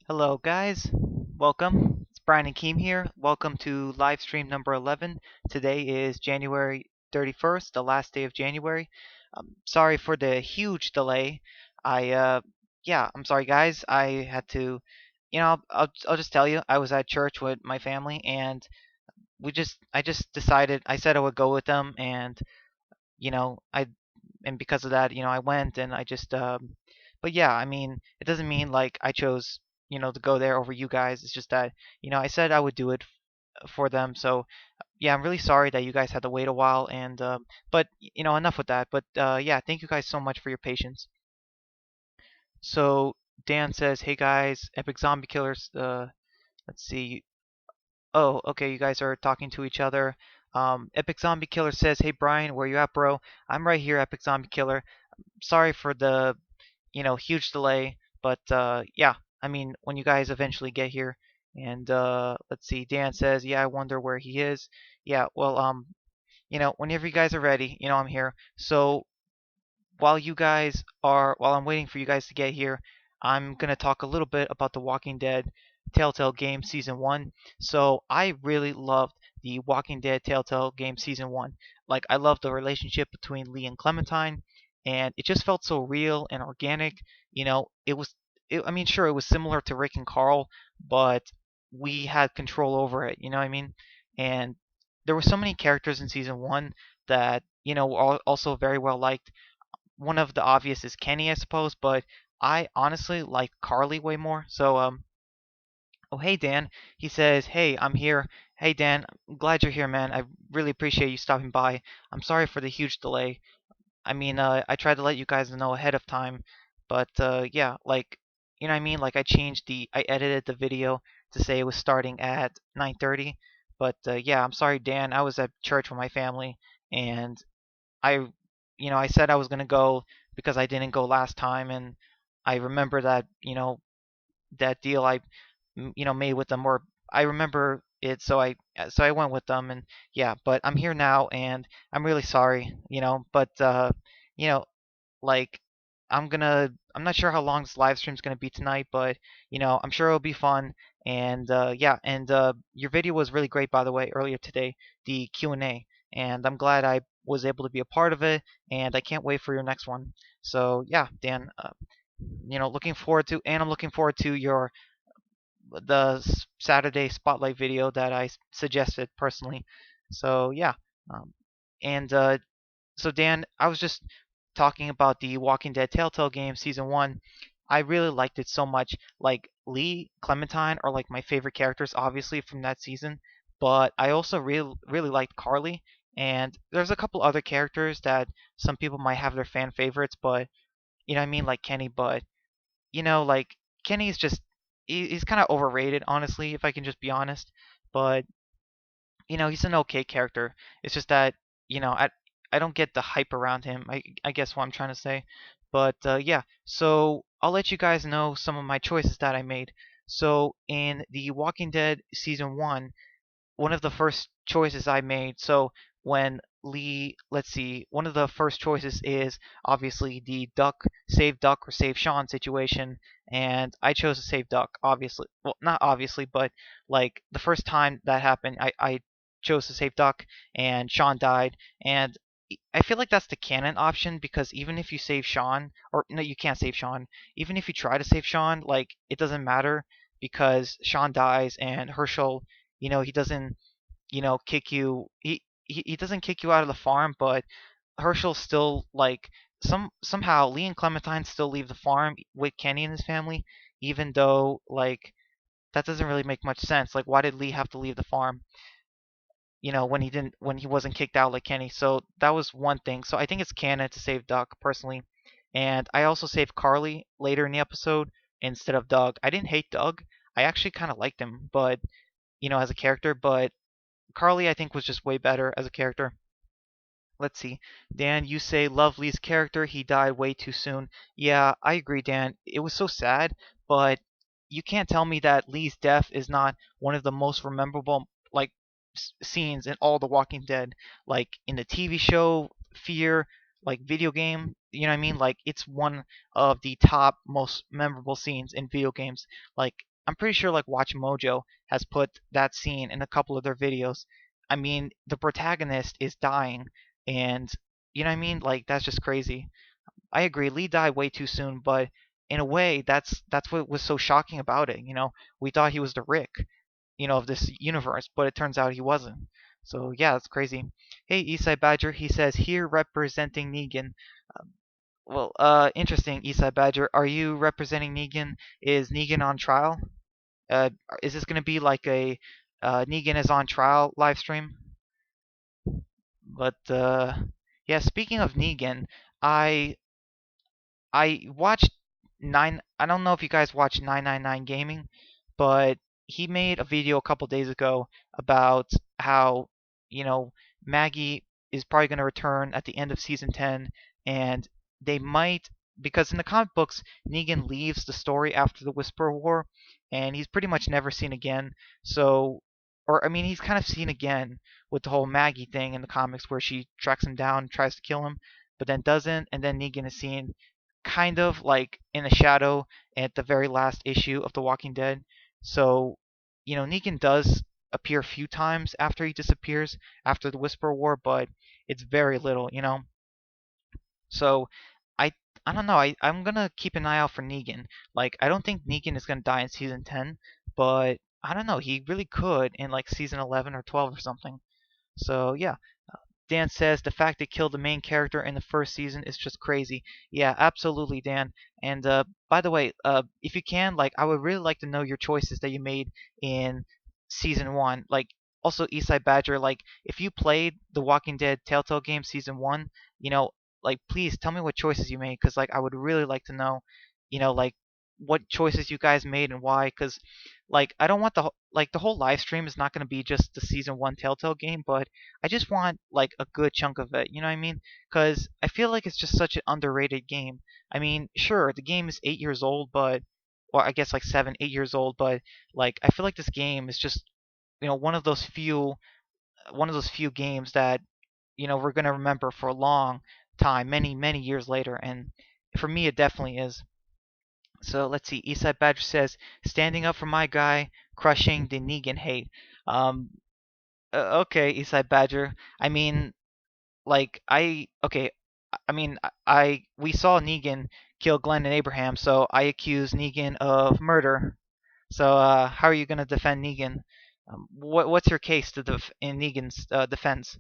Hello, guys. Welcome. It's Brian and Keem here. Welcome to Livestream number 11. Today is January 31st, the last day of January. Sorry for the huge delay. I'm sorry, guys. I had to, I'll just tell you, I was at church with my family, and I just decided, I said I would go with them, and you know, I and because of that, I went and but yeah, I mean, it doesn't mean like I chose, to go there over you guys. It's just that, I said I would do it for them. So, yeah, I'm really sorry that you guys had to wait a while and but enough with that. But yeah, thank you guys so much for your patience. So, Dan says, "Hey guys, Epic Zombie Killers, let's see. Oh, okay, you guys are talking to each other. Epic Zombie Killer says, "Hey Brian, where you at, bro? I'm right here, Epic Zombie Killer. Sorry for the huge delay, but yeah, I mean, when you guys eventually get here, and let's see, Dan says, yeah, I wonder where he is. Yeah, well, whenever you guys are ready, I'm here. So while I'm waiting for you guys to get here, I'm gonna talk a little bit about The Walking Dead Telltale Game Season 1. So I really loved the Walking Dead Telltale Game Season 1. Like I loved the relationship between Lee and Clementine, and it just felt so real and organic. I mean, sure, it was similar to Rick and Carl, but we had control over it. You know what I mean? And there were so many characters in Season 1 that were also very well liked. One of the obvious is Kenny, I suppose, but I honestly like Carly way more. So, oh hey Dan, he says, hey, I'm here. Hey Dan, I'm glad you're here, man. I really appreciate you stopping by. I'm sorry for the huge delay. I mean, I tried to let you guys know ahead of time, but yeah, like, you know what I mean? Like, I edited the video to say it was starting at 9:30, but yeah, I'm sorry, Dan. I was at church with my family, and I, I said I was gonna go because I didn't go last time, and I remember that, that deal made with them, or I remember it, so I went with them, and yeah, but I'm here now, and I'm really sorry, but you know, like I'm not sure how long this live stream's gonna be tonight, but I'm sure it'll be fun. And yeah, and your video was really great, by the way, earlier today, the Q&A, and I'm glad I was able to be a part of it, and I can't wait for your next one. So yeah, Dan, I'm looking forward to your the Saturday spotlight video that I suggested personally. So yeah, um, and so Dan, I was just talking about the Walking Dead Telltale game season 1. I really liked it so much. Like Lee, Clementine are like my favorite characters obviously from that season, but I also really liked Carly, and there's a couple other characters that some people might have their fan favorites, but you know what I mean, like Kenny, but like Kenny's just he's kind of overrated honestly, if I can just be honest. But he's an okay character. It's just that, I don't get the hype around him. I guess what I'm trying to say. But yeah, so I'll let you guys know some of my choices that I made. So in the Walking Dead season 1, one of the first choices I made. So when let's see, one of the first choices is obviously the save Duck or save Sean situation, and I chose to save Duck. Obviously, well, not obviously, but like the first time that happened, I chose to save Duck, and Sean died, and I feel like that's the canon option because even if you save Sean, or no, you can't save Sean. Even if you try to save Sean, like it doesn't matter because Sean dies and Herschel, he doesn't, kick you. He doesn't kick you out of the farm, but Herschel still like somehow Lee and Clementine still leave the farm with Kenny and his family, even though like that doesn't really make much sense. Like why did Lee have to leave the farm? When he wasn't kicked out like Kenny. So that was one thing. So I think it's canon to save Doug personally, and I also saved Carly later in the episode instead of Doug. I didn't hate Doug. I actually kind of liked him, but as a character. But Carly, I think, was just way better as a character. Let's see. Dan, you say Lovely's character, he died way too soon. Yeah, I agree, Dan. It was so sad, but you can't tell me that Lee's death is not one of the most memorable like scenes in all The Walking Dead. Like in the TV show, Fear, like video game, you know what I mean? Like it's one of the top most memorable scenes in video games. Like I'm pretty sure like Watch Mojo has put that scene in a couple of their videos. I mean, the protagonist is dying, and you know what I mean? Like that's just crazy. I agree. Lee died way too soon, but in a way, that's what was so shocking about it. We thought he was the Rick, of this universe, but it turns out he wasn't. So yeah, that's crazy. Hey, Eastside Badger, he says here representing Negan. Well, interesting, Eastside Badger. Are you representing Negan? Is Negan on trial? Uh, is this going to be like a Negan is on trial live stream? But yeah, speaking of Negan, I I watched nine. I don't know if you guys watch 999 Gaming, but he made a video a couple days ago about how you know Maggie is probably going to return at the end of season 10, and they might because in the comic books Negan leaves the story after the Whisperer War, and he's pretty much never seen again. So, or I mean, he's kind of seen again with the whole Maggie thing in the comics where she tracks him down and tries to kill him, but then doesn't, and then Negan is seen kind of like in the shadow at the very last issue of The Walking Dead. So, Negan does appear a few times after he disappears after the Whisper War, but it's very little. So, I I don't know. I'm gonna keep an eye out for Negan. Like, I don't think Negan is gonna die in season 10, but I don't know. He really could in like season 11 or 12 or something. So yeah, Dan says the fact they killed the main character in the first season is just crazy. Yeah, absolutely, Dan. And by the way, if you can, like, I would really like to know your choices that you made in season one. Like, also Eastside Badger, like, if you played the Walking Dead Telltale game season one, you know, like, please tell me what choices you made, because like, I would really like to know, like, what choices you guys made and why, because like, I don't want the whole live stream is not going to be just the season one Telltale game, but I just want like a good chunk of it. You know what I mean? Because I feel like it's just such an underrated game. I mean, sure, the game is 8 years old, but or I guess like 7, 8 years old, but like I feel like this game is just one of those few games that we're gonna remember for a long time, many many years later, and for me it definitely is. So let's see. Eastside Badger says, "Standing up for my guy, crushing the Negan hate." Um, okay, Eastside Badger. I mean, like okay, I mean we saw Negan kill Glenn and Abraham, so I accuse Negan of murder. So how are you gonna defend Negan? What's your case in Negan's defense?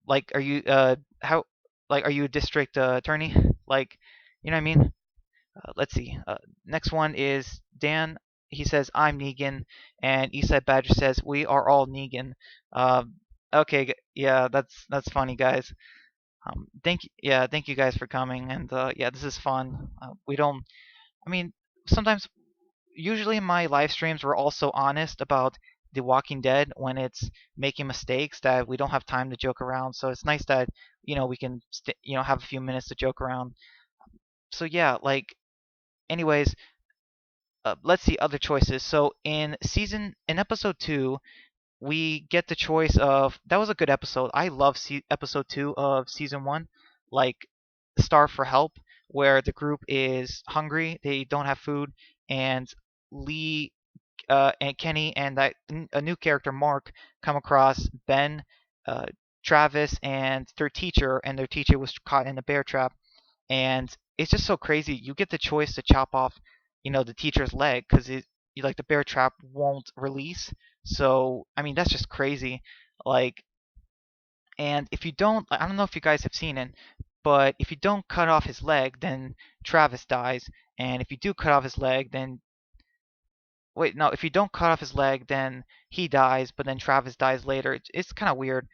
Like, are you how like are you a district attorney? Like, you know what I mean? Let's see. Next one is Dan. He says, "I'm Negan," and Eastside Badger says, "We are all Negan." Okay, yeah, that's funny, guys. Thank you guys for coming, and yeah, this is fun. We don't. I mean, sometimes, usually in my live streams, we're also honest about The Walking Dead when it's making mistakes that we don't have time to joke around. So it's nice that we can have a few minutes to joke around. So yeah, like anyways, let's see other choices. So in episode 2, we get the choice of that was a good episode. I love episode 2 of season 1, like Starve for Help, where the group is hungry, they don't have food, and Lee and Kenny and a new character Mark come across Ben, uh, Travis, and their teacher was caught in a bear trap, and it's just so crazy. You get the choice to chop off, the teacher's leg because like the bear trap won't release. So I mean that's just crazy. Like, and if you don't, I don't know if you guys have seen it, but if you don't cut off his leg, then Travis dies, and if you do cut off his leg, then wait, no, if you don't cut off his leg, then he dies, but then Travis dies later. It's kind of weird,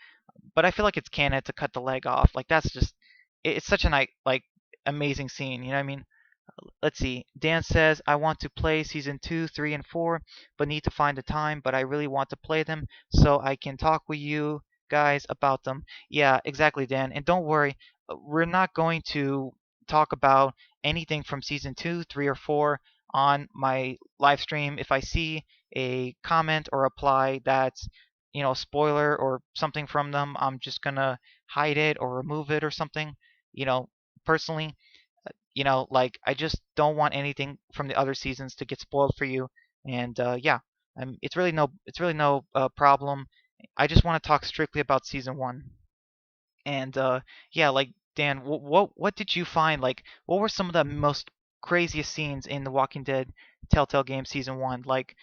but I feel like it's canon to cut the leg off. Like that's just it's such a like amazing scene. You know what I mean? Let's see. Dan says, I want to play season 2, 3, and 4, but need to find the time. But I really want to play them so I can talk with you guys about them. Yeah, exactly, Dan. And don't worry, we're not going to talk about anything from season 2, 3, or 4 on my live stream. If I see a comment or reply that's a spoiler or something from them, I'm just gonna hide it or remove it or something. You know, personally, like I just don't want anything from the other seasons to get spoiled for you. And yeah, it's really no problem. I just want to talk strictly about season one. And yeah, like Dan, what did you find? Like, what were some of the most craziest scenes in the Walking Dead Telltale game season one? Like,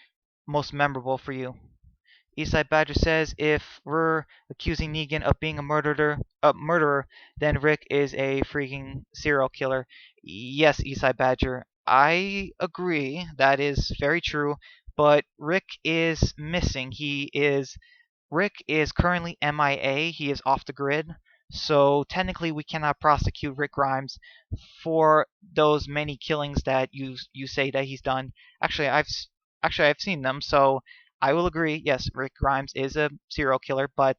most memorable for you? Eastside Badger says if we're accusing Negan of being a murderer, then Rick is a freaking serial killer. Yes, Eastside Badger, I agree. That is very true. But Rick is currently MIA. He is off the grid. So technically, we cannot prosecute Rick Grimes for those many killings that you say that he's done. Actually, I've seen them, so I will agree. Yes, Rick Grimes is a serial killer, but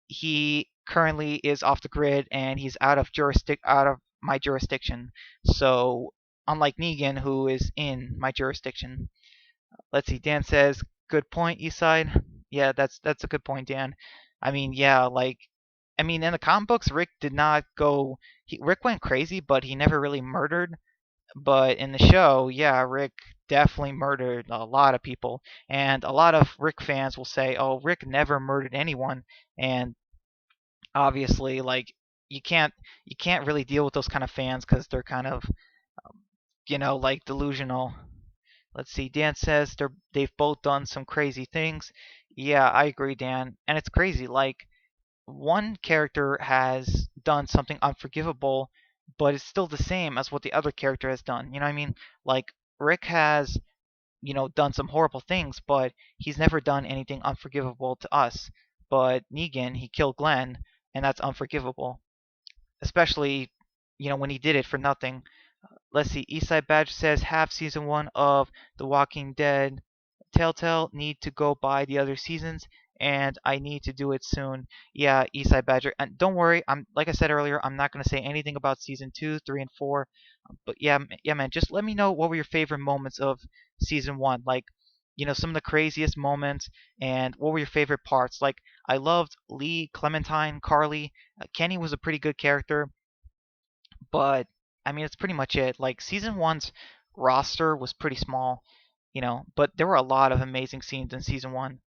he currently is off the grid and he's out of my jurisdiction. So unlike Negan, who is in my jurisdiction. Let's see. Dan says, "Good point, Eastside." Yeah, that's a good point, Dan. I mean, yeah, like, I mean, in the comic books, Rick did not go. Rick went crazy, but he never really murdered. But in the show, yeah, Rick definitely murdered a lot of people, and a lot of Rick fans will say, "Oh, Rick never murdered anyone," and obviously, like, you can't you can't really deal with those kind of fans because they're kind of like delusional. Let's see. Dan says they've both done some crazy things. Yeah, I agree, Dan. And it's crazy. Like, one character has done something unforgivable, but it's still the same as what the other character has done. You know what I mean? Like, Rick has, done some horrible things, but he's never done anything unforgivable to us. But Negan, he killed Glenn, and that's unforgivable. Especially, when he did it for nothing. Let's see. Eastside Badge says half season one of The Walking Dead. Telltale need to go buy the other seasons, and I need to do it soon. Yeah, Eastside Badger. And don't worry, I'm like I said earlier, I'm not gonna say anything about season 2, 3, and 4. But yeah, yeah, man, just let me know what were your favorite moments of season one. Like, some of the craziest moments, and what were your favorite parts. Like, I loved Lee, Clementine, Carly. Kenny was a pretty good character. But I mean, it's pretty much it. Like, season one's roster was pretty small, but there were a lot of amazing scenes in season one,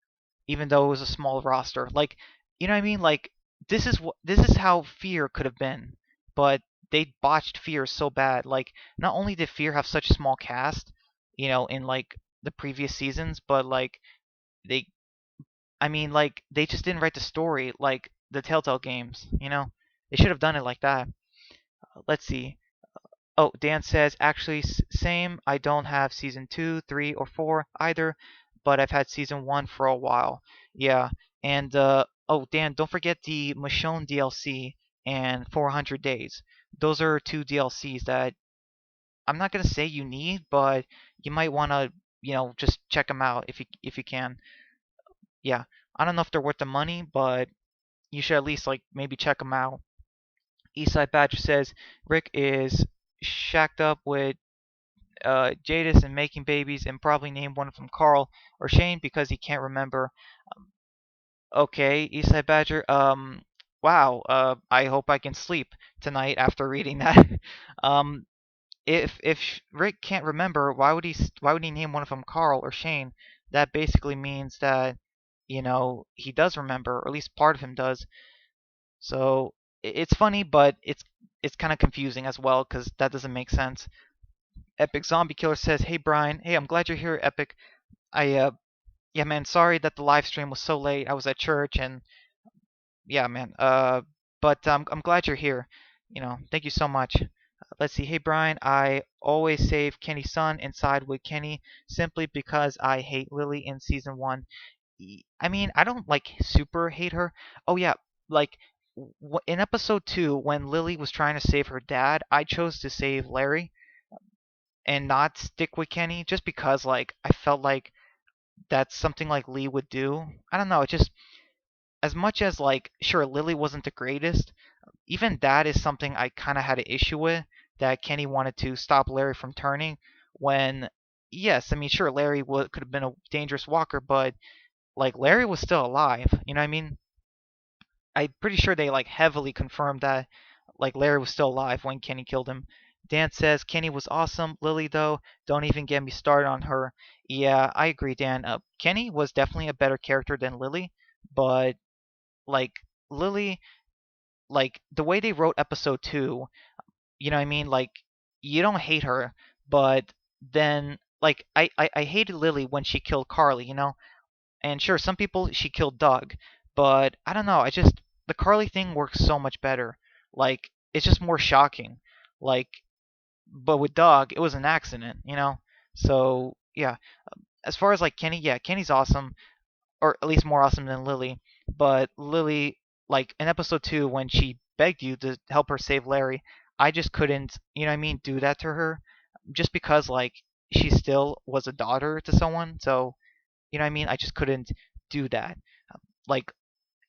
even though it was a small roster. Like, you know what I mean? Like, this is how Fear could have been, but they botched Fear so bad. Like, not only did Fear have such a small cast, in like the previous seasons, but like they, I mean, like, they just didn't write the story like the Telltale games. They should have done it like that. Let's see. Oh, Dan says, actually, same. I don't have season 2, 3, or 4 either, but I've had season 1 for a while. Yeah, and, oh, Dan, don't forget the Michonne DLC and 400 Days. Those are two DLCs that I'm not going to say you need, but you might want to, just check them out if you can. Yeah, I don't know if they're worth the money, but you should at least, like, maybe check them out. Eastside Badger says, Rick is shacked up with Jadis and making babies, and probably name one of them Carl or Shane because he can't remember. Um, okay, Eastside Badger. Wow. I hope I can sleep tonight after reading that. um, if Rick can't remember, why would he name one of them Carl or Shane? That basically means that he does remember, or at least part of him does. So it's funny, but it's kind of confusing as well because that doesn't make sense. Epic Zombie Killer says, "Hey Brian, hey, I'm glad you're here, Epic. Yeah, man, sorry that the live stream was so late. I was at church, and yeah, man. But I'm glad you're here. Thank you so much. Let's see. Hey Brian, I always save Kenny's son and side with Kenny simply because I hate Lily in season one. I mean, I don't like super hate her. Oh yeah, like in episode 2 when Lily was trying to save her dad, I chose to save Larry and not stick with Kenny just because like I felt like that's something like Lee would do. I don't know, it just as much as like sure Lily wasn't the greatest, even that is something I kind of had an issue with that Kenny wanted to stop Larry from turning when yes, I mean sure Larry could have been a dangerous walker, but like Larry was still alive, you know what I mean? I'm pretty sure they like heavily confirmed that like Larry was still alive when Kenny killed him. Dan says Kenny was awesome. Lily, though, don't even get me started on her. Yeah, I agree, Dan. Kenny was definitely a better character than Lily, but like Lily, like the way they wrote episode two, you know what I mean? Like you don't hate her, but then like I hated Lily when she killed Carly, you know? And sure, some people she killed Doug, but I don't know. I just the Carly thing works so much better. Like it's just more shocking. Like but with Doug, it was an accident, you know? So, yeah. As far as like Kenny, yeah, Kenny's awesome, or at least more awesome than Lily. But Lily, like in episode two, when she begged you to help her save Larry, I just couldn't, you know what I mean, do that to her just because, like, she still was a daughter to someone. So, you know what I mean? I just couldn't do that. Like,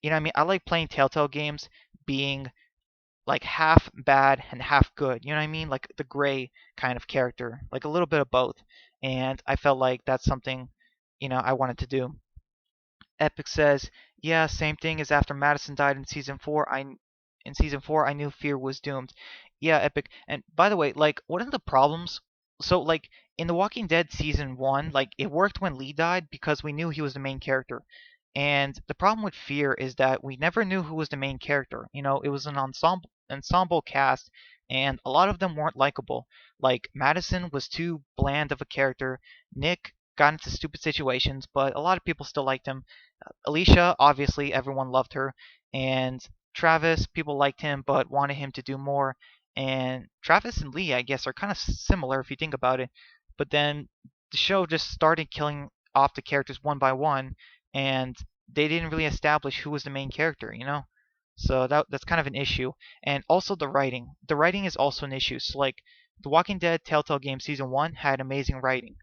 you know what I mean? I like playing Telltale games being like half bad and half good. You know what I mean? Like the gray kind of character, like a little bit of both. And I felt like that's something, I wanted to do. Epic says, "Yeah, same thing as after Madison died in season 4, I knew Fear was doomed." Yeah, Epic. And by the way, like one of the problems, so like in The Walking Dead season 1, like it worked when Lee died because we knew he was the main character. And the problem with Fear is that we never knew who was the main character. It was an ensemble cast, and a lot of them weren't likable. Like Madison was too bland of a character. Nick got into stupid situations, but a lot of people still liked him. Alicia, obviously, everyone loved her. And Travis, people liked him but wanted him to do more. And Travis and Lee, I guess, are kind of similar if you think about it. But then the show just started killing off the characters one by one, and they didn't really establish who was the main character, you know? So that's kind of an issue. And also the writing. The writing is also an issue. So, like, The Walking Dead Telltale Game Season 1 had amazing writing,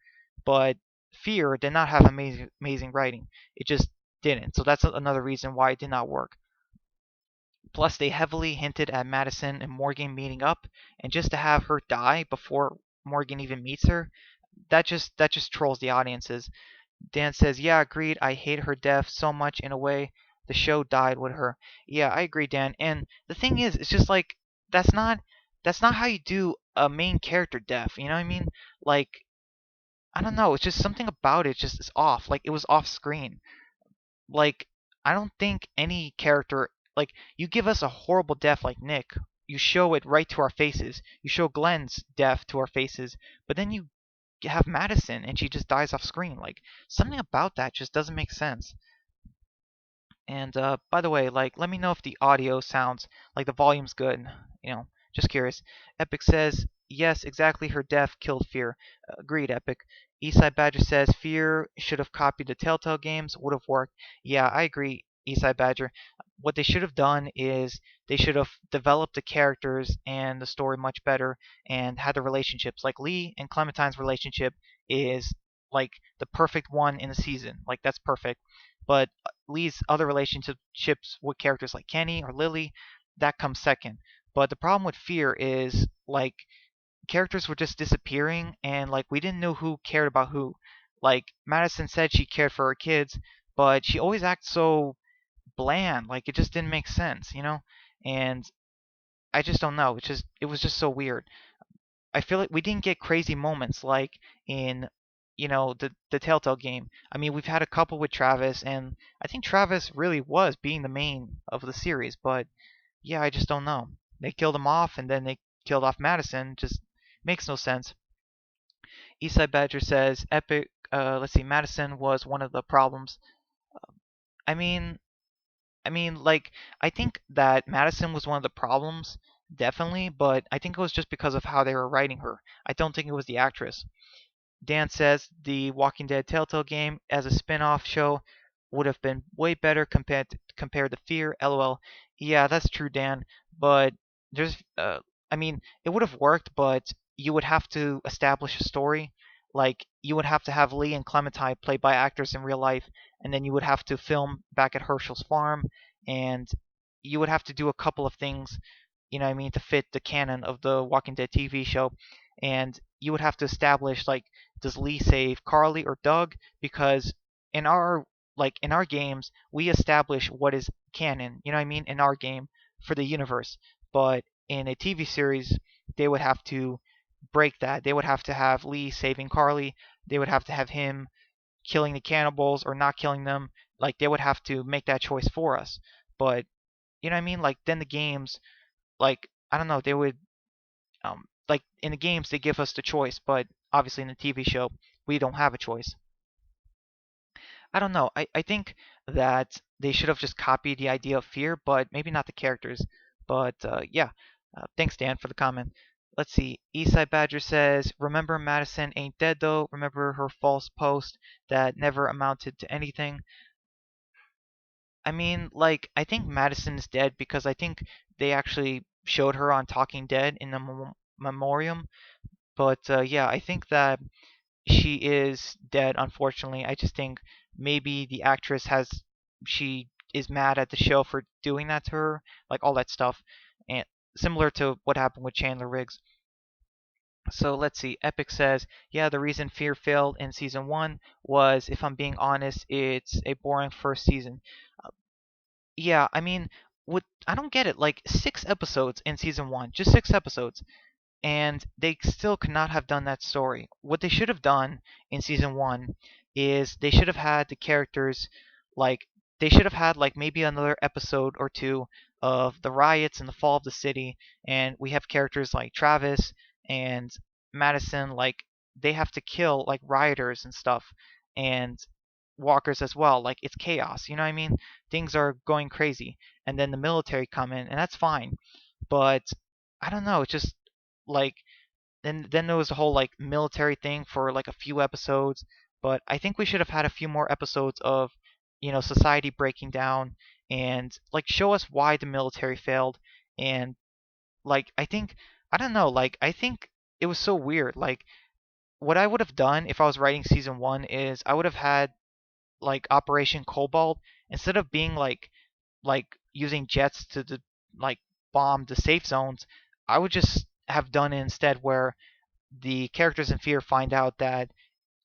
but Fear did not have amazing writing. It just didn't. So that's another reason why it did not work. Plus, they heavily hinted at Madison and Morgan meeting up, and just to have her die before Morgan even meets her, that just trolls the audiences. Dan says, "Yeah, agreed. I hate her death so much in a way. The show died with her." Yeah, I agree, Dan. And the thing is, it's just like that's not that's not how you do a main character death. You know what I mean? Like I don't know. It's just something about it just is off. Like it was off screen. Like I don't think any character like you give us a horrible death like Nick, you show it right to our faces. You show Glenn's death to our faces, but then you have Madison and she just dies off screen. Like something about that just doesn't make sense. And by the way, like let me know if the audio sounds like the volume's good. Just curious. Epic says, "Yes, exactly. Her death killed Fear." Agreed, Epic. Eastside Badger says Fear should have copied the Telltale games. Would have worked. Yeah, I agree, Eastside Badger. What they should have done is they should have developed the characters and the story much better and had the relationships. Like Lee and Clementine's relationship is like the perfect one in the season. Like that's perfect. But Lee's other relationships with characters like Kenny or Lily, that comes second. But the problem with Fear is like characters were just disappearing and like we didn't know who cared about who. Like Madison said she cared for her kids, but she always acts so bland, like it just didn't make sense, you know? And I just don't know. It was just so weird. I feel like we didn't get crazy moments like in the Telltale game. I mean, we've had a couple with Travis, and I think Travis really was being the main of the series. But yeah, I just don't know. They killed him off, and then they killed off Madison. Just makes no sense. Eastside Badger says, "Epic." Let's see. Madison was one of the problems. I mean, like I think that Madison was one of the problems, definitely. But I think it was just because of how they were writing her. I don't think it was the actress. Dan says the Walking Dead Telltale game as a spin-off show would have been way better compared to Fear. LOL. Yeah, that's true, Dan. But there's, I mean, it would have worked, but you would have to establish a story. Like you would have to have Lee and Clementine played by actors in real life, and then you would have to film back at Herschel's farm, and you would have to do a couple of things, what I mean, to fit the canon of the Walking Dead TV show. And you would have to establish like does Lee save Carly or Doug? Because in our games, we establish what is canon, you know what I mean, in our game for the universe. But in a TV series, they would have to break that. They would have to have Lee saving Carly. They would have to have him killing the cannibals or not killing them. Like they would have to make that choice for us. But you know what I mean? Like then the games, like I don't know, they would like in the games they give us the choice, but obviously in the TV show we don't have a choice. I don't know. I think that they should have just copied the idea of fear, but maybe not the characters. But yeah, thanks Dan for the comment. Let's see. Eastside Badger says, "Remember Madison ain't dead though. Remember her false post that never amounted to anything." I mean, like I think Madison's dead because I think they actually showed her on Talking Dead in the memoriam. But yeah, I think that she is dead, unfortunately. I just think maybe the actress has she is mad at the show for doing that to her, like all that stuff, and similar to what happened with Chandler Riggs. So let's see. Epic says, yeah, the reason Fear failed in season one was, if I'm being honest, it's a boring first season. Uh, yeah, I mean, what I don't get it. Like 6 episodes in season one, just 6 episodes, and they still could not have done that story. What they should have done in season one is they should have had the characters like they should have had like maybe another episode or two of the riots and the fall of the city, and we have characters like Travis and Madison, like they have to kill like rioters and stuff, and walkers as well. Like it's chaos, you know what I mean? Things are going crazy, and then the military come in, and that's fine. But I don't know, it's just like then there was the whole like military thing for like a few episodes, but I think we should have had a few more episodes of society breaking down and like show us why the military failed. And like I don't know, like I think it was so weird. Like what I would have done if I was writing season 1 is I would have had like Operation Cobalt, instead of being like using jets to like bomb the safe zones, I would just have done it instead where the characters in Fear find out that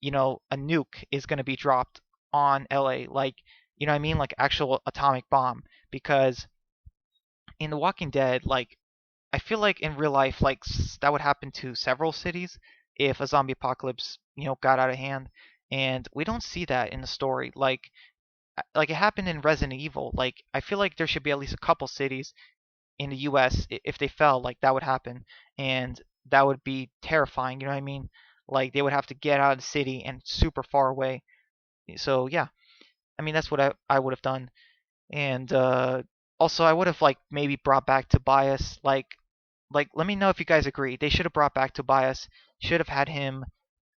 a nuke is going to be dropped on LA, like you know what I mean, like actual atomic bomb. Because in The Walking Dead, like I feel like in real life, like that would happen to several cities if a zombie apocalypse got out of hand, and we don't see that in the story. Like it happened in Resident Evil. Like I feel like there should be at least a couple cities in the US, if they fell, like that would happen, and that would be terrifying, you know what I mean? Like they would have to get out of the city and super far away. So yeah, I mean that's what I would have done. And also I would have like maybe brought back Tobias. Like let me know if you guys agree. They should have brought back Tobias. Should have had him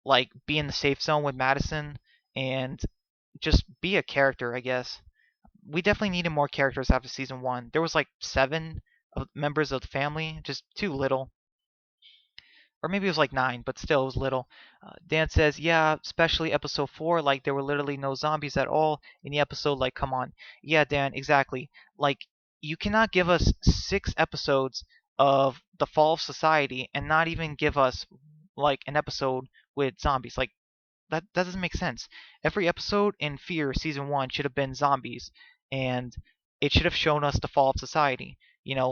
like be in the safe zone with Madison and just be a character, I guess. We definitely needed more characters after season 1. There was like 7 members of the family, just too little. Or maybe it was like 9, but still it was little. Dan says, yeah, especially episode 4, like there were literally no zombies at all in the episode. Like, come on. Yeah, Dan, exactly. Like, you cannot give us 6 episodes of the fall of society and not even give us like an episode with zombies. Like, that doesn't make sense. Every episode in Fear season 1 should have been zombies, and it should have shown us the fall of society.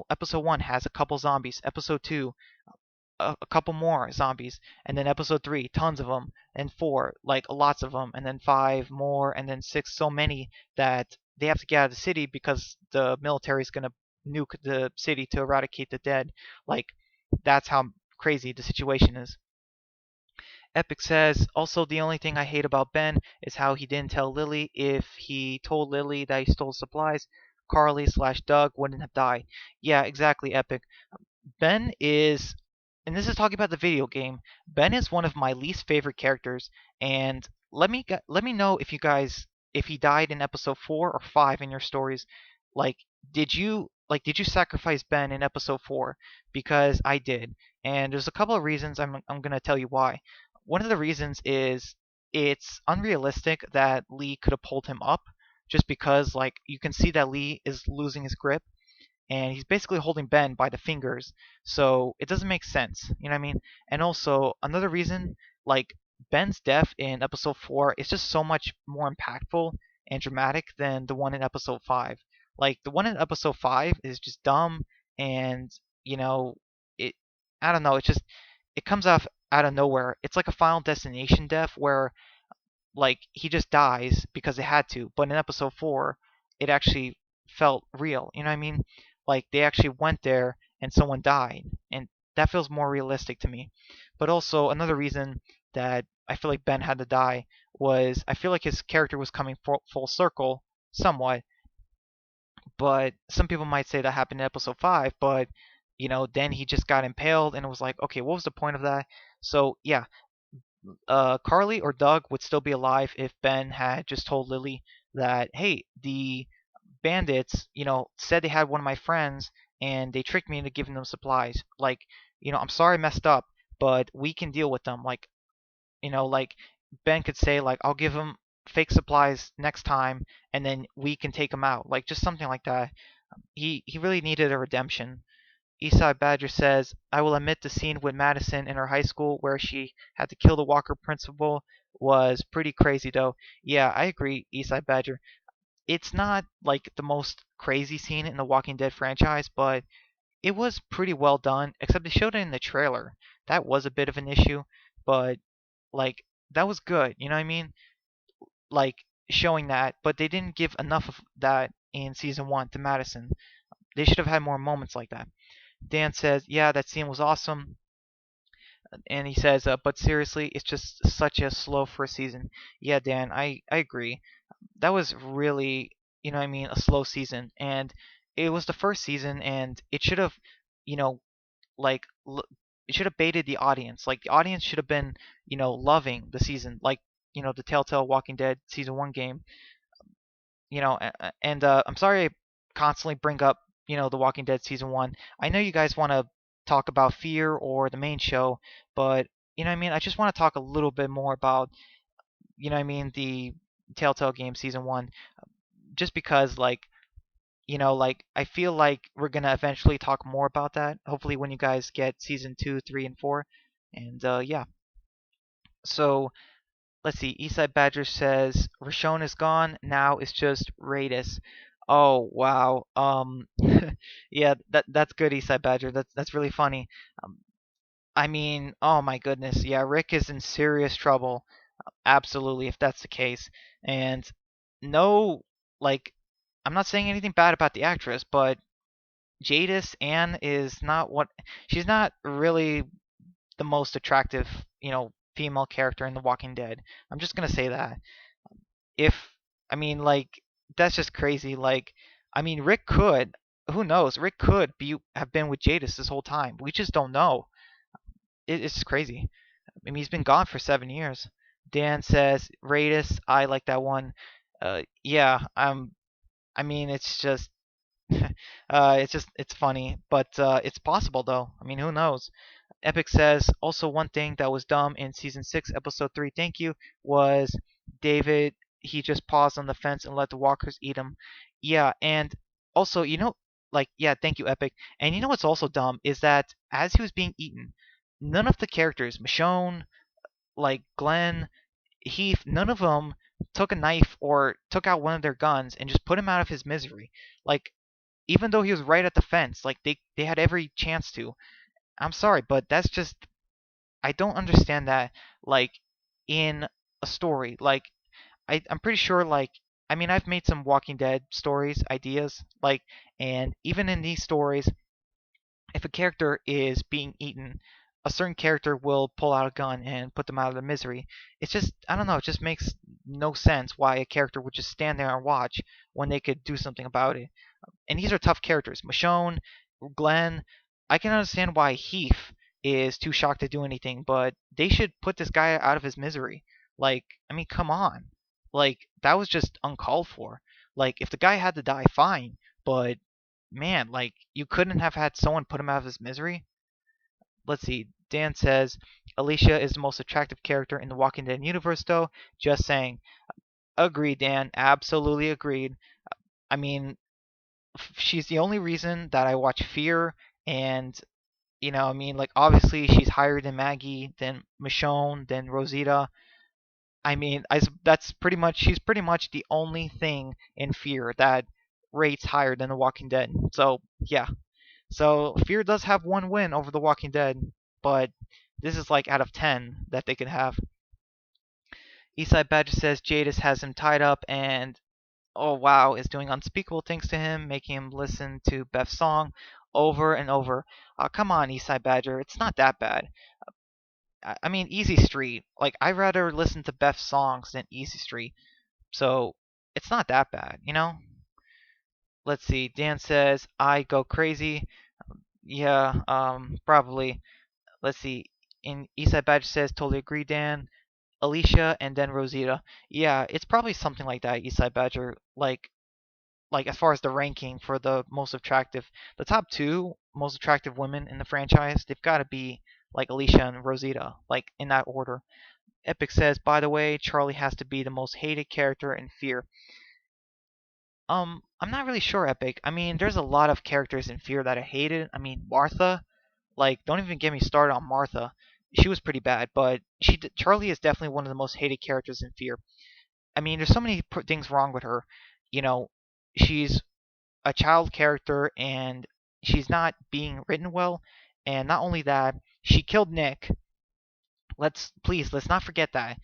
Episode 1 has a couple zombies. Episode 2, a couple more zombies, and then episode 3, tons of them, and 4, like lots of them, and then 5 more, and then 6, so many that they have to get out of the city because the military is going to nuke the city to eradicate the dead. Like that's how crazy the situation is. Epic says, also the only thing I hate about Ben is how he didn't tell Lily. If he told Lily that he stole supplies, Carly slash Doug wouldn't have died. Yeah, exactly, Epic. Ben is, and this is talking about the video game. Ben is one of my least favorite characters, and let me know if you guys if he died in episode 4 or 5 in your stories. Like, did you sacrifice Ben in episode 4? Because I did, and there's a couple of reasons. I'm gonna tell you why. One of the reasons is it's unrealistic that Lee could have pulled him up, just because like you can see that Lee is losing his grip and he's basically holding Ben by the fingers. So it doesn't make sense. You know what I mean? And also another reason, like Ben's death in episode 4 is just so much more impactful and dramatic than the one in episode 5. Like the one in episode 5 is just dumb and you know, it I don't know, it comes off out of nowhere. It's like a Final Destination death where like he just dies because it had to. But in episode 4, it actually felt real. You know what I mean? Like they actually went there and someone died, and that feels more realistic to me. But also another reason that I feel like Ben had to die was I feel like his character was coming full circle somewhat. But some people might say that happened in episode 5, but then he just got impaled, and it was like, okay, what was the point of that? So yeah, Carly or Doug would still be alive if Ben had just told Lily that, hey, the bandits, said they had one of my friends and they tricked me into giving them supplies. Like, I'm sorry I messed up, but we can deal with them. Like Ben could say, like, I'll give them fake supplies next time and then we can take them out. Like, just something like that. He really needed a redemption. Eastside Badger says, I will admit the scene with Madison in her high school where she had to kill the Walker principal was pretty crazy though. Yeah, I agree, Eastside Badger. It's not like the most crazy scene in the Walking Dead franchise, but it was pretty well done, except they showed it in the trailer. That was a bit of an issue, but like that was good, you know what I mean? Like showing that, but they didn't give enough of that in season 1 to Madison. They should have had more moments like that. Dan says, "Yeah, that scene was awesome." And he says, "But seriously, it's just such a slow first season." Yeah, Dan, I agree. That was really, what I mean, a slow season, and it was the first season, and it should have, you know, like it should have baited the audience. Like the audience should have been, loving the season, like the Telltale Walking Dead season 1 game. And I'm sorry I constantly bring up, The Walking Dead season 1. I know you guys want to talk about Fear or the main show, but you know what I mean? I just want to talk a little bit more about, the Telltale game season 1 just because like I feel like we're going to eventually talk more about that. Hopefully when you guys get season 2, 3 and 4. And yeah. So let's see. Eastside Badger says Rashon is gone. Now it's just Radis. Oh wow. Yeah, that's good, Eastside Badger. That's really funny. Um, I mean, oh my goodness. Yeah, Rick is in serious trouble. Absolutely, if that's the case. And no, like, I'm not saying anything bad about the actress, but Jadis Ann is not what she's not really the most attractive, female character in The Walking Dead. I'm just gonna say that. If I mean like that's just crazy. Like I mean Rick could who knows? Rick could be have been with Jadis this whole time. We just don't know. It's crazy. I mean he's been gone for 7 years. Dan says Radis, I like that one. Yeah, I mean it's funny, but it's possible though. I mean who knows? Epic says also one thing that was dumb in season 6, episode 3, thank you, was David. He just paused on the fence and let the walkers eat him. Yeah, and also, like, yeah, thank you, Epic. And you know what's also dumb is that as he was being eaten, none of the characters, Michonne, like Glenn, Heath, none of them took a knife or took out one of their guns and just put him out of his misery. Like, even though he was right at the fence, like they had every chance to. I'm sorry, but that's just I don't understand that like in a story. Like I'm pretty sure like I mean I've made some Walking Dead stories, ideas, like and even in these stories, if a character is being eaten, a certain character will pull out a gun and put them out of their misery. It's just I don't know, it just makes no sense why a character would just stand there and watch when they could do something about it. And these are tough characters. Michonne, Glenn. I can understand why Heath is too shocked to do anything, but they should put this guy out of his misery. Like, I mean, come on. Like, that was just uncalled for. Like, if the guy had to die, fine. But, man, like, you couldn't have had someone put him out of his misery? Let's see. Dan says, Alicia is the most attractive character in the Walking Dead universe, though. Just saying. Agreed, Dan. Absolutely agreed. I mean, she's the only reason that I watch Fear, and I mean, like obviously she's higher than Maggie, than Michonne, than Rosita. I mean, that's pretty much she's pretty much the only thing in Fear that rates higher than The Walking Dead. So yeah. So Fear does have one win over The Walking Dead, but this is like out of 10 that they could have. Eastside Badger says Jadis has him tied up and oh wow, is doing unspeakable things to him, making him listen to Beth's song over and over. Come on, Eastside Badger, it's not that bad. I mean, Easy Street. Like, I'd rather listen to Beth's songs than Easy Street. So, it's not that bad, you know? Let's see. Dan says, I go crazy. Yeah, probably. Let's see. In Eastside Badger says, totally agree, Dan. Alicia and then Rosita. Yeah, it's probably something like that, Eastside Badger. Like as far as the ranking for the most attractive, the top two most attractive women in the franchise, they've got to be like Alicia and Rosita, like in that order. Epic says, by the way, Charlie has to be the most hated character in Fear. I'm not really sure, Epic. I mean, there's a lot of characters in Fear that I hated. I mean, Martha, like, don't even get me started on Martha. She was pretty bad, but Charlie is definitely one of the most hated characters in Fear. I mean, there's so many things wrong with her. You know, she's a child character and she's not being written well. And not only that, she killed Nick. Let's not forget that.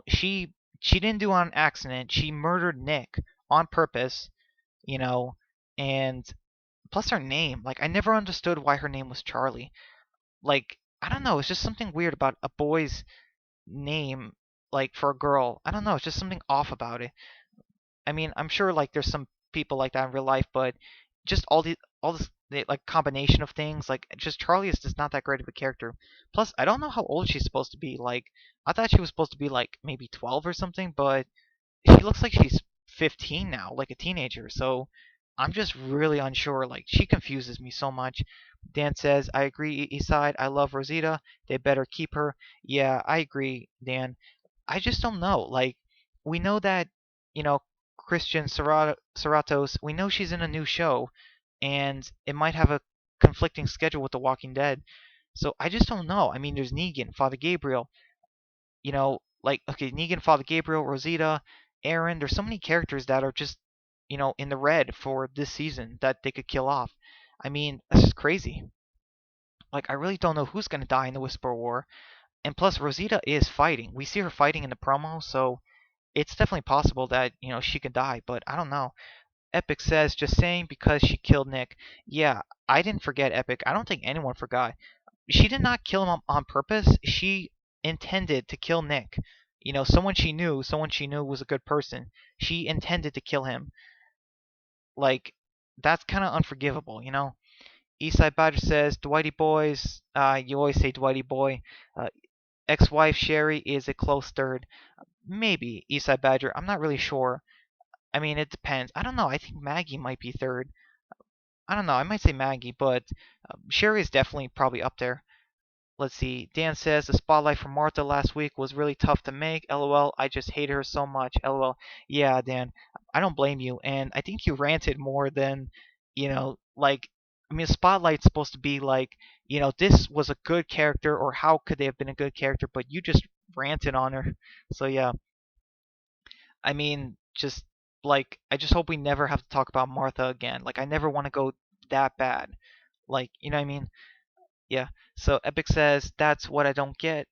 She didn't do it on accident. She murdered Nick on purpose. You know, and plus her name. Like I never understood why her name was Charlie. Like I don't know. It's just something weird about a boy's name. Like for a girl, I don't know. It's just something off about it. I mean, I'm sure like there's some people like that in real life, but just all this like combination of things, like just Charlie is just not that great of a character. Plus, I don't know how old she's supposed to be. Like, I thought she was supposed to be like maybe 12 or something, but she looks like she's 15 now, like a teenager. So I'm just really unsure. Like, she confuses me so much. Dan says, I agree, Eastside. I love Rosita. They better keep her. Yeah, I agree, Dan. I just don't know. Like, we know that, you know, Christian Serratos, we know she's in a new show, and it might have a conflicting schedule with The Walking Dead. So I just don't know. I mean, there's Negan, Father Gabriel, like, okay, Negan, Father Gabriel, Rosita, Aaron. There's so many characters that are just, in the red for this season that they could kill off. I mean, that's just crazy. Like, I really don't know who's going to die in the Whisper War. And plus, Rosita is fighting. We see her fighting in the promo, so it's definitely possible that she could die, but I don't know. Epic says just saying because she killed Nick. Yeah, I didn't forget Epic. I don't think anyone forgot. She did not kill him on purpose. She intended to kill Nick. Someone she knew was a good person. She intended to kill him. Like that's kind of unforgivable. Eastside Badger says, Dwighty boys. You always say Dwighty boy. Uh, Ex-wife Sherry is a close third. Maybe Eastside Badger. I'm not really sure. I mean, it depends. I don't know. I think Maggie might be third. I don't know. I might say Maggie, but Sherry is definitely probably up there. Let's see. Dan says the spotlight for Martha last week was really tough to make. LOL. I just hate her so much. LOL. Yeah, Dan. I don't blame you. And I think you ranted more than, like, I mean, Spotlight's supposed to be like, this was a good character, or how could they have been a good character, but you just ranted on her. So, yeah. I mean, just like I just hope we never have to talk about Martha again. Like I never want to go that bad. Like, you know what I mean? Yeah. So Epic says that's what I don't get.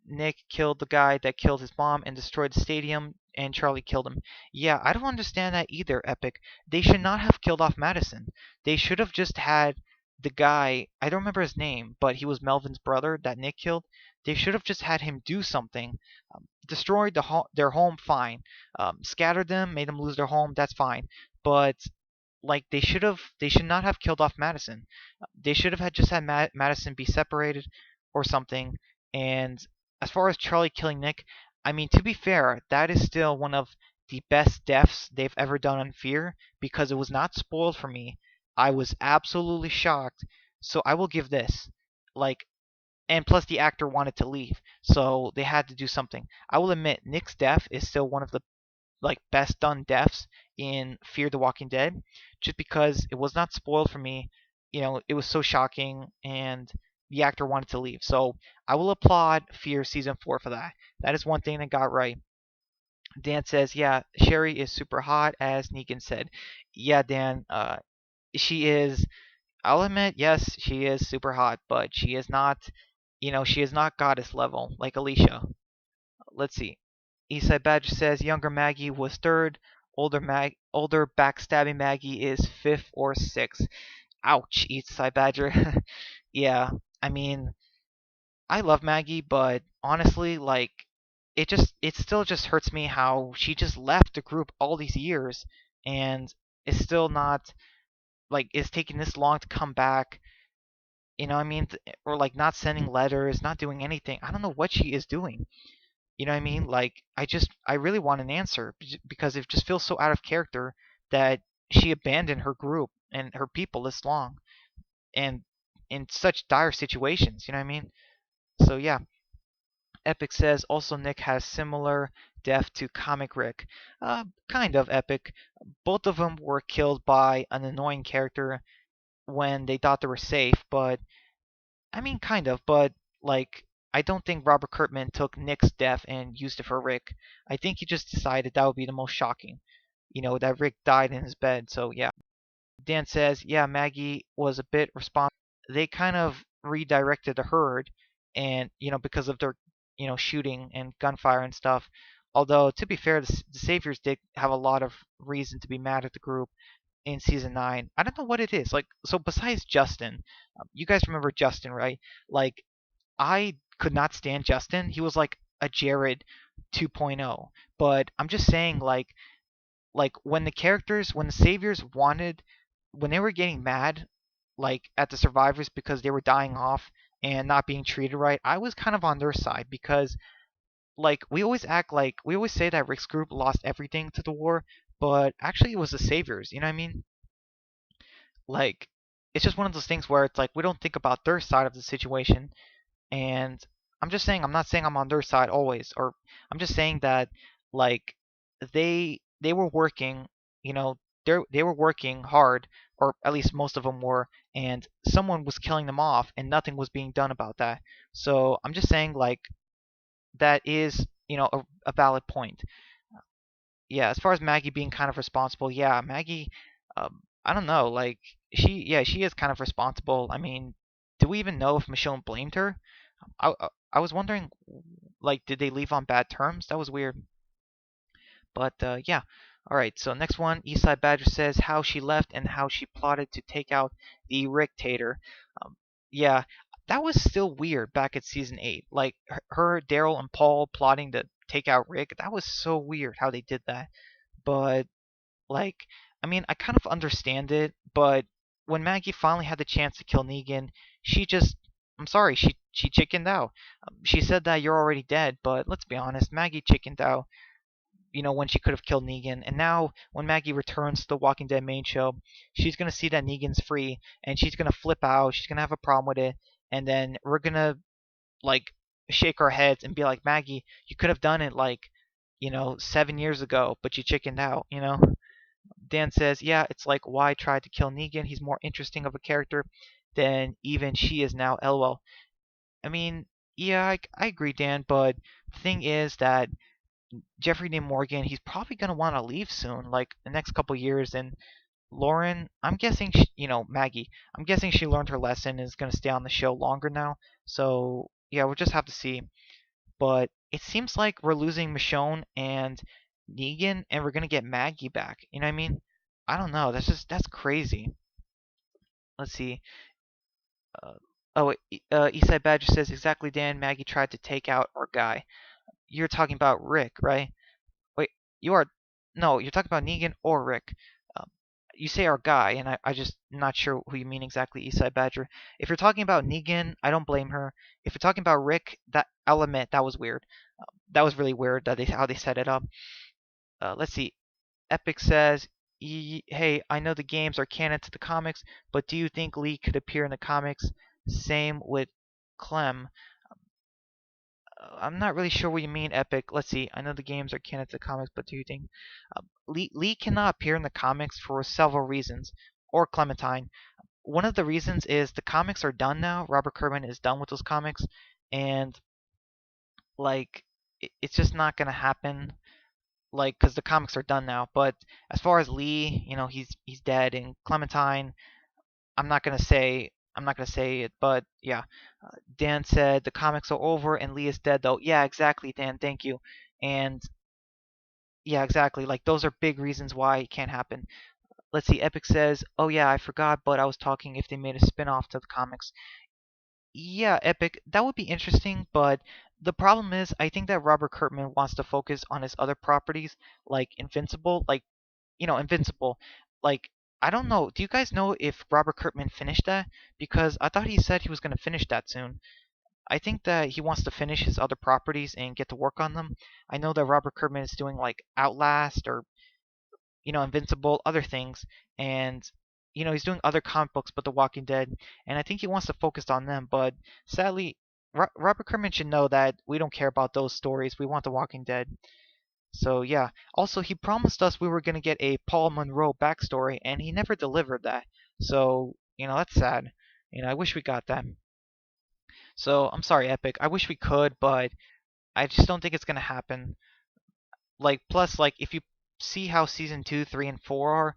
Nick killed the guy that killed his mom and destroyed the stadium, and Charlie killed him. Yeah, I don't understand that either, Epic. They should not have killed off Madison. They should have just had the guy, I don't remember his name, but he was Melvin's brother that Nick killed. They should have just had him do something. Destroyed their home, fine. Scattered them, made them lose their home, that's fine. But like they should not have killed off Madison. They should have just had Madison be separated or something. And as far as Charlie killing Nick, I mean, to be fair, that is still one of the best deaths they've ever done on Fear because it was not spoiled for me. I was absolutely shocked. So I will give this. Like, and plus the actor wanted to leave, so they had to do something. I will admit Nick's death is still one of the like best done deaths in Fear the Walking Dead, just because it was not spoiled for me. It was so shocking, and the actor wanted to leave. So I will applaud Fear season 4 for that. That is one thing they got right. Dan says, "Yeah, Sherry is super hot," as Negan said. Yeah, Dan, she is. I'll admit, yes, she is super hot, but she is not, she is not goddess level like Alicia. Let's see. Eastside Badger says younger Maggie was third. Older backstabbing Maggie is fifth or sixth. Ouch, Eastside Badger. Yeah, I mean, I love Maggie, but honestly, like, it still just hurts me how she just left the group all these years and is still not, like, is taking this long to come back. I mean, or like not sending letters, not doing anything. I don't know what she is doing. You know what I mean? Like, I really want an answer because it just feels so out of character that she abandoned her group and her people this long and in such dire situations. You know what I mean? So yeah, Epic says also Nick has similar death to Comic Rick. Kind of Epic. Both of them were killed by an annoying character when they thought they were safe, but I mean, kind of, but like, I don't think Robert Kirkman took Nick's death and used it for Rick. I think he just decided that would be the most shocking, that Rick died in his bed. So yeah. Dan says, yeah, Maggie was a bit responsible. They kind of redirected the herd, and because of their shooting and gunfire and stuff. Although to be fair, the Saviors did have a lot of reason to be mad at the group in season 9. I don't know what it is. Like, so besides Justin, you guys remember Justin, right? Like, I could not stand Justin. He was like a Jared 2.0. But I'm just saying, like when the saviors wanted, when they were getting mad, like at the survivors because they were dying off and not being treated right, I was kind of on their side because like we always say that Rick's group lost everything to the war, but actually it was the saviors. You know what I mean? Like, it's just one of those things where it's like we don't think about their side of the situation. And I'm not saying I'm on their side always, or I'm just saying that like they were working, they were working hard, or at least most of them were, and someone was killing them off, and nothing was being done about that. So I'm just saying like that is a valid point. Yeah, as far as Maggie being kind of responsible, yeah, Maggie, I don't know, like she is kind of responsible. I mean, do we even know if Michonne blamed her? I was wondering, like, did they leave on bad terms? That was weird. But yeah. All right. So next one, Eastside Badger says how she left and how she plotted to take out the Rictator. Um, yeah, that was still weird back at season 8. Like her, Daryl, and Paul plotting to take out Rick. That was so weird how they did that. But like, I mean, I kind of understand it. But when Maggie finally had the chance to kill Negan, she just, I'm sorry, she chickened out. She said that you're already dead, but let's be honest, Maggie chickened out, when she could have killed Negan. And now, when Maggie returns to the Walking Dead main show, she's gonna see that Negan's free, and she's gonna flip out. She's gonna have a problem with it, and then we're gonna like shake our heads and be like, Maggie, you could have done it like, 7 years ago, but you chickened out. Dan says, yeah, it's like why try to kill Negan? He's more interesting of a character than even she is now. LOL. I mean, yeah, I agree, Dan, but the thing is that Jeffrey Dean Morgan, he's probably going to want to leave soon, like the next couple years. And Lauren, I'm guessing, Maggie, I'm guessing she learned her lesson and is going to stay on the show longer now. So, yeah, we'll just have to see. But it seems like we're losing Michonne and Negan, and we're going to get Maggie back. You know what I mean? I don't know. That's crazy. Let's see. Uh, oh, Eastside Badger says exactly, Dan. Maggie tried to take out our guy. You're talking about Rick, right? Wait, you are no, you're talking about Negan or Rick. Um, you say our guy, and I just not sure who you mean exactly, Eastside Badger. If you're talking about Negan, I don't blame her. If you're talking about Rick, that I'll admit that was weird. That was really weird that how they set it up. Let's see. Epic says, "Hey, I know the games are canon to the comics, but do you think Lee could appear in the comics? Same with Clem. I'm not really sure what you mean, Epic. Let's see. I know the games are canon to the comics, but do you think Lee cannot appear in the comics for several reasons, or Clementine? One of the reasons is the comics are done now. Robert Kirkman is done with those comics, and like it's just not gonna happen. Like, because the comics are done now. But as far as Lee, he's dead, and Clementine, I'm not gonna say it, but yeah. Dan said the comics are over and Lee is dead though. Yeah, exactly, Dan. Thank you. And yeah, exactly. Like those are big reasons why it can't happen. Let's see. Epic says, "Oh yeah, I forgot, but I was talking if they made a spin-off to the comics." Yeah, Epic, that would be interesting, but the problem is I think that Robert Kirkman wants to focus on his other properties like Invincible, Invincible. Like I don't know, do you guys know if Robert Kirkman finished that? Because I thought he said he was going to finish that soon. I think that he wants to finish his other properties and get to work on them. I know that Robert Kirkman is doing like Outlast or Invincible, other things, and he's doing other comic books, but The Walking Dead, and I think he wants to focus on them. But sadly, Robert Kirkman should know that we don't care about those stories. We want The Walking Dead. So yeah. Also, he promised us we were gonna get a Paul Monroe backstory, and he never delivered that. So that's sad. I wish we got that. So I'm sorry, Epic. I wish we could, but I just don't think it's gonna happen. Like plus, like if you see how season 2, 3, and 4 are,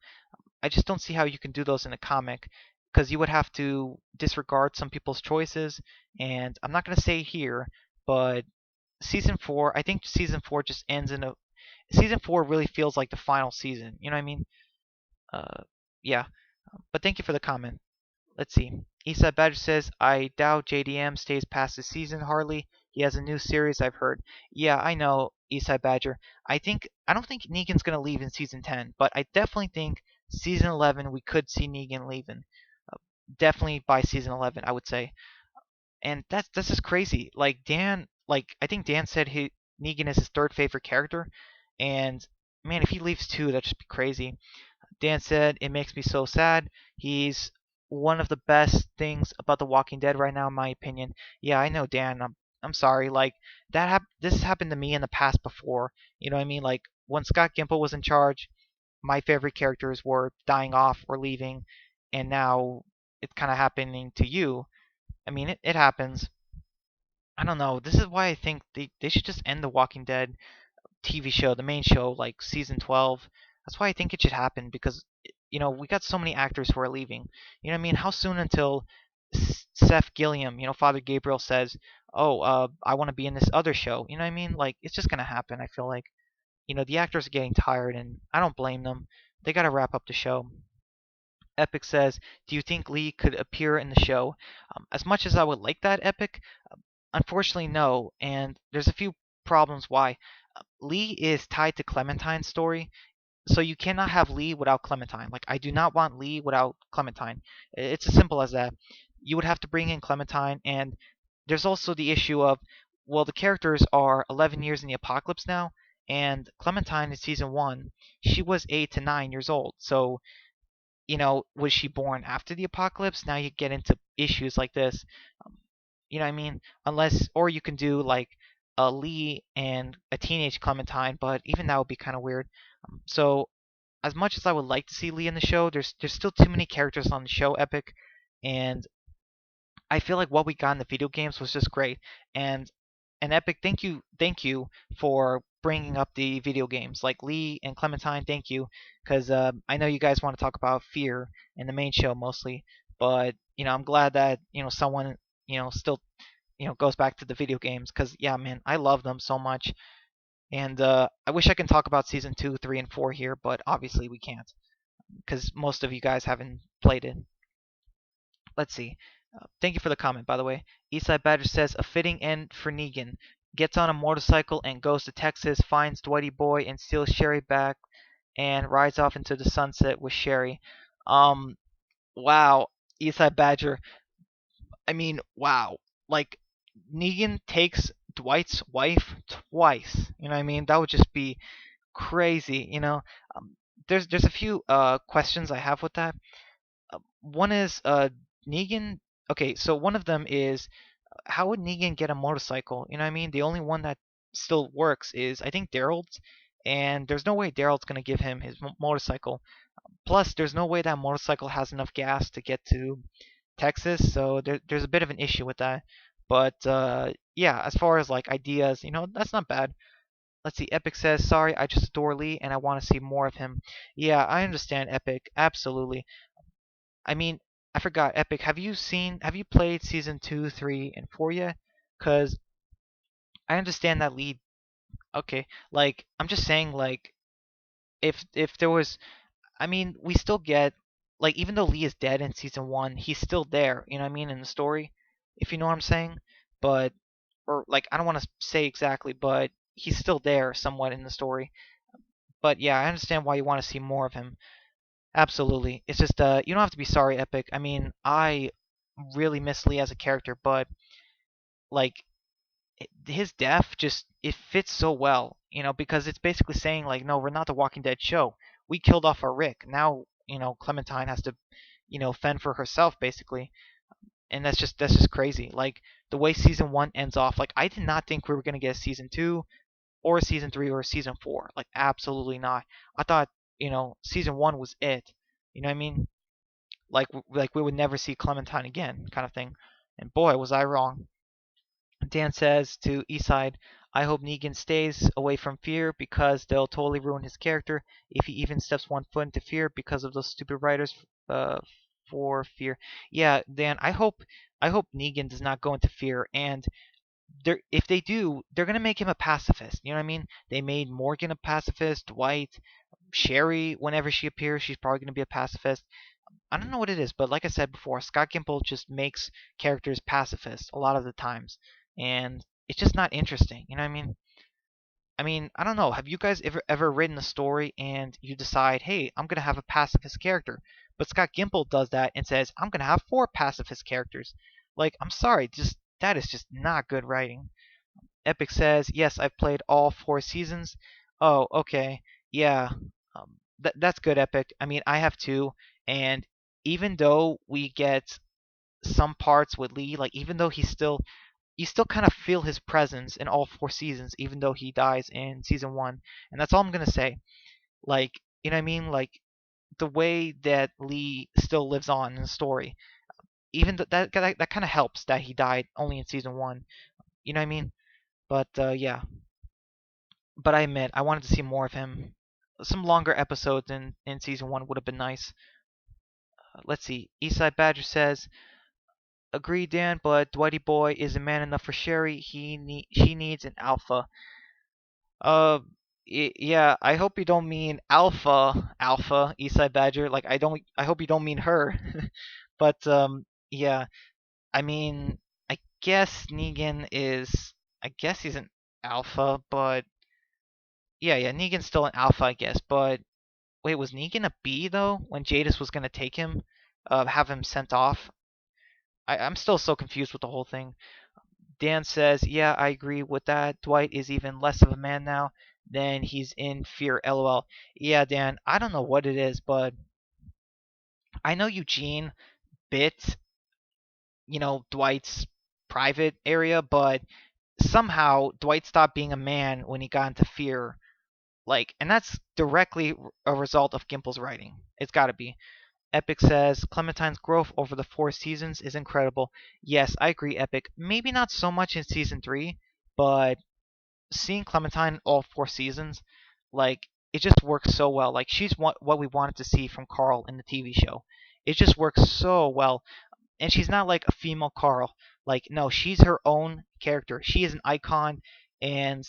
I just don't see how you can do those in a comic because you would have to disregard some people's choices. And I'm not going to say here, but season 4, I think season 4 just ends in a. Season 4 really feels like the final season. You know what I mean? Uh, yeah. But thank you for the comment. Let's see. Eastside Badger says, I doubt JDM stays past this season hardly. He has a new series I've heard. Yeah, I know, Eastside Badger. I don't think Negan's gonna leave in season 10, but I definitely think season 11 we could see Negan leaving. Uh, Definitely by season 11, I would say. And that's just crazy. Like Dan, like I think Dan said Negan is his third favorite character, and man, if he leaves too, that'd just be crazy. Dan said, it makes me so sad. He's one of the best things about The Walking Dead right now, in my opinion. Yeah, I know, Dan. I'm sorry. Like this happened to me in the past before. You know what I mean? Like when Scott Gimple was in charge, my favorite characters were dying off or leaving, and now it's kind of happening to you. I mean, it happens. I don't know. This is why I think they should just end The Walking Dead TV show, the main show, like season 12. That's why I think it should happen because we got so many actors who are leaving. You know what I mean? How soon until Seth Gilliam, Father Gabriel says, "Oh, I want to be in this other show." You know what I mean? Like it's just gonna happen. I feel like the actors are getting tired, and I don't blame them. They got to wrap up the show. Epic says, "Do you think Lee could appear in the show?" As much as I would like that, Epic, unfortunately, no. And there's a few problems why. Lee is tied to Clementine's story, so you cannot have Lee without Clementine. Like I do not want Lee without Clementine. It's as simple as that. You would have to bring in Clementine, and there's also the issue of well, the characters are 11 years in the apocalypse now, and Clementine in season 1, she was 8 to 9 years old. So was she born after the apocalypse? Now you get into issues like this. Um, you know what I mean? Unless, or you can do like a Lee and a teenage Clementine, but even that would be kind of weird. So as much as I would like to see Lee in the show, there's still too many characters on the show, Epic, and I feel like what we got in the video games was just great. And Epic, thank you for bringing up the video games like Lee and Clementine. Thank you, because I know you guys want to talk about Fear in the main show mostly, but I'm glad that someone still goes back to the video games because yeah, man, I love them so much. And I wish I can talk about season 2, 3, and 4 here, but obviously we can't because most of you guys haven't played it. Let's see. Thank you for the comment, by the way. Eastside Badger says a fitting end for Negan. Gets on a motorcycle and goes to Texas, finds Dwighty Boy and steals Sherry back, and rides off into the sunset with Sherry. Um, wow, Eastside Badger. I mean, wow. Like Negan takes Dwight's wife twice. You know what I mean? That would just be crazy. Um, there's a few questions I have with that. One is Negan. Okay, so one of them is how would Negan get a motorcycle? You know what I mean? The only one that still works is I think Daryl's, and there's no way Daryl's gonna give him his motorcycle. Plus, there's no way that motorcycle has enough gas to get to Texas, so there's a bit of an issue with that. But yeah, as far as like ideas, that's not bad. Let's see. Epic says, "Sorry, I just adore Lee, and I want to see more of him." Yeah, I understand, Epic. Absolutely. I mean, I forgot, Epic. Have you played season 2, 3, and 4 yet? Cause I understand that lead. Okay, like I'm just saying, like if there was, I mean, we still get, like, even though Lee is dead in season 1, he's still there. You know what I mean, in the story, if you know what I'm saying. But or like I don't want to say exactly, but he's still there somewhat in the story. But yeah, I understand why you want to see more of him. Absolutely. It's just you don't have to be sorry, Epic. I mean, I really miss Lee as a character, but like his death just it fits so well, because it's basically saying like, no, we're not the Walking Dead show. We killed off our Rick. Now, Clementine has to, fend for herself basically, and that's just crazy. Like the way season 1 ends off, like I did not think we were gonna get a season 2 or a season 3 or a season 4. Like absolutely not. I thought, season 1 was it. You know what I mean? Like we would never see Clementine again, kind of thing. And boy, was I wrong. Dan says to Eastside, I hope Negan stays away from Fear because they'll totally ruin his character if he even steps one foot into Fear because of those stupid writers for Fear. Yeah, Dan, I hope Negan does not go into Fear, and if they do, they're gonna make him a pacifist. You know what I mean? They made Morgan a pacifist, Dwight, Sherry. Whenever she appears, she's probably gonna be a pacifist. I don't know what it is, but like I said before, Scott Gimple just makes characters pacifist a lot of the times, and it's just not interesting. You know what I mean? I mean, I don't know. Have you guys ever written a story and you decide, hey, I'm gonna have a pacifist character, but Scott Gimple does that and says, I'm gonna have 4 pacifist characters? Like, I'm sorry, just that is just not good writing. Epic says, yes, I've played all 4 seasons. Oh, okay, yeah, that's good, Epic. I mean, I have too, and even though we get some parts with Lee, like even though you still kind of feel his presence in all 4 seasons, even though he dies in season 1, and that's all I'm gonna say. Like, you know what I mean? Like the way that Lee still lives on in the story, even that kind of helps that he died only in season 1. You know what I mean? But yeah, but I admit I wanted to see more of him. Some longer episodes in season 1 would have been nice. Let's see. Eastside Badger says, "Agree, Dan, but Dwighty Boy isn't man enough for Sherry. She needs an alpha." Uh, yeah. I hope you don't mean alpha Eastside Badger. Like I hope you don't mean her. But yeah. I mean, I guess Negan is. I guess he's an alpha, but yeah. Negan's still an alpha, I guess. But wait, was Negan a B though when Jadis was gonna take him, have him sent off? I'm still so confused with the whole thing. Dan says, yeah, I agree with that. Dwight is even less of a man now than he's in Fear, lol. Yeah, Dan, I don't know what it is, but I know Eugene bit, Dwight's private area, but somehow Dwight stopped being a man when he got into Fear. Like, and that's directly a result of Gimple's writing. It's gotta be. Epic says Clementine's growth over the 4 seasons is incredible. Yes, I agree, Epic. Maybe not so much in season 3, but seeing Clementine in all 4 seasons, like it just works so well. Like she's what we wanted to see from Carl in the TV show. It just works so well, and she's not like a female Carl. Like no, she's her own character. She is an icon, and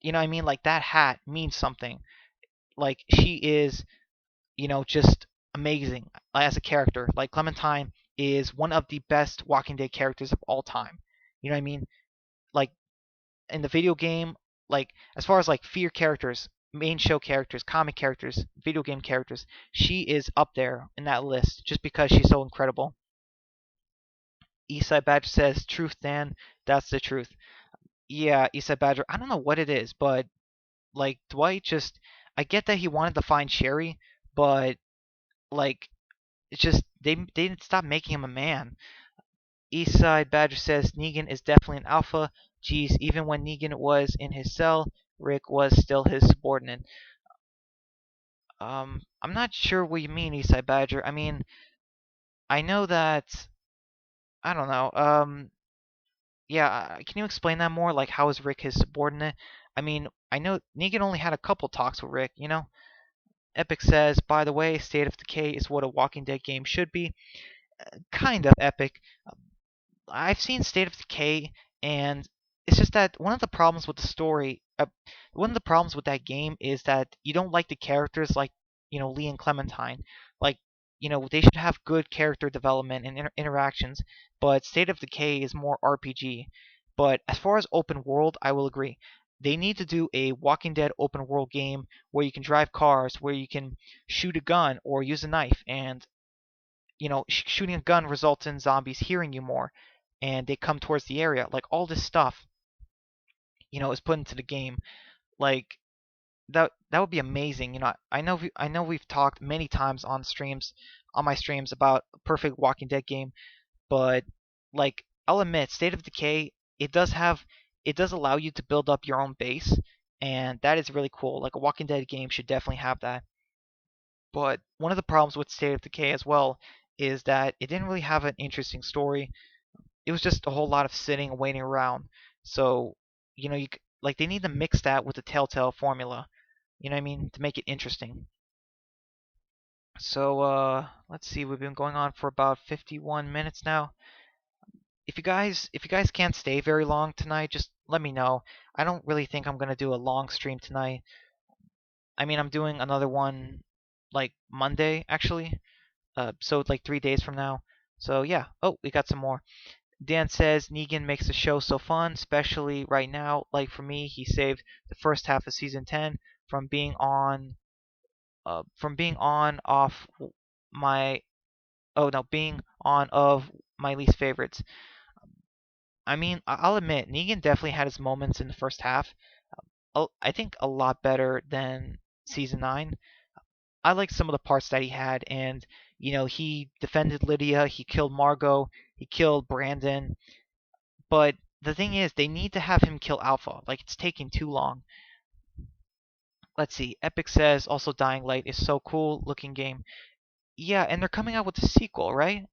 you know what I mean. Like that hat means something. Like she is, just amazing as a character. Like Clementine is one of the best Walking Dead characters of all time. You know what I mean? Like in the video game, like as far as like Fear characters, main show characters, comic characters, video game characters, she is up there in that list just because she's so incredible. Eastside Badger says, "Truth, Dan. That's the truth." Yeah, Eastside Badger. I don't know what it is, but like Dwight just, I get that he wanted to find Sherry, but like it's just they didn't stop making him a man. Eastside Badger says Negan is definitely an alpha. Geez, even when Negan was in his cell, Rick was still his subordinate. I'm not sure what you mean, Eastside Badger. I mean, I know that. I don't know. Yeah. Can you explain that more? Like, how is Rick his subordinate? I mean, I know Negan only had a couple talks with Rick. Epic says, by the way, State of Decay is what a Walking Dead game should be. kind of epic. I've seen State of Decay, and it's just that one of the problems with the story, one of the problems with that game is that you don't like the characters like Lee and Clementine. Like they should have good character development and interactions, but State of Decay is more RPG. But as far as open world, I will agree. They need to do a Walking Dead open world game where you can drive cars, where you can shoot a gun or use a knife, and shooting a gun results in zombies hearing you more, and they come towards the area. Like all this stuff, is put into the game. Like that would be amazing. I know we've talked many times on my streams about a perfect Walking Dead game, but like I'll admit, State of Decay, it does allow you to build up your own base, and that is really cool. Like a Walking Dead game should definitely have that. But one of the problems with State of Decay as well is that it didn't really have an interesting story. It was just a whole lot of sitting and waiting around. So, like they need to mix that with the Telltale formula. You know what I mean? To make it interesting. So, let's see. We've been going on for about 51 minutes now. If you guys can't stay very long tonight, just let me know. I don't really think I'm gonna do a long stream tonight. I mean, I'm doing another one like Monday actually. So it's like 3 days from now. So yeah. Oh, we got some more. Dan says Negan makes the show so fun, especially right now. Like for me, he saved the first half of season 10 from being on off my oh no being on of my least favorites. I mean, I'll admit Negan definitely had his moments in the first half. I think a lot better than season 9. I like some of the parts that he had, and he defended Lydia, he killed Margot, he killed Brandon. But the thing is, they need to have him kill Alpha. Like, it's taking too long. Let's see. Epic says also Dying Light is so cool looking game. Yeah, and they're coming out with a sequel, right?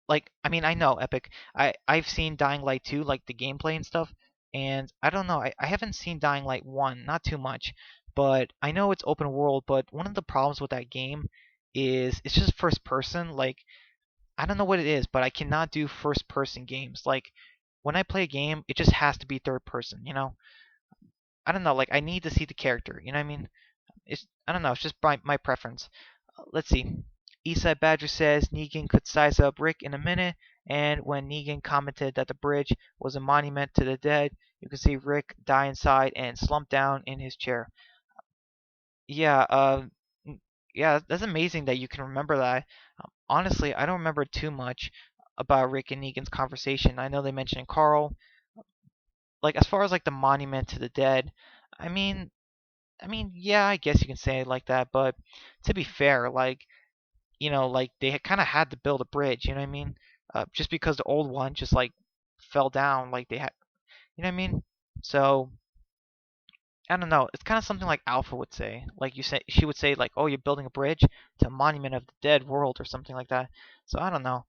Like, I mean, I know Epic. I've seen Dying Light 2, like the gameplay and stuff, and I don't know. I haven't seen Dying Light 1, not too much, but I know it's open world. But one of the problems with that game is it's just first person. Like, I don't know what it is, but I cannot do first person games. Like, when I play a game, it just has to be third person. I don't know, like I need to see the character. You know what I mean? I don't know. It's just my preference. Let's see. Eastside Badger says Negan could size up Rick in a minute, and when Negan commented that the bridge was a monument to the dead, you can see Rick die inside and slump down in his chair. Yeah, yeah, that's amazing that you can remember that. Honestly, I don't remember too much about Rick and Negan's conversation. I know they mentioned Carl. Like as far as like the monument to the dead, I mean, yeah, I guess you can say it like that. But to be fair, like like they kind of had to build a bridge. You know what I mean? Just because the old one just like fell down, like they had, you know what I mean? So I don't know. It's kind of something like Alpha would say. Like she would say like, "Oh, you're building a bridge to a monument of the dead world" or something like that. So I don't know.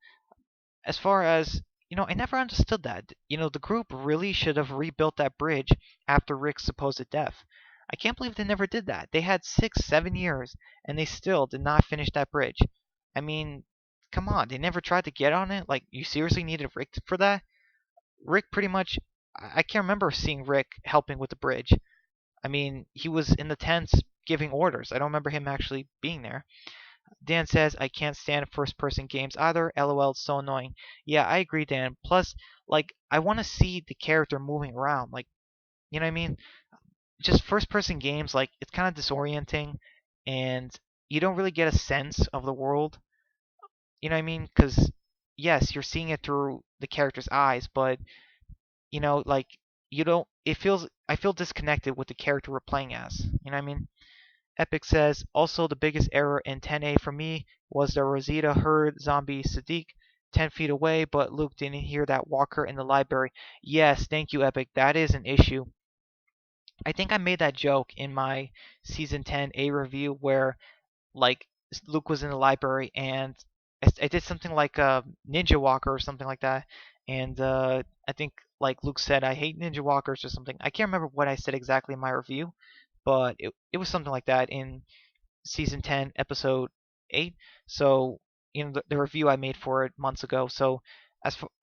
As far as I never understood that. The group really should have rebuilt that bridge after Rick's supposed death. I can't believe they never did that. They had 6, 7 years, and they still did not finish that bridge. I mean, come on, they never tried to get on it. Like, you seriously needed Rick for that? Rick pretty much. I can't remember seeing Rick helping with the bridge. I mean, he was in the tents giving orders. I don't remember him actually being there. Dan says, I can't stand first person games either. LOL, it's so annoying. Yeah, I agree, Dan. Plus, like, I want to see the character moving around. Like, you know what I mean? Just first person games, like, it's kind of disorienting, and you don't really get a sense of the world. You know what I mean? Because, yes, you're seeing it through the character's eyes, but, like, you don't, I feel disconnected with the character we're playing as. You know what I mean? Epic says, also the biggest error in 10A for me was that Rosita heard zombie Sadiq 10 feet away, but Luke didn't hear that walker in the library. Yes, thank you, Epic. That is an issue. I think I made that joke in my Season 10A review where, like, Luke was in the library and I did something like a Ninja Walker or something like that. And I think, like, Luke said, I hate Ninja Walkers or something. I can't remember what I said exactly in my review, but it was something like that in season 10, episode 8. So, the review I made for it months ago. So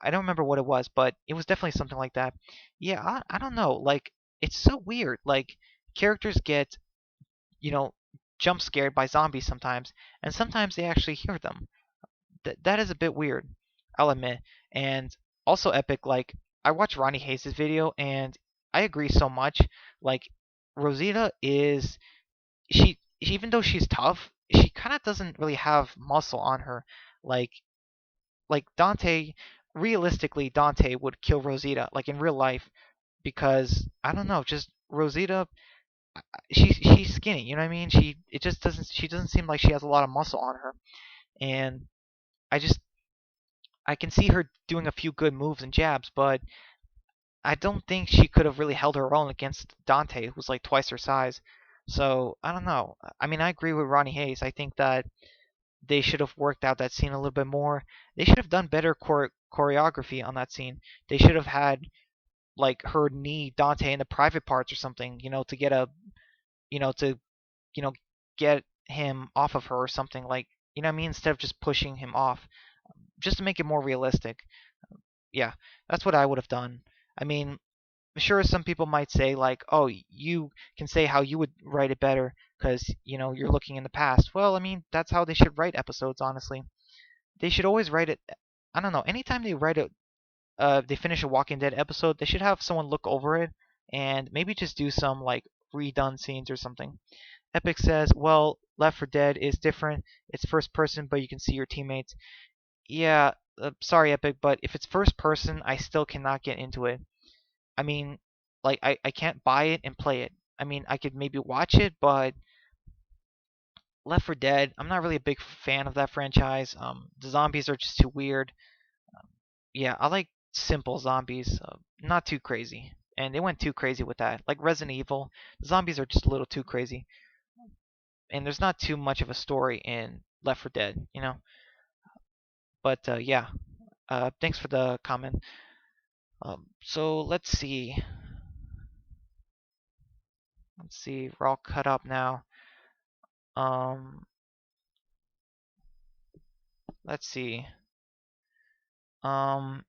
I don't remember what it was, but it was definitely something like that. Yeah, I don't know. Like it's so weird. Like characters get you know jump scared by zombies sometimes, and sometimes they actually hear them. That is a bit weird, I'll admit. And also epic. Like I watched Ronnie Hayes' video, and I agree so much. Like Rosita is even though she's tough, she kind of doesn't really have muscle on her. Like Dante, realistically, Dante would kill Rosita like in real life because I don't know, just Rosita. She's skinny, you know what I mean? She doesn't seem like she has a lot of muscle on her, and I just I can see her doing a few good moves and jabs, but I don't think she could have really held her own against Dante, who's like twice her size. So I don't know. I mean, I agree with Ronnie Hayes. I think that they should have worked out that scene a little bit more. They should have done better choreography on that scene. They should have had like her knee Dante in the private parts or something, to get to you know get him off of her or something like you know what I mean instead of just pushing him off, just to make it more realistic. Yeah, that's what I would have done. I mean, sure, some people might say like, "Oh, you can say how you would write it better because you're looking in the past." Well, I mean, that's how they should write episodes. Honestly, they should always write it. I don't know. Anytime they write it, they finish a Walking Dead episode, they should have someone look over it and maybe just do some like redone scenes or something. Epic says, "Well, Left 4 Dead is different. It's first person, but you can see your teammates." Yeah, sorry, Epic, but if it's first person, I still cannot get into it. I mean, like I can't buy it and play it. I mean, I could maybe watch it, but Left 4 Dead, I'm not really a big fan of that franchise. The zombies are just too weird. Yeah, I like simple zombies, not too crazy. And they went too crazy with that. Like Resident Evil, the zombies are just a little too crazy. And there's not too much of a story in Left 4 Dead. But yeah, thanks for the comment. So let's see. Let's see. We're all cut up now. Um, let's see. Um,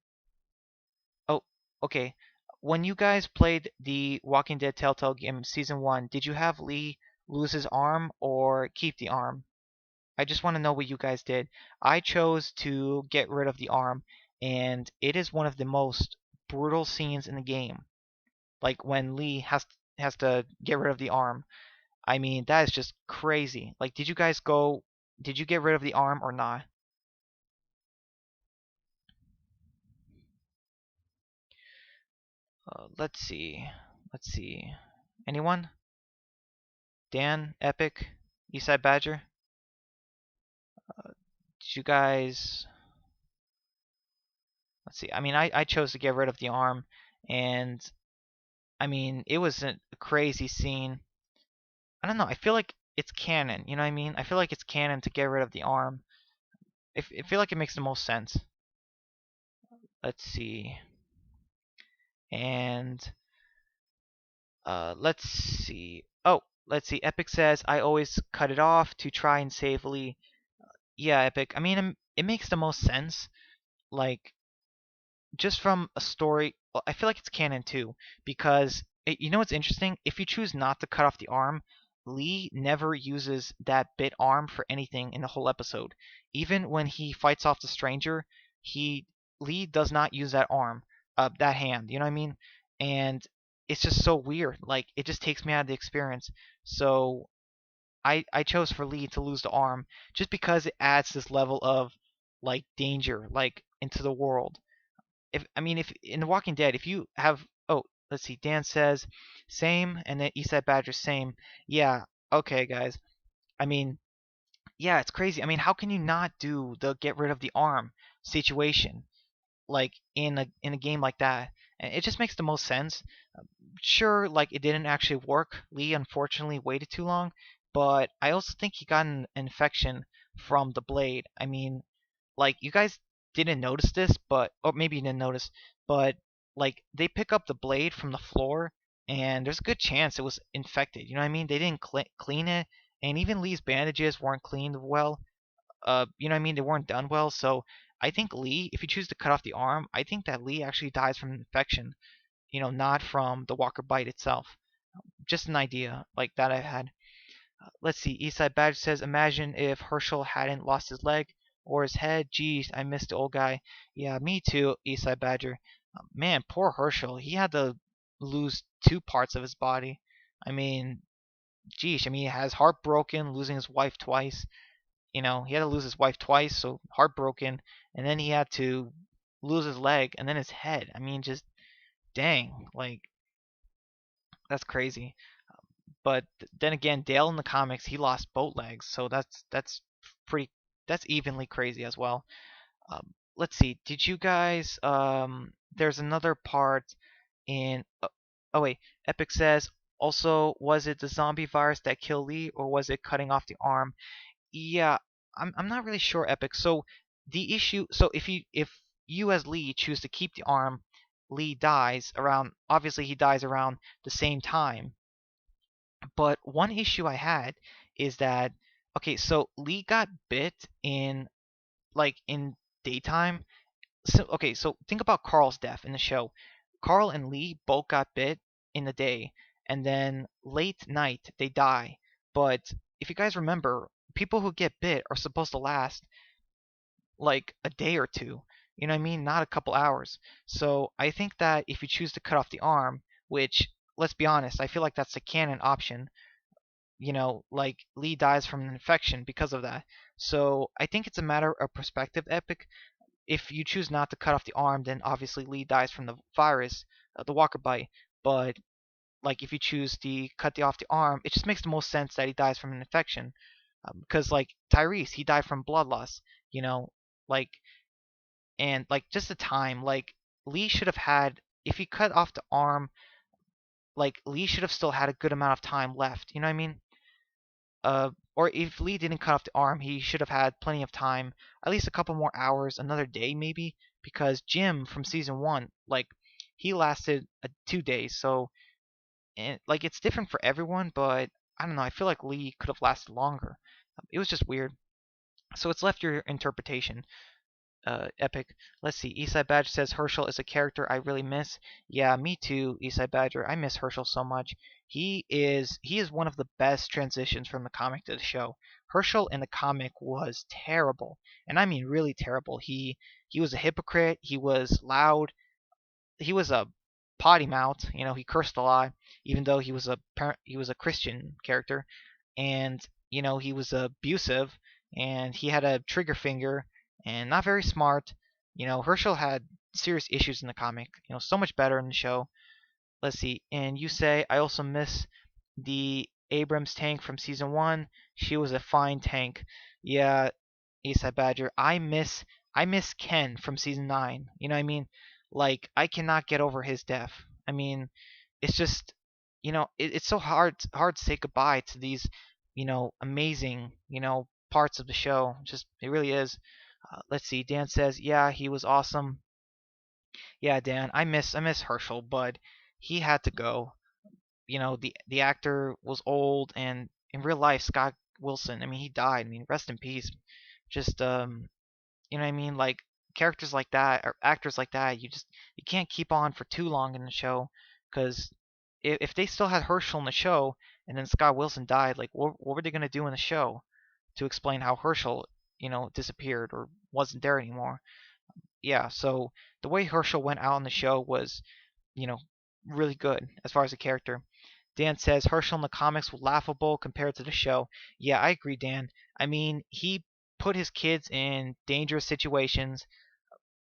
oh, okay. When you guys played the Walking Dead Telltale game season 1, did you have Lee lose his arm or keep the arm? I just want to know what you guys did. I chose to get rid of the arm, and it is one of the most brutal scenes in the game. Like when Lee has to get rid of the arm. I mean, that is just crazy. Like, did you get rid of the arm or not? Let's see. Let's see. Anyone? Dan, Epic, Eastside Badger? Did you guys? Let's see. I mean, I chose to get rid of the arm, and I mean, it was a crazy scene. I don't know. I feel like it's canon. You know what I mean? I feel like it's canon to get rid of the arm. I feel like it makes the most sense. Let's see. And let's see. Oh, let's see. Epic says I always cut it off to try and save Lee. Yeah, Epic. I mean, it makes the most sense. Like just from a story, well, I feel like it's canon too because you know what's interesting? If you choose not to cut off the arm, Lee never uses that bit arm for anything in the whole episode. Even when he fights off the stranger, he Lee does not use that arm, that hand. You know what I mean? And it's just so weird. Like it just takes me out of the experience. So I chose for Lee to lose the arm just because it adds this level of like danger like into the world. If in The Walking Dead, if you have let's see, Dan says same, and then Eastside Badger same. Yeah, okay, guys. I mean, yeah, it's crazy. I mean, how can you not do the get rid of the arm situation like in a game like that? And it just makes the most sense. Sure, like it didn't actually work. Lee unfortunately waited too long, but I also think he got an infection from the blade. I mean, like you guys didn't notice this, but or maybe you didn't notice, but like they pick up the blade from the floor and there's a good chance it was infected. You know what I mean? They didn't clean it, and even Lee's bandages weren't cleaned well. you know what I mean? They weren't done well. So I think Lee, if you choose to cut off the arm, I think that Lee actually dies from an infection, not from the walker bite itself. Just an idea like that I had. Let's see. Eastside Badge says, imagine if Herschel hadn't lost his leg or his head. Geez, I missed the old guy. Yeah, me too, Eastside Badger. Man, poor Herschel. He had to lose two parts of his body. I mean, geez, I mean, he has heartbroken, losing his wife twice. He had to lose his wife twice, so heartbroken, and then he had to lose his leg and then his head. I mean, just dang, like that's crazy. But then again, Dale in the comics, he lost both legs, so pretty that's evenly crazy as well. Let's see. Did you guys? There's another part in. Oh wait, Epic says also, was it the zombie virus that killed Lee, or was it cutting off the arm? Yeah, I'm not really sure, Epic. So the issue, so if you as Lee choose to keep the arm, Lee dies around. Obviously, he dies around the same time. But one issue I had is that okay, so Lee got bit in daytime. So okay, so think about Carl's death in the show. Carl and Lee both got bit in the day, and then late night they die. But if you guys remember, people who get bit are supposed to last like a day or two. You know what I mean? Not a couple hours. So I think that if you choose to cut off the arm, which let's be honest, I feel like that's the canon option. Like Lee dies from an infection because of that. So I think it's a matter of perspective, Epic. If you choose not to cut off the arm, then obviously Lee dies from the virus, the walker bite. But like if you choose to cut off the arm, it just makes the most sense that he dies from an infection. Because like Tyrese, he died from blood loss. Like and like just the time, like Lee should have had. If he cut off the arm, like Lee should have still had a good amount of time left. You know what I mean? Or if Lee didn't cut off the arm, he should have had plenty of time, at least a couple more hours, another day maybe, because Jim from season one, like he lasted 2 days. So, and like it's different for everyone, but I don't know. I feel like Lee could have lasted longer. It was just weird. So it's left your interpretation. Epic. Let's see. Eastside Badger says Herschel is a character I really miss. Yeah, me too, Eastside Badger. I miss Herschel so much. He is one of the best transitions from the comic to the show. Herschel in the comic was terrible, and I mean really terrible. He was a hypocrite. He was loud. He was a potty mouth. He cursed a lot, even though he was a Christian character, and he was abusive, and he had a trigger finger, and not very smart. Herschel had serious issues in the comic. So much better in the show. Let's see. And you say I also miss the Abrams tank from season one. She was a fine tank. Yeah, Eastside Badger. I miss Ken from season 9. You know what I mean? Like I cannot get over his death. I mean, it's just it's so hard to say goodbye to these amazing parts of the show. Just it really is. Let's see. Dan says, yeah, he was awesome. Yeah, Dan, I miss Herschel, but he had to go. The actor was old, and in real life, Scott Wilson. I mean, he died. I mean, rest in peace. Just you know what I mean? Like characters like that or actors like that, you can't keep on for too long in the show, because if they still had Herschel in the show and then Scott Wilson died, like what were they gonna do in the show to explain how Herschel disappeared or wasn't there anymore? Yeah, so the way Herschel went out on the show was you know really good as far as a character. Dan says Herschel in the comics was laughable compared to the show. Yeah, I agree, Dan. I mean, he put his kids in dangerous situations.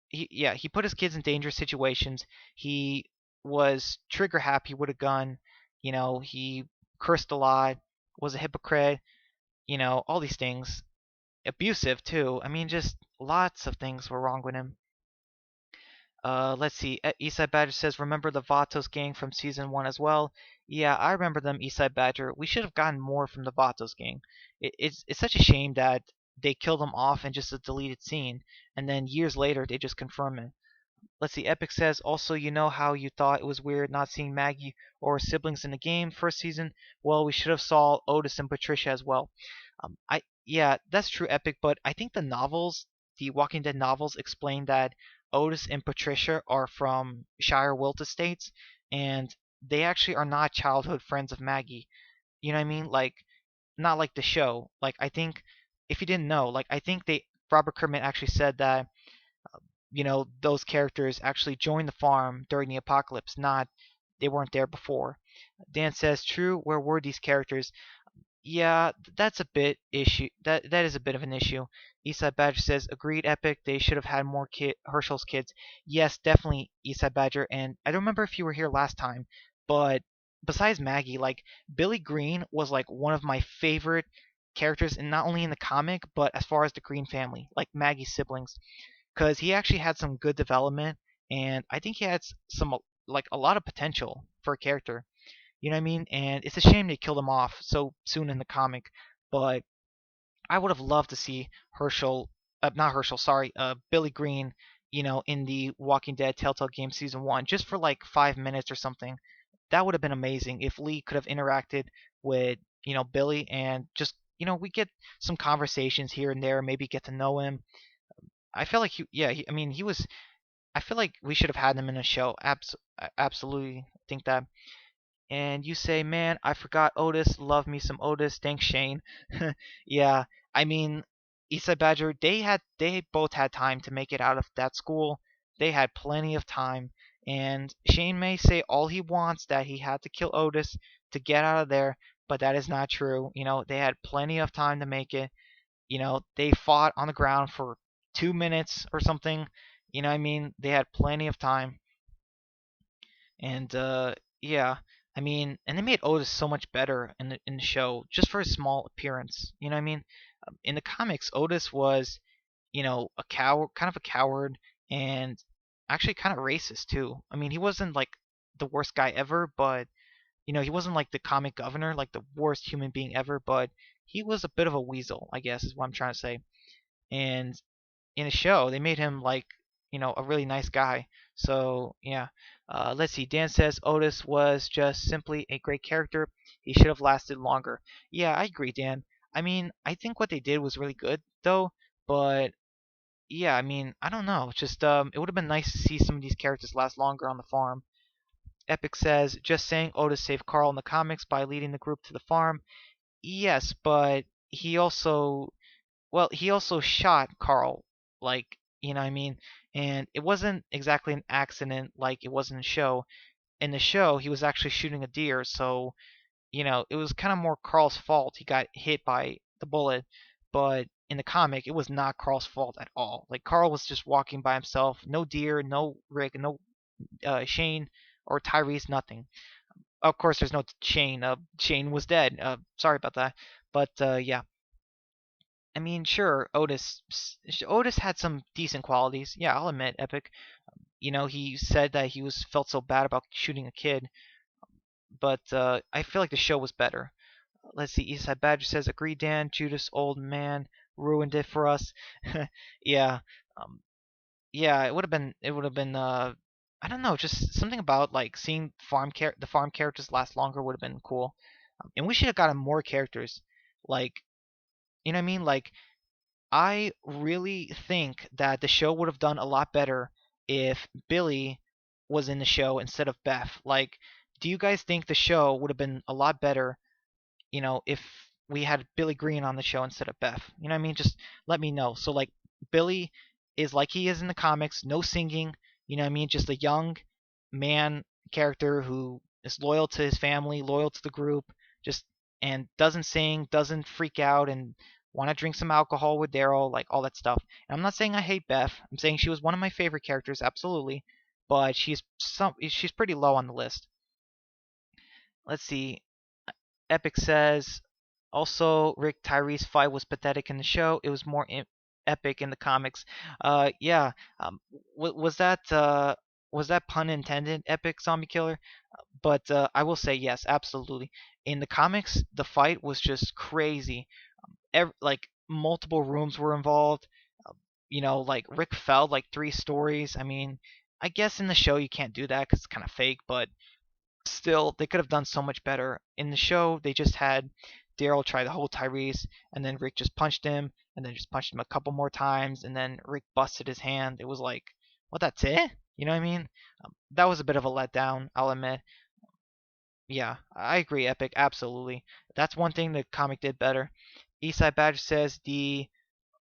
He put his kids in dangerous situations. He was trigger happy with a gun. He cursed a lot, was a hypocrite. All these things. Abusive too. I mean, just lots of things were wrong with him. Let's see. Eastside Badger says, remember the Vatos gang from season 1 as well? Yeah, I remember them, Eastside Badger. We should have gotten more from the Vatos gang. It's such a shame that they killed them off in just a deleted scene, and then years later they just confirm it. Let's see. Epic says also, you know how you thought it was weird not seeing Maggie or her siblings in the game first season? Well, we should have saw Otis and Patricia as well. I Yeah, that's true, Epic. But I think the novels, the Walking Dead novels, explain that Otis and Patricia are from Shire Wilt estates, and they actually are not childhood friends of Maggie. You know what I mean? Like, not like the show. Like, I think if you didn't know, like, I think they Robert Kirkman actually said that those characters actually joined the farm during the apocalypse, not they weren't there before. Dan says, "True. Where were these characters?" Yeah, that's a bit issue. That is a bit of an issue. Eastside Badger says, "Agreed, Epic. They should have had more Herschel's kids." Yes, definitely, Eastside Badger. And I don't remember if you were here last time, but besides Maggie, like Billy Green was like one of my favorite characters, and not only in the comic, but as far as the Green family, like Maggie's siblings, because he actually had some good development, and I think he had some like a lot of potential for a character. You know what I mean? And it's a shame they killed him off so soon in the comic. But I would have loved to see not Herschel, sorry, Billy Green, in the Walking Dead Telltale game season 1, just for like 5 minutes or something. That would have been amazing if Lee could have interacted with, Billy, and just, we get some conversations here and there, maybe get to know him. I feel like I mean, he was. I feel like we should have had him in a show. Absolutely, think that. And you say, man, I forgot Otis. Love me some Otis. Thanks, Shane. Yeah, I mean, Eastside Badger. They both had time to make it out of that school. They had plenty of time. And Shane may say all he wants that he had to kill Otis to get out of there, but that is not true. They had plenty of time to make it. They fought on the ground for 2 minutes or something. I mean, they had plenty of time. And yeah, I mean, and they made Otis so much better in the show just for his small appearance. You know what I mean? In the comics, Otis was, a coward, kind of a coward, and actually kind of racist too. I mean, he wasn't like the worst guy ever, but he wasn't like the comic governor, like the worst human being ever, but he was a bit of a weasel, I guess, is what I'm trying to say. And in a show, they made him like a really nice guy. So yeah, let's see. Dan says Otis was just simply a great character. He should have lasted longer. Yeah, I agree, Dan. I mean, I think what they did was really good though, but yeah, I mean, I don't know. Just it would have been nice to see some of these characters last longer on the farm. Epic says, just saying Otis saved Carl in the comics by leading the group to the farm. Yes, but he also shot Carl, like, you know what I mean? And it wasn't exactly an accident like it was in the show. In the show, he was actually shooting a deer, so, it was kind of more Carl's fault. He got hit by the bullet, but in the comic, it was not Carl's fault at all. Like, Carl was just walking by himself. No deer, no Rick, no Shane or Tyrese, nothing. Of course, there's no Shane. Shane was dead. Sorry about that. But yeah, I mean, sure, Otis had some decent qualities. Yeah, I'll admit, Epic. He said that he was felt so bad about shooting a kid, but I feel like the show was better. Let's see. Eastside Badger says, "Agree, Dan. Judas, old man, ruined it for us." Yeah, um, yeah. It would have been. It would have been. I don't know. Just something about like seeing the farm characters last longer would have been cool. And we should have gotten more characters. Like, you know what I mean? Like, I really think that the show would have done a lot better if Billy was in the show instead of Beth. Like, do you guys think the show would have been a lot better, if we had Billy Green on the show instead of Beth? You know what I mean? Just let me know. So, like, Billy is like he is in the comics, no singing, you know what I mean? Just a young man character who is loyal to his family, loyal to the group, just and doesn't sing, doesn't freak out, and want to drink some alcohol with Daryl, like all that stuff. And I'm not saying I hate Beth. I'm saying she was one of my favorite characters, absolutely, but she's pretty low on the list. Let's see. Epic says also Rick Tyrese fight was pathetic in the show. It was more epic in the comics. Yeah. Was that pun intended? Epic zombie killer. But I will say yes, absolutely. In the comics, the fight was just crazy. Like multiple rooms were involved. Like Rick fell like 3 stories. I mean, I guess in the show you can't do that because it's kind of fake, but still, they could have done so much better. In the show, they just had Daryl try to hold Tyrese, and then Rick just punched him, and then just punched him a couple more times, and then Rick busted his hand. It was like, what, that's it? You know what I mean? That was a bit of a letdown, I'll admit. Yeah, I agree, Epic, absolutely. That's one thing the comic did better. Eastside Badger says the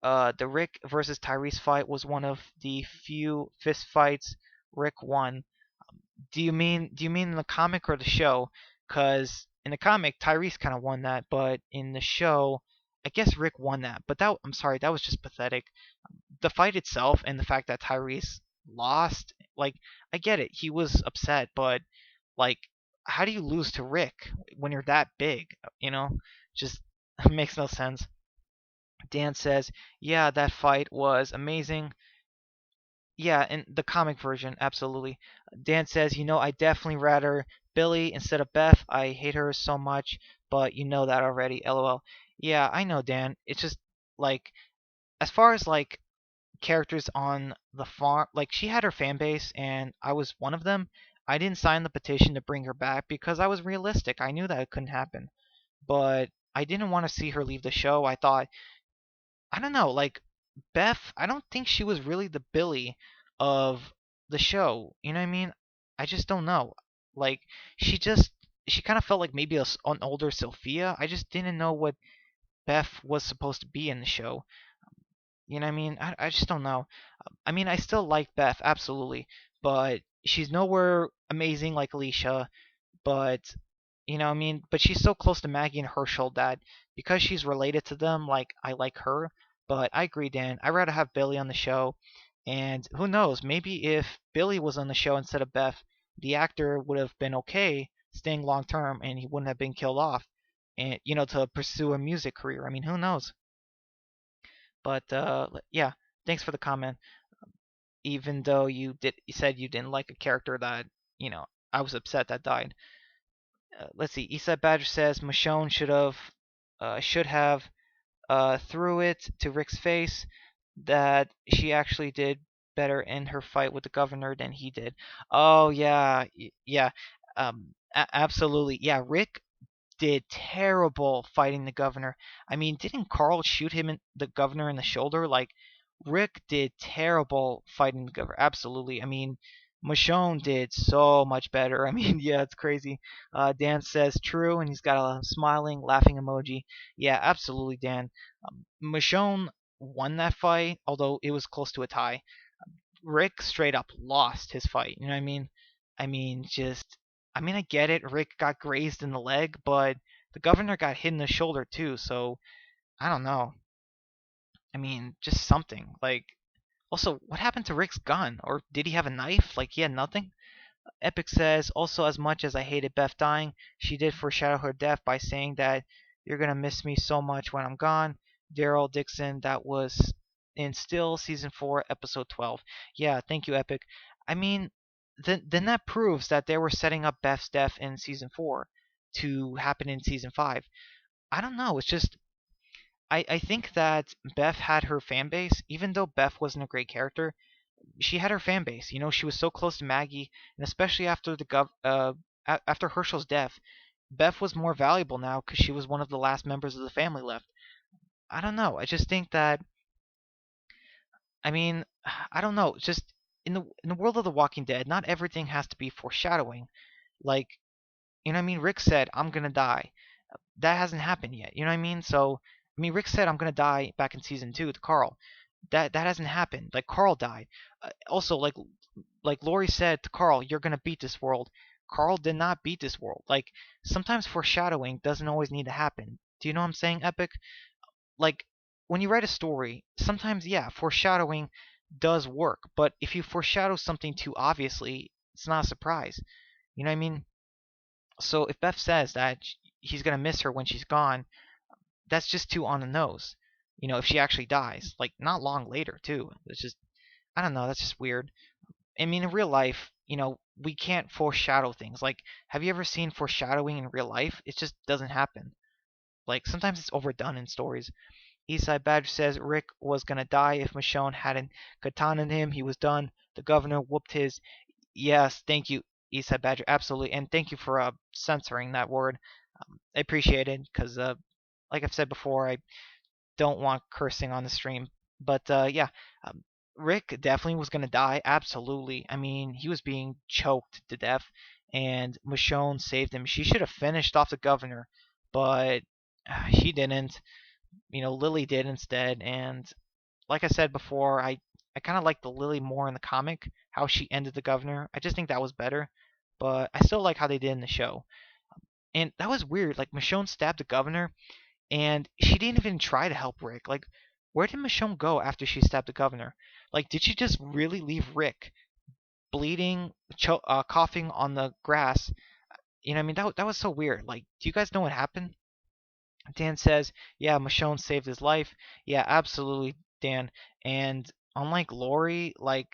Rick versus Tyrese fight was one of the few fist fights Rick won. Do you mean in the comic or the show? Because in the comic, Tyrese kind of won that, but in the show, I guess Rick won that. But that I'm sorry, that was just pathetic. The fight itself and the fact that Tyrese lost, like I get it, he was upset, but like how do you lose to Rick when you're that big? You know, just makes no sense. Dan says, "Yeah, that fight was amazing. Yeah, in the comic version, absolutely." Dan says, I definitely rather Billy instead of Beth. I hate her so much, but you know that already. LOL. Yeah, I know, Dan. It's just like as far as like characters on the farm, like she had her fan base, and I was one of them. I didn't sign the petition to bring her back because I was realistic. I knew that it couldn't happen, but I didn't want to see her leave the show. I thought I don't know, like Beth, I don't think she was really the Billy of the show. You know what I mean? I just don't know. Like she just she kind of felt like maybe an older Sophia. I just didn't know what Beth was supposed to be in the show. You know what I mean? I just don't know. I mean, I still like Beth absolutely, but she's nowhere amazing like Alicia. But I mean, but she's so close to Maggie and Herschel that because she's related to them, like I like her. But I agree, Dan. I'd rather have Billy on the show. And who knows, maybe if Billy was on the show instead of Beth, the actor would have been okay staying long term and he wouldn't have been killed off and to pursue a music career. I mean, who knows? But yeah, thanks for the comment. Even though you said you didn't like a character that, I was upset that died. Let's see. Eastside Badger says Michonne should have threw it to Rick's face. That she actually did better in her fight with the governor than he did. Oh yeah, yeah. Absolutely. Yeah, Rick did terrible fighting the governor. I mean, didn't Carl shoot the governor in the shoulder? Like, Rick did terrible fighting the governor. Absolutely. I mean, Michonne did so much better. I mean, yeah, it's crazy. Dan says true, and he's got a smiling, laughing emoji. Yeah, absolutely, Dan. Michonne won that fight, although it was close to a tie. Rick straight up lost his fight. You know what I mean? I get it. Rick got grazed in the leg, but the governor got hit in the shoulder too. So I don't know. I mean, just something. Like, also, what happened to Rick's gun? Or did he have a knife? Like, he had nothing? Epic says, also, as much as I hated Beth dying, she did foreshadow her death by saying that you're going to miss me so much when I'm gone. Daryl Dixon, that was in Still, Season 4, Episode 12. Yeah, thank you, Epic. I mean, then that proves that they were setting up Beth's death in Season 4 to happen in Season 5. I don't know. It's just I think that Beth had her fan base, even though Beth wasn't a great character. She had her fan base. She was so close to Maggie, and especially after after Herschel's death, Beth was more valuable now because she was one of the last members of the family left. I don't know. I just think that I mean I don't know. Just in the world of The Walking Dead, not everything has to be foreshadowing. Like what I mean. Rick said, "I'm gonna die." That hasn't happened yet. You know what I mean? So I mean, Rick said, "I'm gonna die" back in season 2 to Carl. That hasn't happened. Like Carl died. Also, like Lori said to Carl, "You're gonna beat this world." Carl did not beat this world. Like sometimes foreshadowing doesn't always need to happen. Do you know what I'm saying, Epic? Like when you write a story, sometimes yeah, foreshadowing does work. But if you foreshadow something too obviously, it's not a surprise. You know what I mean? So if Beth says that he's gonna miss her when she's gone, that's just too on the nose. If she actually dies, like not long later too. It's just I don't know. That's just weird. I mean, in real life, we can't foreshadow things. Like, have you ever seen foreshadowing in real life? It just doesn't happen. Like, sometimes it's overdone in stories. Eastside Badger says Rick was gonna die if Michonne hadn't katanaed him. He was done. The governor whooped his. Yes, thank you, Eastside Badger. Absolutely, and thank you for censoring that word. I appreciate it because, like I've said before, I don't want cursing on the stream. But yeah, um, Rick definitely was gonna die. Absolutely. I mean, he was being choked to death, and Michonne saved him. She should have finished off the governor, but she didn't. Lily did instead. And like I said before, I kind of like the Lily more in the comic. How she ended the governor. I just think that was better. But I still like how they did in the show. And that was weird. Like Michonne stabbed the governor, and she didn't even try to help Rick. Like, where did Michonne go after she stabbed the governor? Like, did she just really leave Rick bleeding, coughing on the grass? I mean, that was so weird. Like, do you guys know what happened? Dan says, yeah, Michonne saved his life. Yeah, absolutely, Dan. And unlike Lori, like,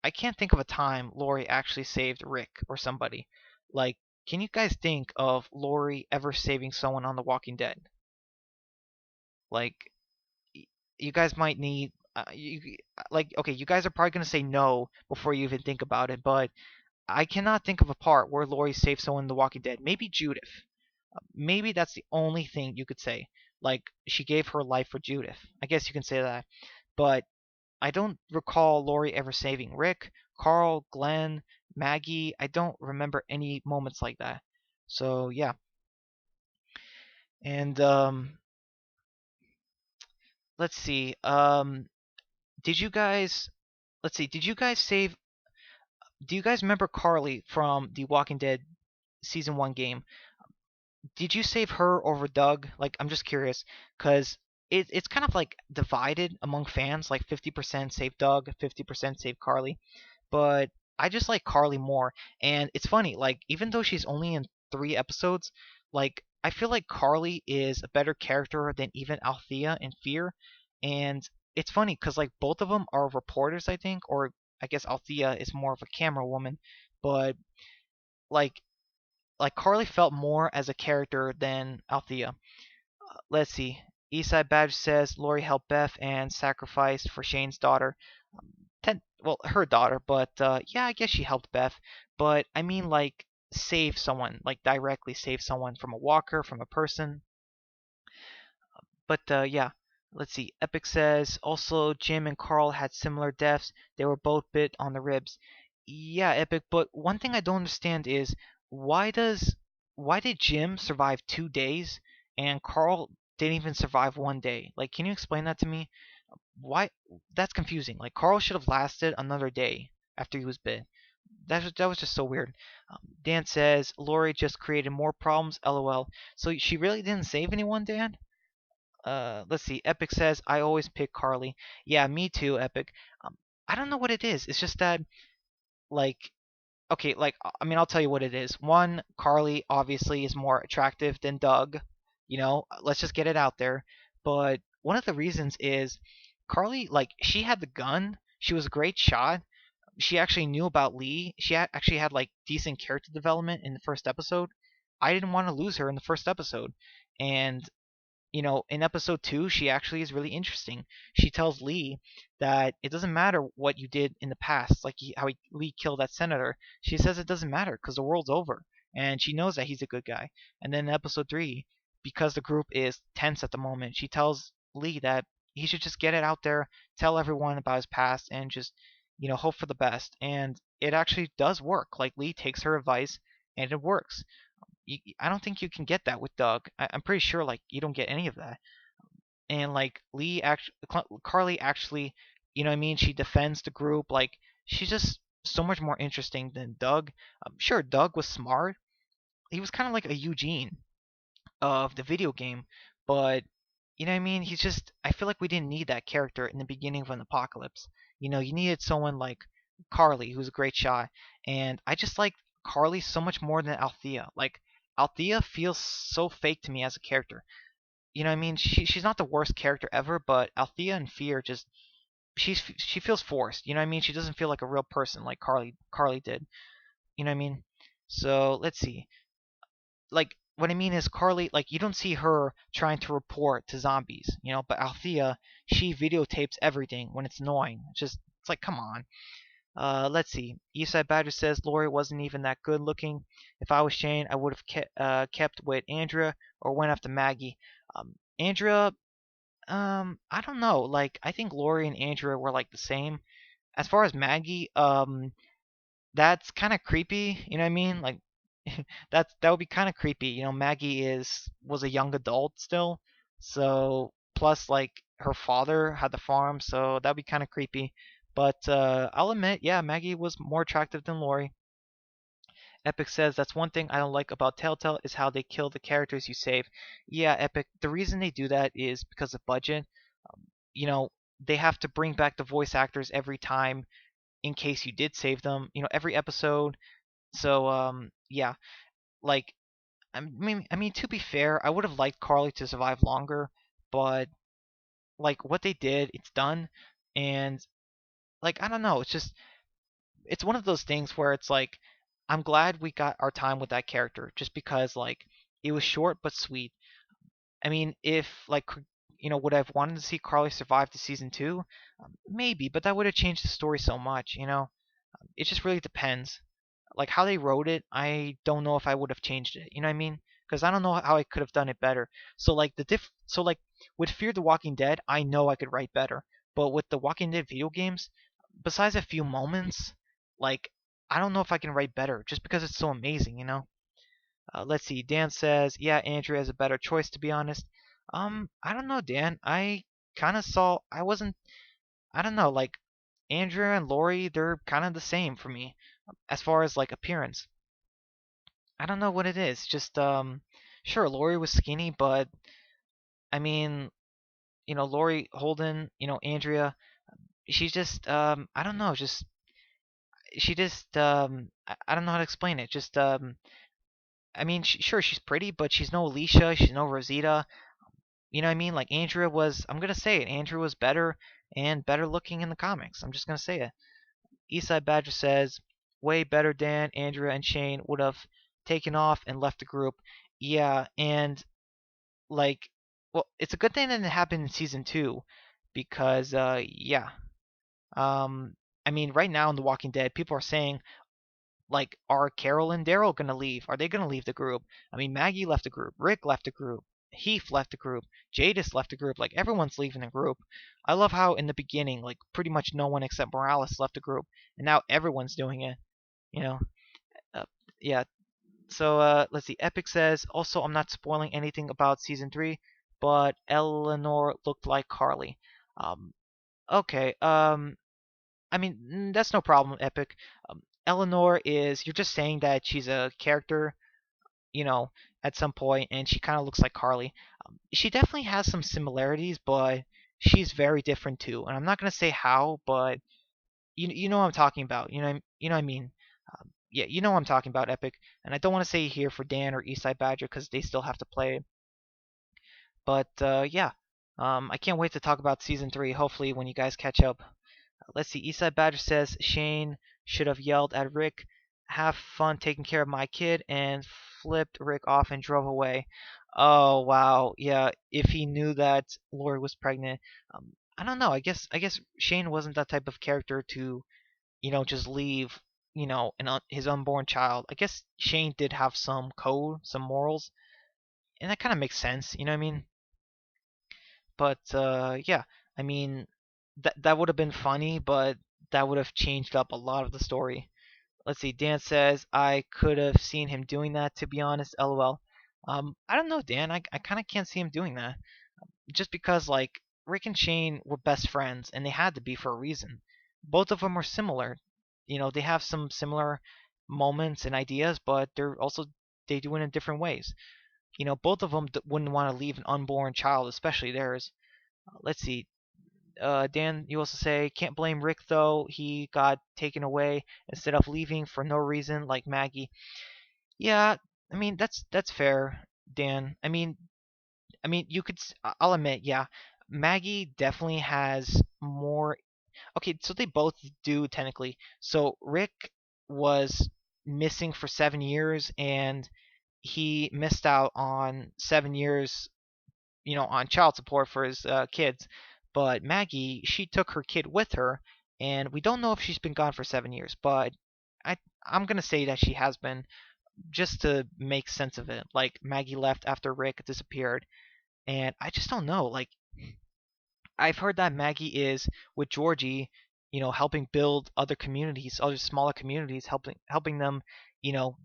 I can't think of a time Lori actually saved Rick or somebody. Like, can you guys think of Lori ever saving someone on The Walking Dead? Like, you guys might need okay, you guys are probably gonna say no before you even think about it, but I cannot think of a part where Lori saved someone in The Walking Dead. Maybe Judith. Maybe that's the only thing you could say. Like she gave her life for Judith. I guess you can say that. But I don't recall Lori ever saving Rick, Carl, Glenn, Maggie. I don't remember any moments like that. So yeah. And let's see. Did you guys let's see. Did you guys save Do you guys remember Carly from the Walking Dead season 1 game? Did you save her over Doug? Like, I'm just curious, because it's kind of like divided among fans, like 50% save Doug, 50% save Carly. But I just like Carly more. And it's funny, like, even though she's only in 3 episodes, like, I feel like Carly is a better character than even Althea in Fear. And it's funny, because, like, both of them are reporters, I think, or I guess Althea is more of a camera woman. But, like, Carly felt more as a character than Althea. Let's see. Eastside Badge says Lori helped Beth and sacrificed for Shane's daughter. Well, her daughter, but yeah, I guess she helped Beth. But I mean, like, save someone, like directly save someone from a walker, from a person. But yeah, let's see. Epic says also Jim and Carl had similar deaths. They were both bit on the ribs. Yeah, Epic. But one thing I don't understand is why does why did Jim survive 2 days and Carl didn't even survive 1 day? Like, can you explain that to me? Why? That's confusing. Like, Carl should have lasted another day after he was bit. That was just so weird. Dan says Lori just created more problems. LOL. So she really didn't save anyone, Dan? Let's see. Epic says I always pick Carly. Yeah, me too, Epic. I don't know what it is. It's just that, like, okay, like, I mean, I'll tell you what it is. One, Carly obviously is more attractive than Doug. Let's just get it out there. But one of the reasons is Carly, like, she had the gun. She was a great shot. She actually knew about Lee. She actually had, like, decent character development in the first episode. I didn't want to lose her in the first episode. And in episode 2, she actually is really interesting. She tells Lee that it doesn't matter what you did in the past, like Lee killed that senator. She says it doesn't matter because the world's over, and she knows that he's a good guy. And then in episode 3, because the group is tense at the moment, she tells Lee that he should just get it out there, tell everyone about his past, and just hope for the best. And it actually does work. Like, Lee takes her advice, and it works. I don't think you can get that with Doug. I'm pretty sure like you don't get any of that. And like Carly actually, you know what I mean? She defends the group. Like, she's just so much more interesting than Doug. Sure, Doug was smart. He was kind of like a Eugene of the video game, but you know what I mean? He's just I feel like we didn't need that character in the beginning of an apocalypse. You needed someone like Carly, who's a great shot, and I just like Carly so much more than Althea. Like, Althea feels so fake to me as a character. You know what I mean? She's not the worst character ever, but Althea in Fear just she feels forced. You know what I mean? She doesn't feel like a real person like Carly did. You know what I mean? So let's see. Like, what I mean is Carly, like you don't see her trying to report to zombies, but Althea, she videotapes everything when it's annoying. It's like, come on. Let's see. Eastside Badger says Lori wasn't even that good looking. If I was Shane, I would have kept with Andrea or went after Maggie. Andrea, I don't know. Like, I think Lori and Andrea were like the same. As far as Maggie, that's kind of creepy. You know what I mean? Like, that would be kind of creepy. Maggie was a young adult still, so plus like her father had the farm, so that'd be kind of creepy. But I'll admit, yeah, Maggie was more attractive than Lori. Epic says that's one thing I don't like about Telltale is how they kill the characters you save. Yeah, Epic. The reason they do that is because of budget. Um, you know, they have to bring back the voice actors every time in case you did save them. Every episode. So yeah, like I mean, to be fair, I would have liked Carly to survive longer, but like what they did, it's done, and like I don't know, it's one of those things where it's like I'm glad we got our time with that character just because like it was short but sweet. I mean, if like would I have wanted to see Carly survive to season two? Maybe, but that would have changed the story so much. It just really depends. Like how they wrote it, I don't know if I would have changed it. You know what I mean? Because I don't know how I could have done it better. So like with Fear the Walking Dead, I know I could write better. But with the Walking Dead video games, besides a few moments, like I don't know if I can write better just because it's so amazing. Let's see. Dan says, "Yeah, Andrea is a better choice to be honest." I don't know, Dan. I kind of saw. I wasn't. I don't know. Like Andrea and Lori, they're kind of the same for me as far as like appearance. I don't know what it is. Just sure, Lori was skinny, but I mean, Lori Holden, Andrea, she's just I don't know, just she just I don't know how to explain it. Just I mean, sure she's pretty, but she's no Alicia, she's no Rosita. You know what I mean? Like Andrea was, I'm gonna say it. Andrea was better and better looking in the comics. I'm just gonna say it. Eastside Badger says, way better than Andrea and Shane would have taken off and left the group. Yeah, and like, well, it's a good thing that it happened in season two because, yeah. Um, I mean, right now in The Walking Dead, people are saying, like, are Carol and Daryl gonna leave? Are they gonna leave the group? I mean, Maggie left the group, Rick left the group, Heath left the group, Jadis left the group. Like, everyone's leaving the group. I love how in the beginning, like, pretty much no one except Morales left the group, and now everyone's doing it. You know, uh, yeah. So let's see. Epic says also I'm not spoiling anything about season three, but Eleanor looked like Carly. Um, okay. I mean that's no problem, Epic. Eleanor is you're just saying that she's a character, you know, at some point, and she kind of looks like Carly. She definitely has some similarities, but she's very different too. And I'm not gonna say how, but you know what I'm talking about. You know what I mean. Yeah, you know what I'm talking about, Epic. And I don't want to say here for Dan or Eastside Badger because they still have to play. But yeah, I can't wait to talk about season three. Hopefully, when you guys catch up. Let's see. Eastside Badger says Shane should have yelled at Rick, "Have fun taking care of my kid," and flipped Rick off and drove away. Oh wow, yeah. If he knew that Lori was pregnant, I don't know. I guess Shane wasn't that type of character to just leave, his unborn child. I guess Shane did have some code, some morals, and that kind of makes sense. You know what I mean? But yeah, I mean that would have been funny, but that would have changed up a lot of the story. Let's see. Dan says I could have seen him doing that. To be honest, LOL. I don't know, Dan. I kind of can't see him doing that just because like Rick and Shane were best friends and they had to be for a reason. Both of them are similar. They have some similar moments and ideas, but they do it in different ways. Both of them wouldn't want to leave an unborn child, especially theirs. Let's see. Dan, you also say can't blame Rick though. He got taken away instead of leaving for no reason, like Maggie. Yeah, I mean that's fair, Dan. I mean, you could. I'll admit, yeah, Maggie definitely has more. Okay, so they both do technically. So Rick was missing for 7 years, and he missed out on 7 years, on child support for his kids. But Maggie, she took her kid with her, and we don't know if she's been gone for 7 years. But I, I'm gonna say that she has been, just to make sense of it. Like Maggie left after Rick disappeared, and I just don't know. Like I've heard that Maggie is with Georgie, helping build other communities, other smaller communities, helping them, you know,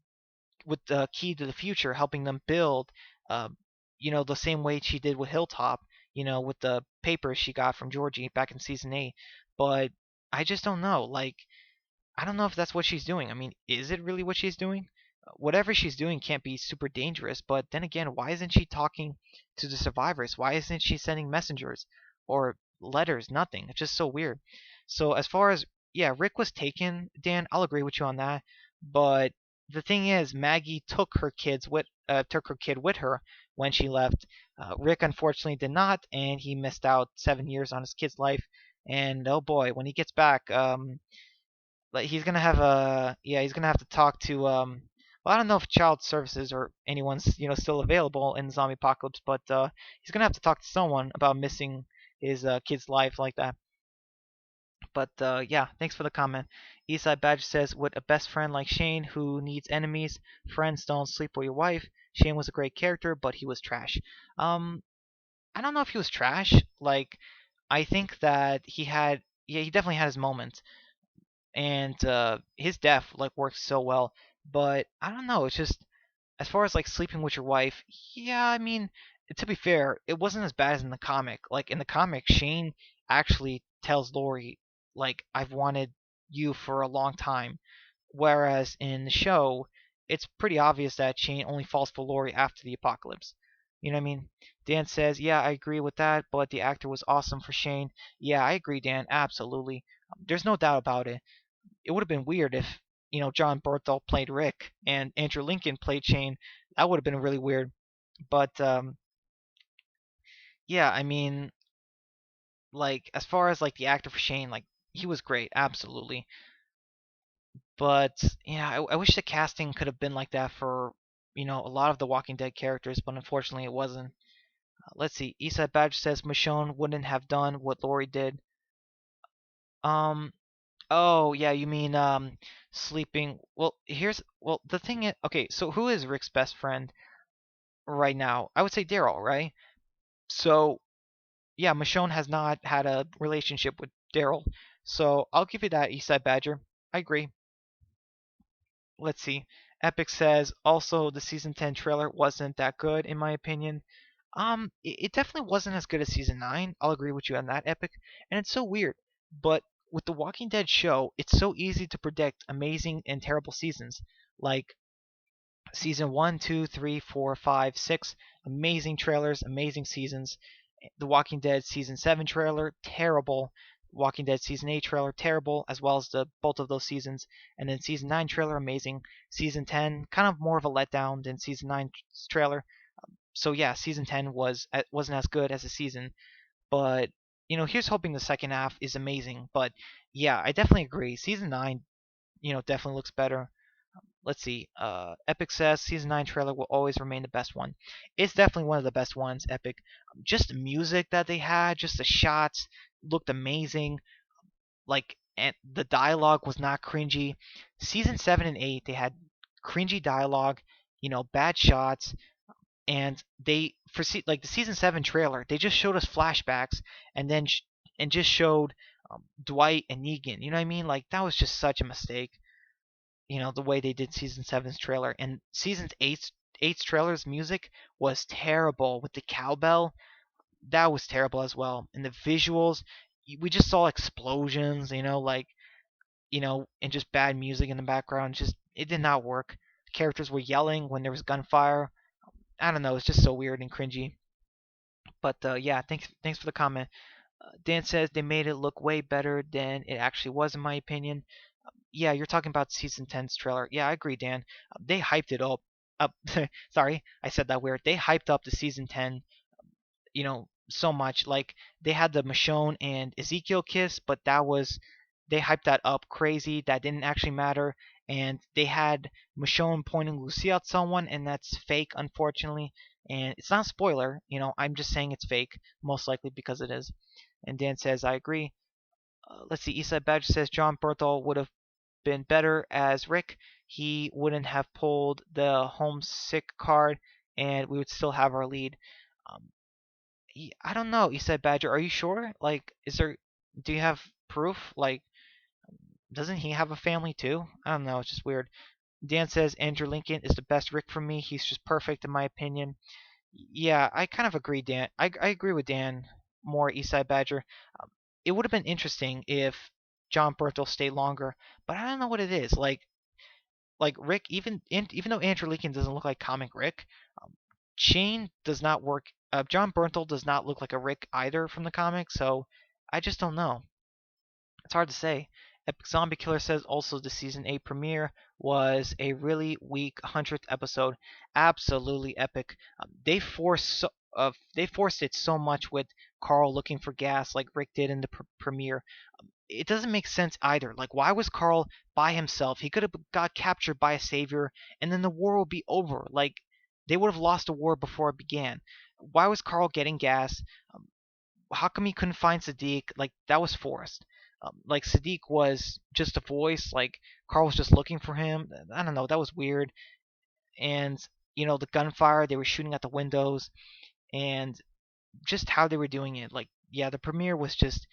with the key to the future, helping them build, uh, the same way she did with Hilltop, with the papers she got from Georgie back in season 8. But I just don't know. Like, I don't know if that's what she's doing. I mean, is it really what she's doing? Whatever she's doing can't be super dangerous, but then again, why isn't she talking to the survivors? Why isn't she sending messengers or letters? Nothing. It's just so weird. So as far as, yeah, Rick was taken, Dan, I'll agree with you on that. But the thing is, Maggie took her kid with her when she left. Rick unfortunately did not, and he missed out 7 years on his kid's life. And oh boy, when he gets back, like he's gonna have to talk to well, I don't know if child services or anyone's still available in the zombie apocalypse, but he's gonna have to talk to someone about missing his kid's life like that. But yeah, thanks for the comment. Eastside Badge says, "With a best friend like Shane who needs enemies, friends don't sleep with your wife. Shane was a great character, but he was trash." Um, I don't know if he was trash. Like, I think that yeah, he definitely had his moments, and his death like works so well. But I don't know. It's just, as far as like sleeping with your wife, yeah. I mean, to be fair, it wasn't as bad as in the comic. Like in the comic, Shane actually tells Lori, like, "I've wanted you for a long time," whereas in the show, it's pretty obvious that Shane only falls for Lori after the apocalypse. You know what I mean? Dan says, "Yeah, I agree with that, but the actor was awesome for Shane." Yeah, I agree, Dan. Absolutely. There's no doubt about it. It would have been weird if John Berthel played Rick and Andrew Lincoln played Shane. That would have been really weird. But yeah, I mean, like as far as like the actor for Shane, like he was great, absolutely. But yeah, I wish the casting could have been like that for a lot of the Walking Dead characters, but unfortunately it wasn't. Let's see. Eastside Badge says Michonne wouldn't have done what Lori did. Um. Oh yeah, you mean sleeping. Well, the thing is, okay, so who is Rick's best friend right now? I would say Daryl, right? So yeah, Michonne has not had a relationship with Daryl, so I'll give you that, Eastside Badger. I agree. Let's see. Epic says also the season 10 trailer wasn't that good in my opinion. It definitely wasn't as good as season 9. I'll agree with you on that, Epic. And it's so weird, but with the Walking Dead show, it's so easy to predict amazing and terrible seasons. Like season 1, 2, 3, 4, 5, 6, amazing trailers, amazing seasons. The Walking Dead season 7 trailer, terrible. Walking Dead season 8 trailer, terrible, as well as the both of those seasons. And then season 9 trailer, amazing. Season 10, kind of more of a letdown than season 9 trailer. So yeah, season 10 wasn't as good as the season, but here's hoping the second half is amazing. But yeah, I definitely agree. Season 9, definitely looks better. Let's see. Epic says season 9 trailer will always remain the best one. It's definitely one of the best ones, Epic. Just the music that they had, just the shots looked amazing. Like, and the dialogue was not cringy. Season 7 and 8, they had cringy dialogue, bad shots, and they like the season 7 trailer, they just showed us flashbacks and then and just showed Dwight and Negan. You know what I mean? Like that was just such a mistake. The way they did season seven's trailer, and season eight's trailer's music was terrible with the cowbell. That was terrible as well. And the visuals, we just saw explosions, like and just bad music in the background. Just it did not work. Characters were yelling when there was gunfire. I don't know. It's just so weird and cringy. But yeah, thanks for the comment. Dan says they made it look way better than it actually was, in my opinion. Yeah, you're talking about season 10's trailer. Yeah, I agree, Dan. They hyped it up. Up. Sorry, I said that weird. They hyped up the season 10, so much. Like they had the Michonne and Ezekiel kiss, but they hyped that up crazy. That didn't actually matter. and they had Michonne pointing Lucy at someone, and that's fake, unfortunately. And it's not a spoiler, I'm just saying it's fake, most likely because it is. And Dan says, I agree. Let's see, Eastside Badger says John Berthel would have been better as Rick. He wouldn't have pulled the homesick card, and we would still have our lead. Um, I don't know, Eastside Badger. Are you sure? Like, do you have proof? Like, doesn't he have a family too? I don't know. It's just weird. Dan says Andrew Lincoln is the best Rick for me. He's just perfect in my opinion. Yeah, I kind of agree, Dan. I agree with Dan more, Eastside Badger. Um, it would have been interesting if John Berthel stayed longer, but I don't know what it is. Like Rick, even though Andrew Lincoln doesn't look like comic Rick, um, Shane does not work. John Bernthal does not look like a Rick either from the comic, so I just don't know. It's hard to say. Epic Zombie Killer says also the season 8 premiere was a really weak 100th episode. Absolutely epic. They forced it so much with Carl looking for gas like Rick did in the premiere. It doesn't make sense either. Like, why was Carl by himself? He could have got captured by a savior, and then the war would be over. Like, they would have lost the war before it began. Why was Carl getting gas? Um, how come he couldn't find Sadiq? Like, that was forced. Like, Sadiq was just a voice. Like, Carl was just looking for him. I don't know. That was weird. And the gunfire, they were shooting at the windows, and just how they were doing it. Like, yeah, the premiere was just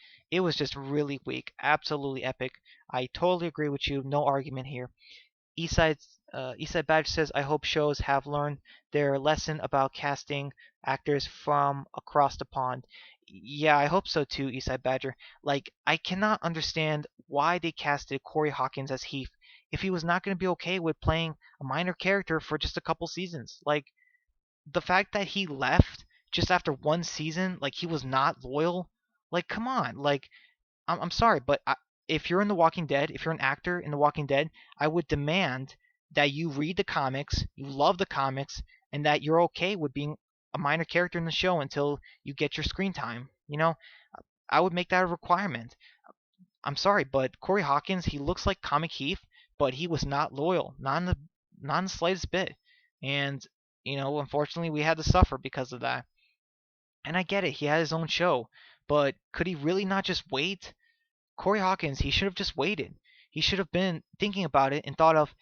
really weak. Absolutely epic. I totally agree with you. No argument here. Eastside Badge says, I hope shows have learned their lesson about casting actors from across the pond. Yeah, I hope so too, Eastside Badger. Like, I cannot understand why they casted Corey Hawkins as Heath if he was not going to be okay with playing a minor character for just a couple seasons. Like, the fact that he left just after one season, like he was not loyal, like come on, like I'm sorry, but if you're in The Walking Dead, if you're an actor in The Walking Dead, I would demand that you read the comics, you love the comics, and that you're okay with being a minor character in the show until you get your screen time. I would make that a requirement. I'm sorry, but Corey Hawkins, he looks like comic Heath, but he was not loyal, not in the slightest bit. And unfortunately, we had to suffer because of that. And I get it, he had his own show, but could he really not just wait? Corey Hawkins, he should have just waited. He should have been thinking about it and thought of,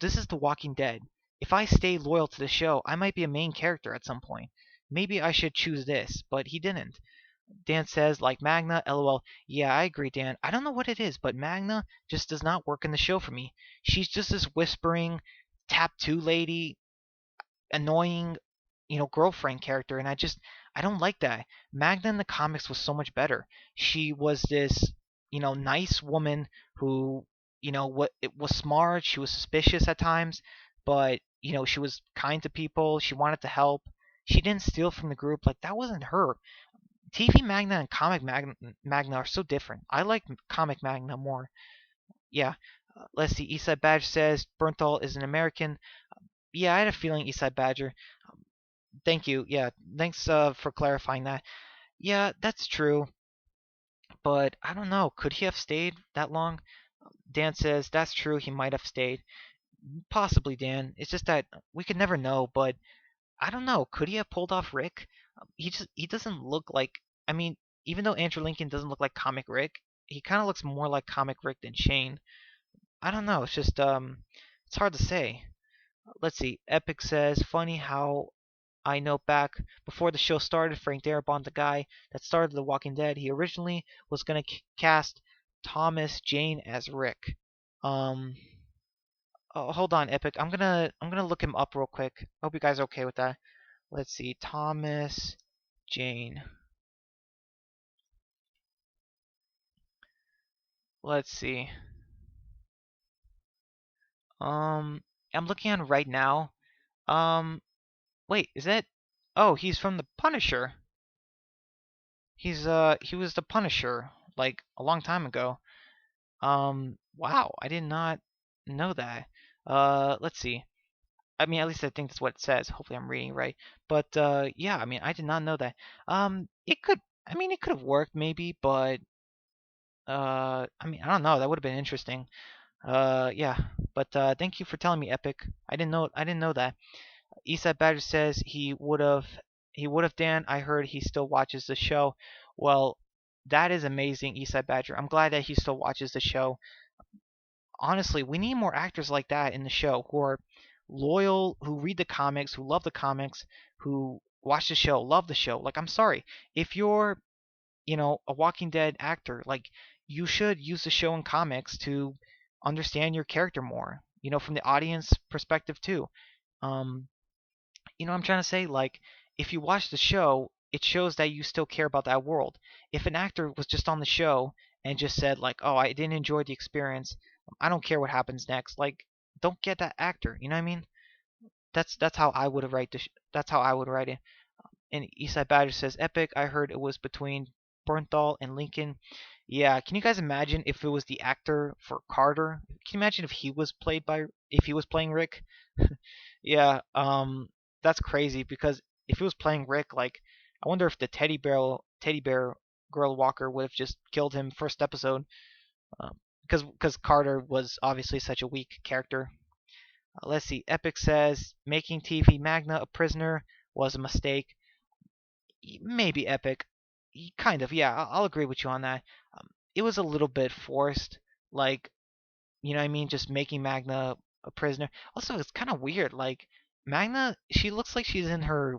this is The Walking Dead. If I stay loyal to the show, I might be a main character at some point. Maybe I should choose this, but he didn't. Dan says, like Magna, lol. Yeah, I agree, Dan. I don't know what it is, but Magna just does not work in the show for me. She's just this whispering, tap 2 lady, annoying, girlfriend character, and I don't like that. Magna in the comics was so much better. She was this, nice woman who, what it was smart. She was suspicious at times, but she was kind to people. She wanted to help. She didn't steal from the group. Like that wasn't her. TV Magna and comic Magna are so different. I like comic Magna more. Yeah. Let's see. Eastside Badge says Bernthal is an American. Yeah, I had a feeling Eastside Badger. Thank you. Yeah, thanks for clarifying that. Yeah, that's true, but I don't know. Could he have stayed that long? Dan says that's true. He might have stayed. Possibly, Dan. It's just that we could never know. But I don't know. Could he have pulled off Rick? He doesn't look like. I mean, even though Andrew Lincoln doesn't look like comic Rick, he kind of looks more like comic Rick than Shane. I don't know. It's just it's hard to say. Let's see. Epic says funny how I know back before the show started, Frank Darabont, the guy that started The Walking Dead, he originally was going to cast Thomas Jane as Rick. Um, oh, hold on, Epic. I'm gonna look him up real quick. I hope you guys are okay with that. Let's see, Thomas Jane. Let's see. Um, I'm looking at him right now. Um, wait, is that? Oh, he's from the Punisher. He was the Punisher like a long time ago. Wow, I did not know that. Let's see. I mean, at least I think that's what it says. Hopefully, I'm reading right. But yeah, I mean, I did not know that. It could. I mean, it could have worked maybe, but I mean, I don't know. That would have been interesting. Yeah, but thank you for telling me, Epic. I didn't know that. Eastside Badger says he would have Dan. I heard he still watches the show. Well, that is amazing, Eastside Badger. I'm glad that he still watches the show. Honestly, we need more actors like that in the show who are loyal, who read the comics, who love the comics, who watch the show, love the show. Like, I'm sorry, if you're, a Walking Dead actor, like, you should use the show and comics to understand your character more, from the audience perspective too. Um, I'm trying to say, like, if you watch the show, it shows that you still care about that world. If an actor was just on the show and just said, like, oh, I didn't enjoy the experience, I don't care what happens next, like, don't get that actor. You know what I mean? That's how I would have write that's how I would write it. And Eastside Badger says, Epic, I heard it was between Bernthal and Lincoln. Yeah, can you guys imagine if it was the actor for Carter? Can you imagine if he was playing Rick? Yeah, that's crazy because if he was playing Rick, like, I wonder if the teddy bear girl walker would have just killed him first episode, because Carter was obviously such a weak character. Let's see. Epic says making TV Magna a prisoner was a mistake. Maybe Epic, kind of. Yeah, I'll agree with you on that. It was a little bit forced, like, what I mean, just making Magna a prisoner. Also, it's kind of weird. Like, Magna, she looks like she's in her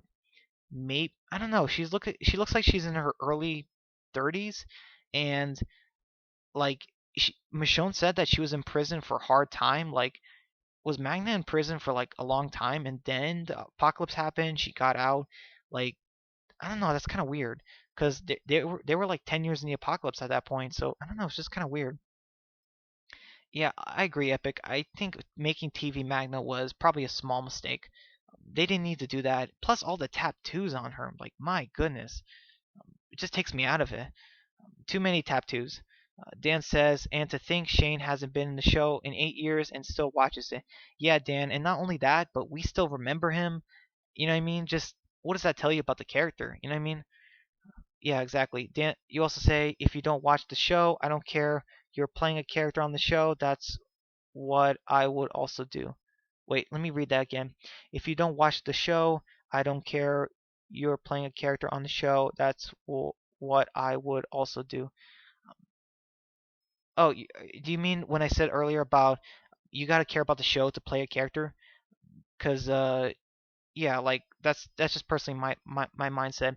maybe, I don't know. She looks like she's in her early 30s, and like, Michonne said that she was in prison for a hard time. Like, was Magna in prison for like a long time, and then the apocalypse happened? She got out. Like, I don't know. That's kind of weird because they were like 10 years in the apocalypse at that point. So I don't know. It's just kind of weird. Yeah, I agree, Epic. I think making TV Magna was probably a small mistake. They didn't need to do that. Plus, all the tattoos on her. Like, my goodness, it just takes me out of it. Too many tattoos. Dan says, and to think Shane hasn't been in the show in 8 years and still watches it. Yeah, Dan, and not only that, but we still remember him. You know what I mean? Just what does that tell you about the character? You know what I mean? Yeah, exactly. Dan, you also say if you don't watch the show, I don't care. You're playing a character on the show. That's what I would also do. Wait, let me read that again. If you don't watch the show, I don't care. You're playing a character on the show. That's what I would also do. Oh, do you mean when I said earlier about you got to care about the show to play a character? Because yeah, like that's just personally my mindset.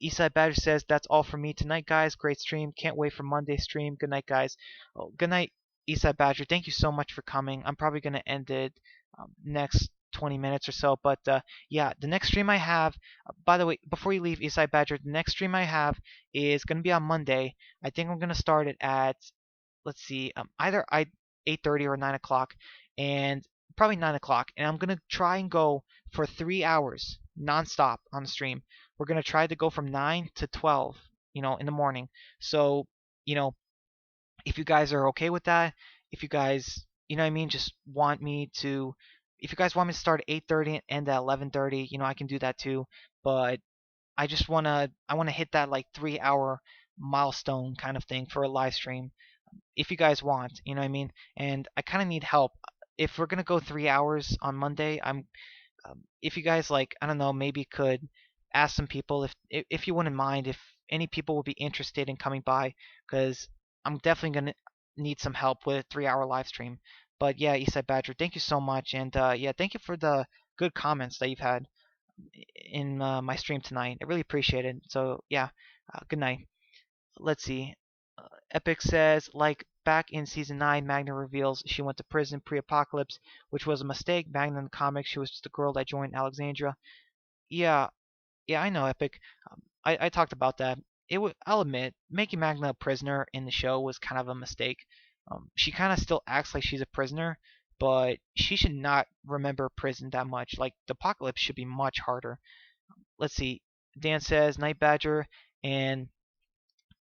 Eastside Badger says that's all for me tonight, guys. Great stream. Can't wait for Monday stream. Good night, guys. Oh, good night, Eastside Badger. Thank you so much for coming. I'm probably gonna end it next 20 minutes or so, but yeah, the next stream I have. By the way, before you leave, Eastside Badger, the next stream I have is gonna be on Monday. I think I'm gonna start it at, let's see, either 8:30 or 9 o'clock, and probably 9 o'clock. And I'm gonna try and go for 3 hours nonstop on the stream. We're gonna try to go from 9 to 12, in the morning. So, you know, if you guys are okay with that, if you guys, what I mean, just want me to, if you guys want me to start at 8:30 and end at 11:30, I can do that too. But I wanna hit that like 3 hour milestone kind of thing for a live stream if you guys want, you know what I mean? And I kind of need help. If we're gonna go 3 hours on Monday, if you guys, like, I don't know, maybe could ask some people if you wouldn't mind if any people would be interested in coming by, because I'm definitely gonna need some help with a 3 hour live stream. But yeah, Eastside Badger, thank you so much, and yeah, thank you for the good comments that you've had in my stream tonight. I really appreciate it. So yeah, good night. Let's see. Epic says, like back in season 9, Magna reveals she went to prison pre-apocalypse, which was a mistake. Magna in the comics, she was just a girl that joined Alexandria. Yeah, yeah, I know, Epic. I talked about that. I'll admit, making Magna a prisoner in the show was kind of a mistake. She kind of still acts like she's a prisoner, but she should not remember prison that much. Like, the apocalypse should be much harder. Let's see. Dan says, Night Badger, and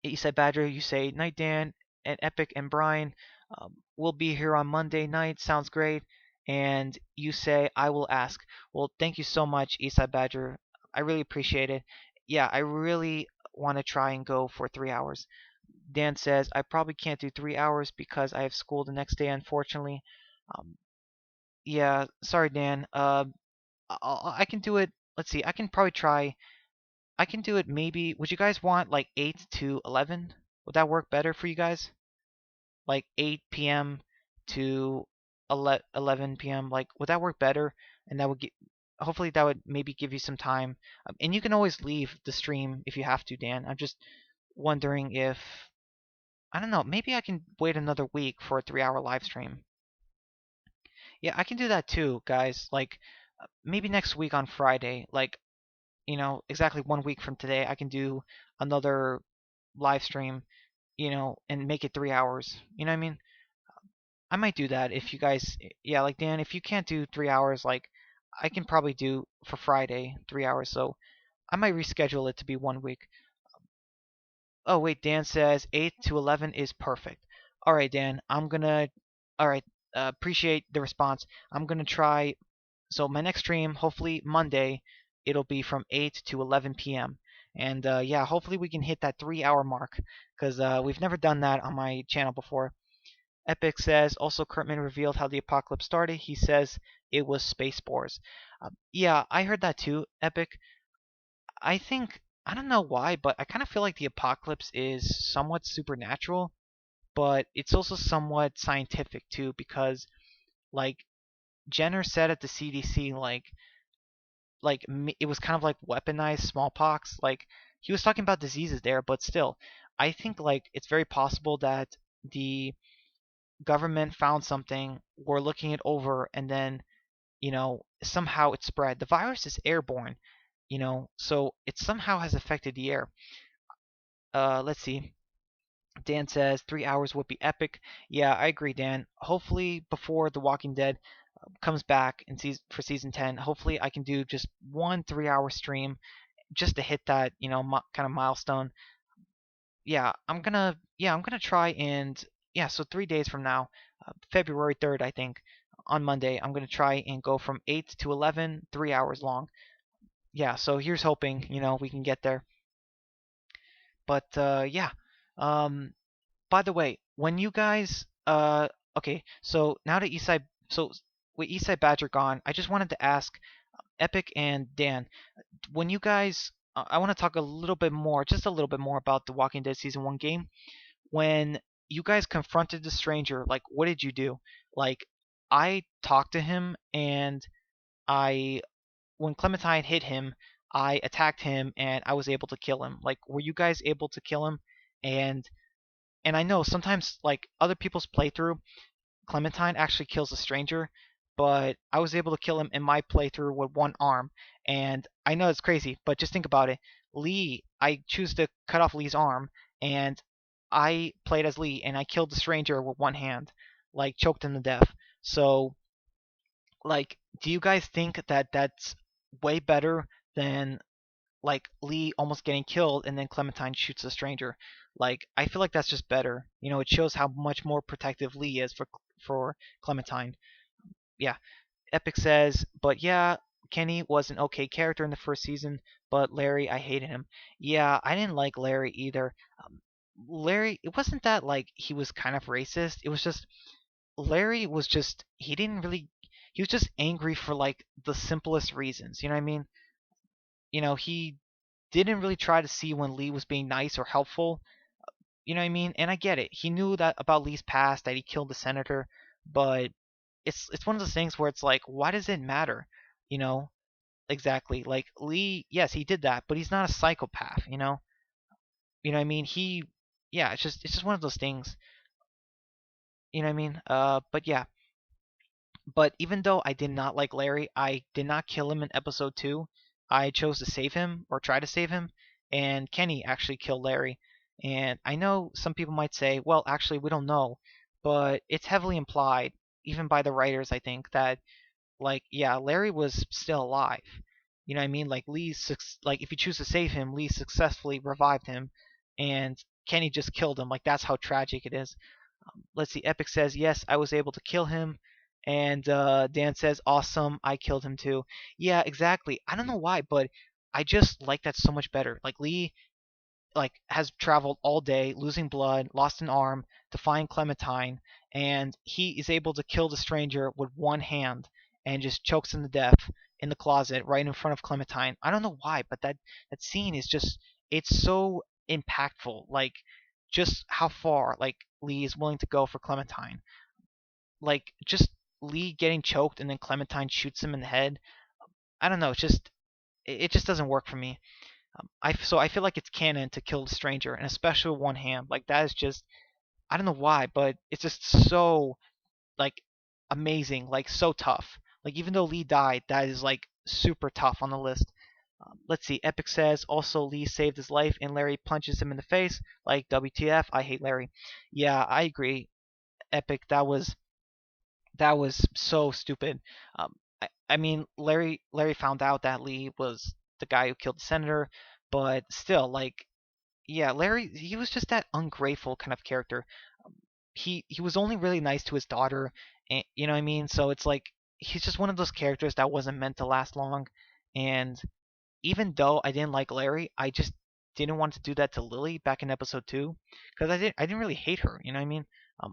Eastside Badger, you say, Night Dan, and Epic and Brian will be here on Monday night. Sounds great. And you say, I will ask. Well, thank you so much, Eastside Badger. I really appreciate it. Yeah, I really want to try and go for 3 hours. Dan says, I probably can't do 3 hours because I have school the next day, unfortunately. Um, yeah, sorry, Dan. I can do it. Let's see. I can probably try. I can do it maybe. Would you guys want like 8 to 11? Would that work better for you guys? Like 8 p.m. to 11 p.m. Like, would that work better? And that would get. Hopefully, that would maybe give you some time. And you can always leave the stream if you have to, Dan. I'm just wondering if I don't know. Maybe I can wait another week for a 3-hour live stream. Yeah, I can do that too, guys. Like maybe next week on Friday, like exactly 1 week from today, I can do another live stream, and make it 3 hours. You know what I mean? I might do that if you guys, yeah, like Dan, if you can't do 3 hours, like I can probably do for Friday 3 hours. So I might reschedule it to be 1 week. Oh wait, Dan says 8 to 11 is perfect. All right, Dan, I'm gonna. All right, appreciate the response. I'm gonna try. So my next stream, hopefully Monday, it'll be from 8 to 11 p.m. And yeah, hopefully we can hit that 3-hour mark because we've never done that on my channel before. Epic says also Kurtman revealed how the apocalypse started. He says it was space spores. Yeah, I heard that too. Epic. I think I don't know why, but I kind of feel like the apocalypse is somewhat supernatural, but it's also somewhat scientific too because like Jenner said at the CDC, like it was kind of like weaponized smallpox. Like he was talking about diseases there, but still, I think like it's very possible that the government found something, we're looking it over, and then somehow it spread. The virus is airborne, so it somehow has affected the air. Let's see. Dan says 3 hours would be epic. Yeah, I agree, Dan. Hopefully before The Walking Dead comes back in for season 10, hopefully I can do just one 3-hour stream just to hit that kind of milestone. Yeah, I'm gonna try and yeah. So 3 days from now, February 3rd, I think, on Monday, I'm gonna try and go from 8 to 11, 3 hours long. Yeah. So here's hoping we can get there. But yeah. Um, by the way, when you guys okay, so now that Eastside so with Eastside Badger gone, I just wanted to ask Epic and Dan, when you guys I want to talk a little bit more, just a little bit more about the Walking Dead season 1 game. When you guys confronted the stranger, like what did you do? Like I talked to him and I when Clementine hit him, I attacked him and I was able to kill him. Like were you guys able to kill him? And I know sometimes like other people's playthrough, Clementine actually kills a stranger, but I was able to kill him in my playthrough with one arm. And I know it's crazy, but just think about it. Lee, I choose to cut off Lee's arm, and I played as Lee, and I killed the stranger with one hand, like choked him to death. So, like, do you guys think that that's way better than like Lee almost getting killed and then Clementine shoots a stranger? Like, I feel like that's just better. It shows how much more protective Lee is for Clementine. Yeah, Epic says, but yeah, Kenny was an okay character in the first season, but Larry, I hated him. Yeah, I didn't like Larry either. Larry, it wasn't that like he was kind of racist. It was just Larry was just he was just angry for like the simplest reasons. You know what I mean? He didn't really try to see when Lee was being nice or helpful. You know what I mean? And I get it. He knew that about Lee's past, that he killed the senator, but it's one of those things where it's like, why does it matter? You know, exactly. Like Lee, yes, he did that, but he's not a psychopath. You know what I mean? Yeah, it's just one of those things. You know what I mean? But yeah, but even though I did not like Larry, I did not kill him in episode 2. I chose to save him or try to save him, and Kenny actually killed Larry. And I know some people might say, well, actually, we don't know, but it's heavily implied, even by the writers, I think, that like yeah, Larry was still alive. You know what I mean? Like like if you choose to save him, Lee successfully revived him, and Kenny just killed him. Like that's how tragic it is. Let's see. Epic says yes, I was able to kill him, and Dan says awesome, I killed him too. Yeah, exactly. I don't know why, but I just like that so much better. Like Lee, like has traveled all day, losing blood, lost an arm to find Clementine, and he is able to kill the stranger with one hand and just chokes him to death in the closet right in front of Clementine. I don't know why, but that scene is just it's so impactful. Like just how far like Lee is willing to go for Clementine. Like just Lee getting choked and then Clementine shoots him in the head. I don't know. It just doesn't work for me. I feel like it's canon to kill the stranger, and especially with one hand. Like that is just I don't know why, but it's just so like amazing, like so tough. Like even though Lee died, that is like super tough on the list. Let's see. Epic says also Lee saved his life and Larry punches him in the face. Like WTF? I hate Larry. Yeah, I agree. Epic. That was so stupid. I mean, Larry found out that Lee was the guy who killed the senator, but still, like, yeah, Larry, he was just that ungrateful kind of character. Um, he was only really nice to his daughter, and you know what I mean. So it's like he's just one of those characters that wasn't meant to last long, and even though I didn't like Larry, I just didn't want to do that to Lily back in episode 2 because I didn't really hate her. You know what I mean?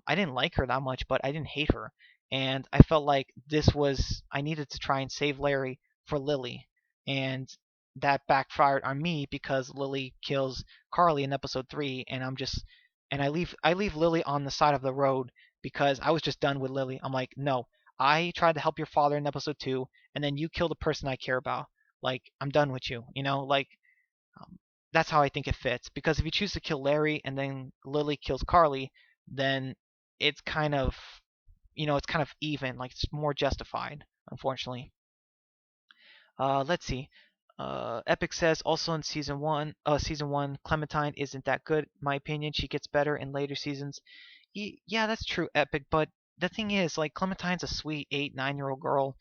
I didn't like her that much, but I didn't hate her, and I felt like this was I needed to try and save Larry for Lily, and that backfired on me because Lily kills Carly in episode 3, and I leave Lily on the side of the road because I was just done with Lily. I'm like, no, I tried to help your father in episode 2, and then you kill the person I care about. Like I'm done with you, like um, that's how I think it fits. Because if you choose to kill Larry and then Lily kills Carly, then it's kind of it's kind of even, like it's more justified, unfortunately. Let's see. Epic says also in season 1, Clementine isn't that good. In my opinion, she gets better in later seasons. Yeah, that's true, Epic. But the thing is, like Clementine's a sweet 8, 9-year-old girl,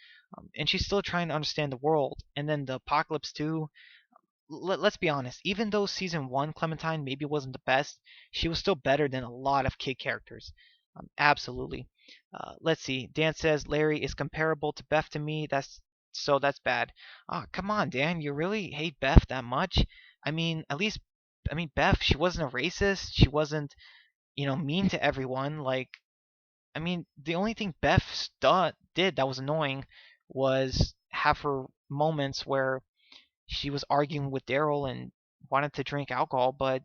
and she's still trying to understand the world. And then the apocalypse too. Let's be honest. Even though season 1 Clementine maybe wasn't the best, she was still better than a lot of kid characters. Absolutely. Let's see. Dan says Larry is comparable to Beth to me. That's bad. Ah, come on, Dan. You really hate Beth that much? I mean, at least, Beth. She wasn't a racist. She wasn't, mean to everyone. Like, the only thing Beth did that was annoying was have her moments where she was arguing with Daryl and wanted to drink alcohol, but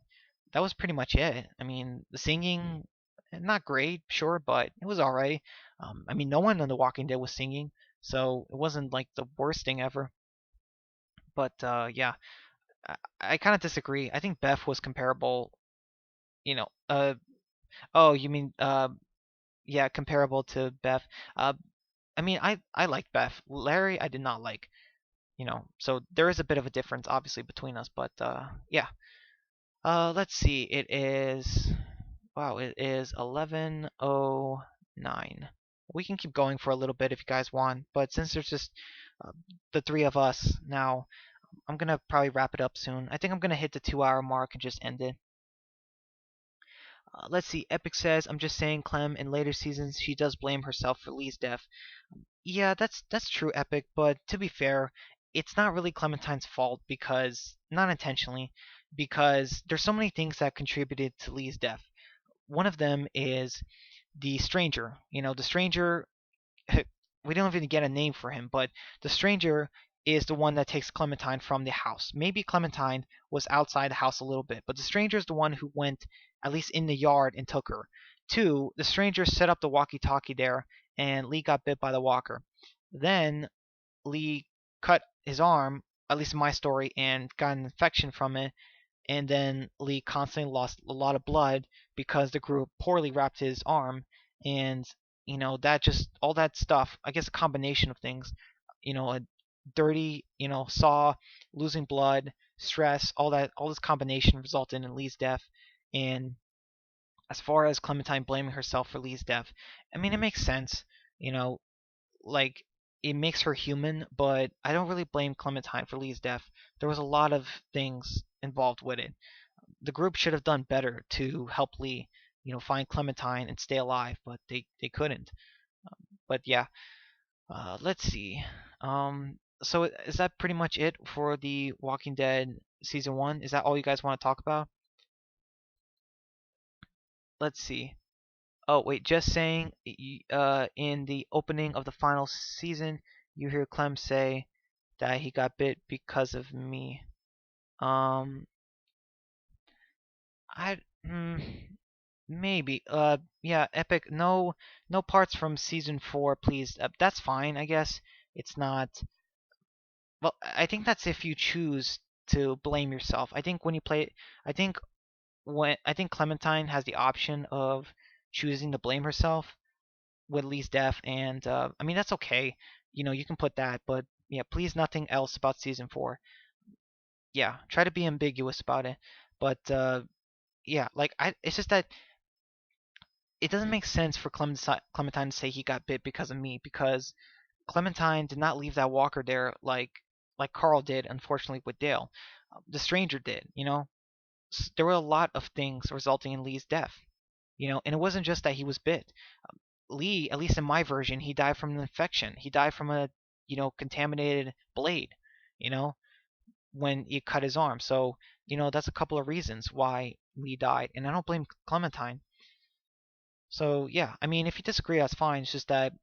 that was pretty much it. The singing, not great, sure, but it was alright. No one on The Walking Dead was singing, so it wasn't like the worst thing ever. But yeah, I kind of disagree. I think Beth was comparable. You know, oh, you mean yeah, comparable to Beth. Uh, I liked Beth. Larry, I did not like. So there is a bit of a difference, obviously, between us. But yeah. Let's see. It is wow. It is 11:09. We can keep going for a little bit if you guys want, but since there's just uh, the three of us now, I'm gonna probably wrap it up soon. I think I'm gonna hit the 2 hour mark and just end it. Let's see. Epic says, "I'm just saying, Clem. In later seasons, she does blame herself for Lee's death." Yeah, that's true, Epic. But to be fair, it's not really Clementine's fault because not intentionally, because there's so many things that contributed to Lee's death. One of them is the stranger. The stranger. We don't even get a name for him, but the stranger is the one that takes Clementine from the house. Maybe Clementine was outside the house a little bit, but the stranger is the one who went at least in the yard and took her. Two, the stranger set up the walkie-talkie there, and Lee got bit by the walker. Then Lee cut his arm, at least in my story, and got an infection from it, and then Lee constantly lost a lot of blood because the group poorly wrapped his arm, and that just all that stuff. I guess a combination of things. A dirty, saw, losing blood, stress, all this combination resulted in Lee's death. And as far as Clementine blaming herself for Lee's death, it makes sense. You know, like it makes her human, but I don't really blame Clementine for Lee's death. There was a lot of things involved with it. The group should have done better to help Lee, find Clementine and stay alive, but they couldn't. But yeah, let's see. So is that pretty much it for the Walking Dead season 1? Is that all you guys want to talk about? let's see. Oh wait, just saying. In the opening of the final season, you hear Clem say that he got bit because of me. Um, I maybe. Yeah, Epic. No, no parts from season 4, please. That's fine, I guess. It's not. Well, I think that's if you choose to blame yourself. I think when you play, I think I think Clementine has the option of choosing to blame herself with Lee's death, and I mean that's okay. You can put that, but yeah, please nothing else about season 4. Yeah, try to be ambiguous about it, but yeah, like it's just that it doesn't make sense for Clementine to say he got bit because of me, because Clementine did not leave that walker there like Carl did, unfortunately, with Dale. The stranger did. There were a lot of things resulting in Lee's death. And it wasn't just that he was bit. Lee, at least in my version, he died from an infection. He died from a contaminated blade. You know, when he cut his arm. So that's a couple of reasons why Lee died, and I don't blame Clementine. So yeah, I mean, if you disagree, that's fine. It's just that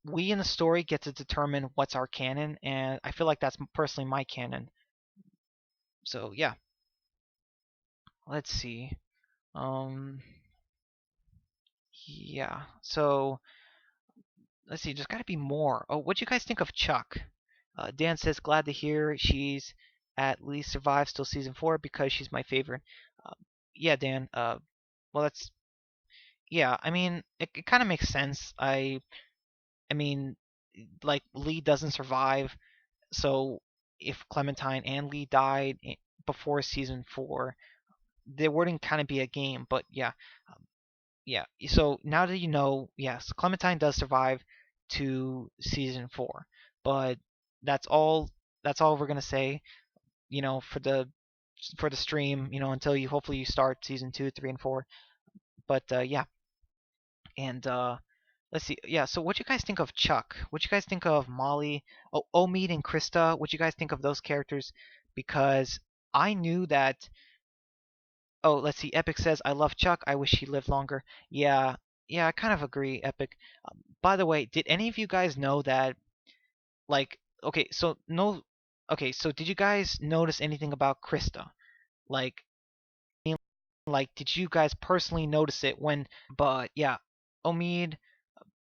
we in the story get to determine what's our canon, and I feel like that's personally my canon. So yeah, let's see. Um, yeah. So let's see. There's got to be more. Oh, what do you guys think of Chuck? Dan says glad to hear she's at least survived still season 4 because she's my favorite. Uh, yeah, Dan. Well, that's yeah. I mean, it kind of makes sense. I mean, like Lee doesn't survive. So if Clementine and Lee died before season 4, there wouldn't kind of be a game. But yeah, yeah. So now that you know, yes, Clementine does survive to season 4, but that's all. That's all we're gonna say. For the stream. Until you hopefully you start season 2, 3, and 4. But yeah, and let's see. Yeah. So what you guys think of Chuck? What you guys think of Molly? Oh, Omid and Krista. What you guys think of those characters? Because I knew that. Oh, let's see. Epic says I love Chuck. I wish he lived longer. Yeah. Yeah, I kind of agree, Epic. By the way, did any of you guys know that? Like, okay, so no. Okay, so did you guys notice anything about Krista? Like, did you guys personally notice it when? But yeah, Omid,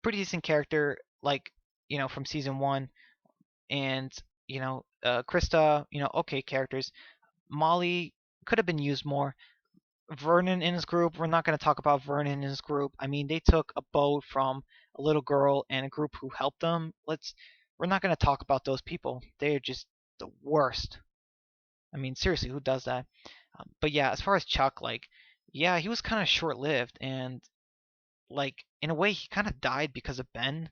pretty decent character, like from season 1, and Krista, okay characters. Molly could have been used more. Vernon in his group, we're not going to talk about Vernon in his group. I mean, they took a boat from a little girl and a group who helped them. We're not going to talk about those people. They're just the worst. I mean, seriously, who does that? But yeah, as far as Chuck, like, yeah, he was kind of short-lived, and like in a way, he kind of died because of Ben.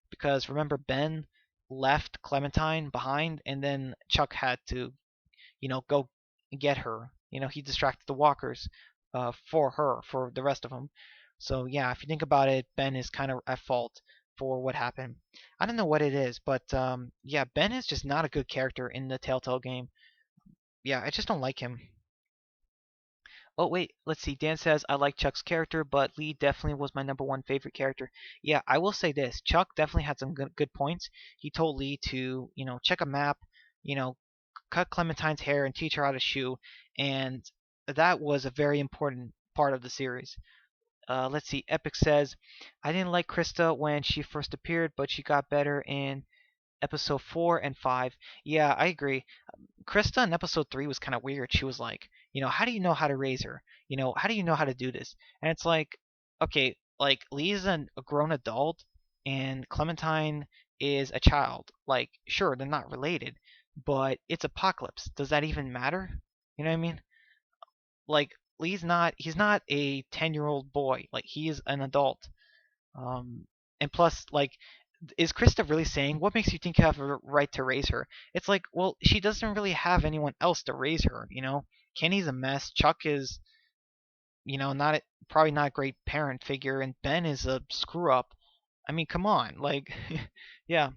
Because remember, Ben left Clementine behind, and then Chuck had to, go get her. He distracted the walkers for her, for the rest of them. So yeah, if you think about it, Ben is kind of at fault for what happened. I don't know what it is, but yeah, Ben is just not a good character in the Telltale game. Yeah, I just don't like him. Oh wait, let's see. Dan says I like Chuck's character, but Lee definitely was my number one favorite character. Yeah, I will say this. Chuck definitely had some good points. He told Lee to, check a map, you know, cut Clementine's hair and teach her how to shoe, and that was a very important part of the series. Let's see. Epic says I didn't like Krista when she first appeared, but she got better in episode 4 and 5. Yeah, I agree. Krista in episode 3 was kind of weird. She was like, how do you know how to raise her? How do you know how to do this? And it's like, okay, like Lee's a grown adult and Clementine is a child. Like, sure, they're not related, but it's Apocalypse. Does that even matter? You know what I mean? Like, he's not a 10-year-old boy. Like, he is an adult. Um, and plus, like, is Krista really saying, what makes you think you have a right to raise her? It's like, well, she doesn't really have anyone else to raise her. Kenny's a mess. Chuck is, not probably not a great parent figure, and Ben is a screw up. I mean, come on, like, yeah.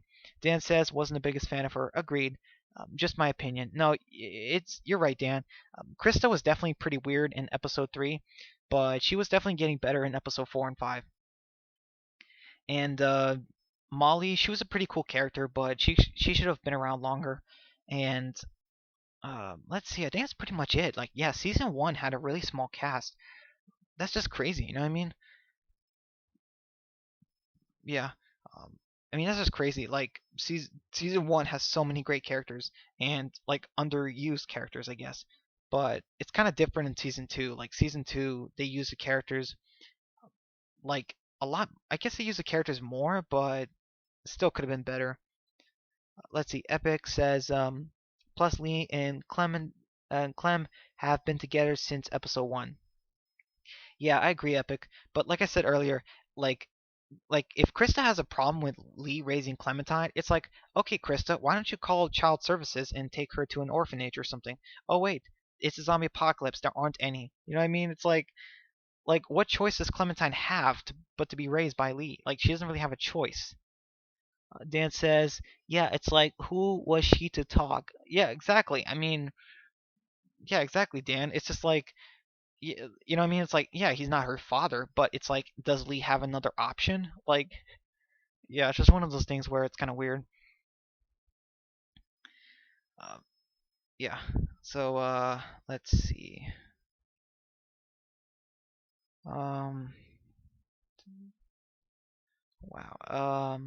Dan says wasn't the biggest fan of her. Agreed. Just my opinion. No, you're right, Dan. Krista was definitely pretty weird in episode 3. but she was definitely getting better in episode 4 and 5. And Molly, she was a pretty cool character, but she should have been around longer. And let's see, I think that's pretty much it. Like, yeah, season one had a really small cast. That's just crazy, you know what I mean? Yeah. Um, I mean, that's just crazy. Like, season one has so many great characters and like underused characters, I guess. But it's kind of different in season two. Like season two, they use the characters like a lot. I guess they use the characters more, but still could have been better. Let's see. Epic says, plus Lee and Clem have been together since episode one. Yeah, I agree, Epic. But like I said earlier, like if Krista has a problem with Lee raising Clementine, it's like, okay, Krista, why don't you call child services and take her to an orphanage or something? Oh wait, it's a zombie apocalypse. There aren't any. You know what I mean? It's like what choice does Clementine have but to be raised by Lee? Like she doesn't really have a choice. Dan says, yeah, it's like who was she to talk? Yeah, exactly. I mean, yeah, exactly, Dan. It's just like you know what I mean? It's like, yeah, he's not her father, but it's like, does Lee have another option? Like, yeah, it's just one of those things where it's kind of weird. Uh, yeah. So let's see. Um, wow.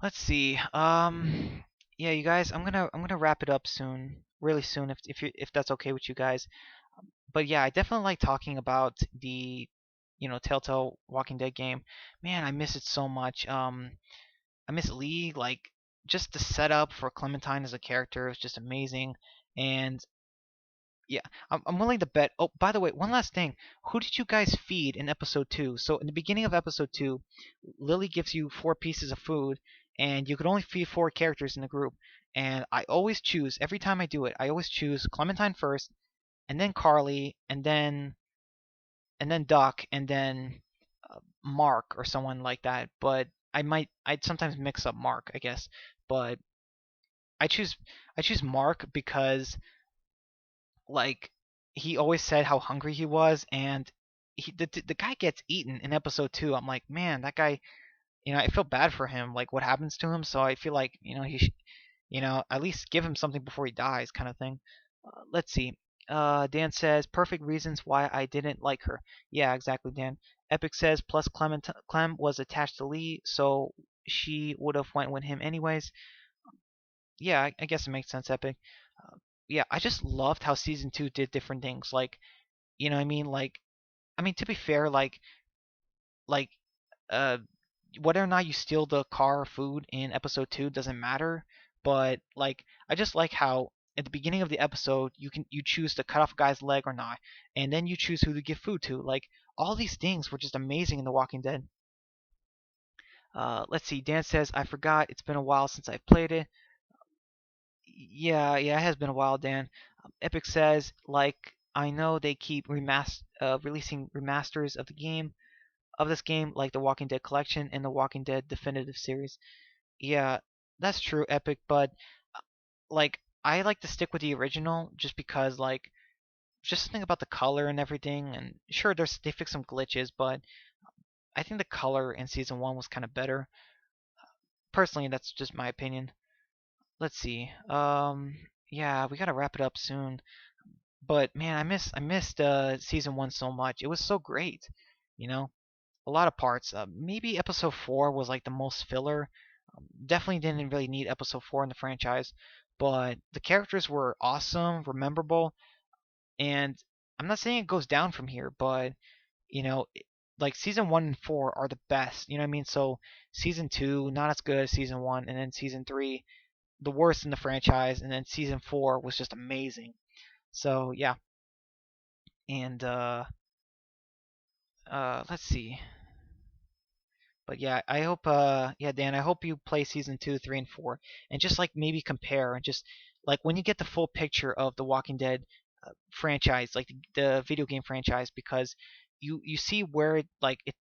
Let's see. Yeah, you guys, I'm gonna wrap it up soon, really soon, if that's okay with you guys. But yeah, I definitely like talking about the, Telltale Walking Dead game. Man, I miss it so much. I miss Lee. Like, just the setup for Clementine as a character is just amazing. And yeah, I'm willing to bet. Oh, by the way, one last thing. Who did you guys feed in episode two? So in the beginning of episode two, Lily gives you 4 pieces of food, and you could only feed 4 characters in the group. And I always choose every time I do it. I always choose Clementine first, and then Carly, and then Doc, and then Mark or someone like that. But I'd sometimes mix up Mark, I guess. But I choose I choose Mark because like he always said how hungry he was, and the guy gets eaten in episode two. I'm like, man, that guy. I feel bad for him. Like what happens to him. So I feel like at least give him something before he dies, kind of thing. Let's see. Dan says perfect reasons why I didn't like her. Yeah, exactly, Dan. Epic says plus Clem was attached to Lee, so she would have went with him anyways. Yeah, I guess it makes sense, Epic. Uh, yeah, I just loved how season two did different things. Like, you know what I mean? Like, I mean to be fair, like uh, whether or not you steal the car or food in episode two doesn't matter. But like, I just like how at the beginning of the episode you choose to cut off a guy's leg or not, and then you choose who to give food to. Like all these things were just amazing in The Walking Dead. Let's see. Dan says I forgot. It's been a while since I've played it. Yeah, yeah, it has been a while, Dan. Epic says, like, I know they keep releasing remasters of this game, like the Walking Dead Collection and the Walking Dead Definitive Series. Yeah, that's true, Epic, but like, I like to stick with the original just because, like, just something about the color and everything. And sure, they fixed some glitches, but I think the color in season one was kind of better. Personally, that's just my opinion. Let's see. Yeah, we gotta wrap it up soon. But man, I missed season one so much. It was so great, you know. A lot of parts. Maybe episode four was like the most filler. Definitely didn't really need episode four in the franchise, but the characters were awesome, memorable, and I'm not saying it goes down from here, but you know, like season one and four are the best. You know what I mean? So season two not as good as season one, and then season three the worst in the franchise, and then season four was just amazing. So yeah, and let's see. But yeah, I hope yeah, Dan, I hope you play season 2, 3 and 4 and just like maybe compare and just like when you get the full picture of the Walking Dead franchise, like the video game franchise because you see where it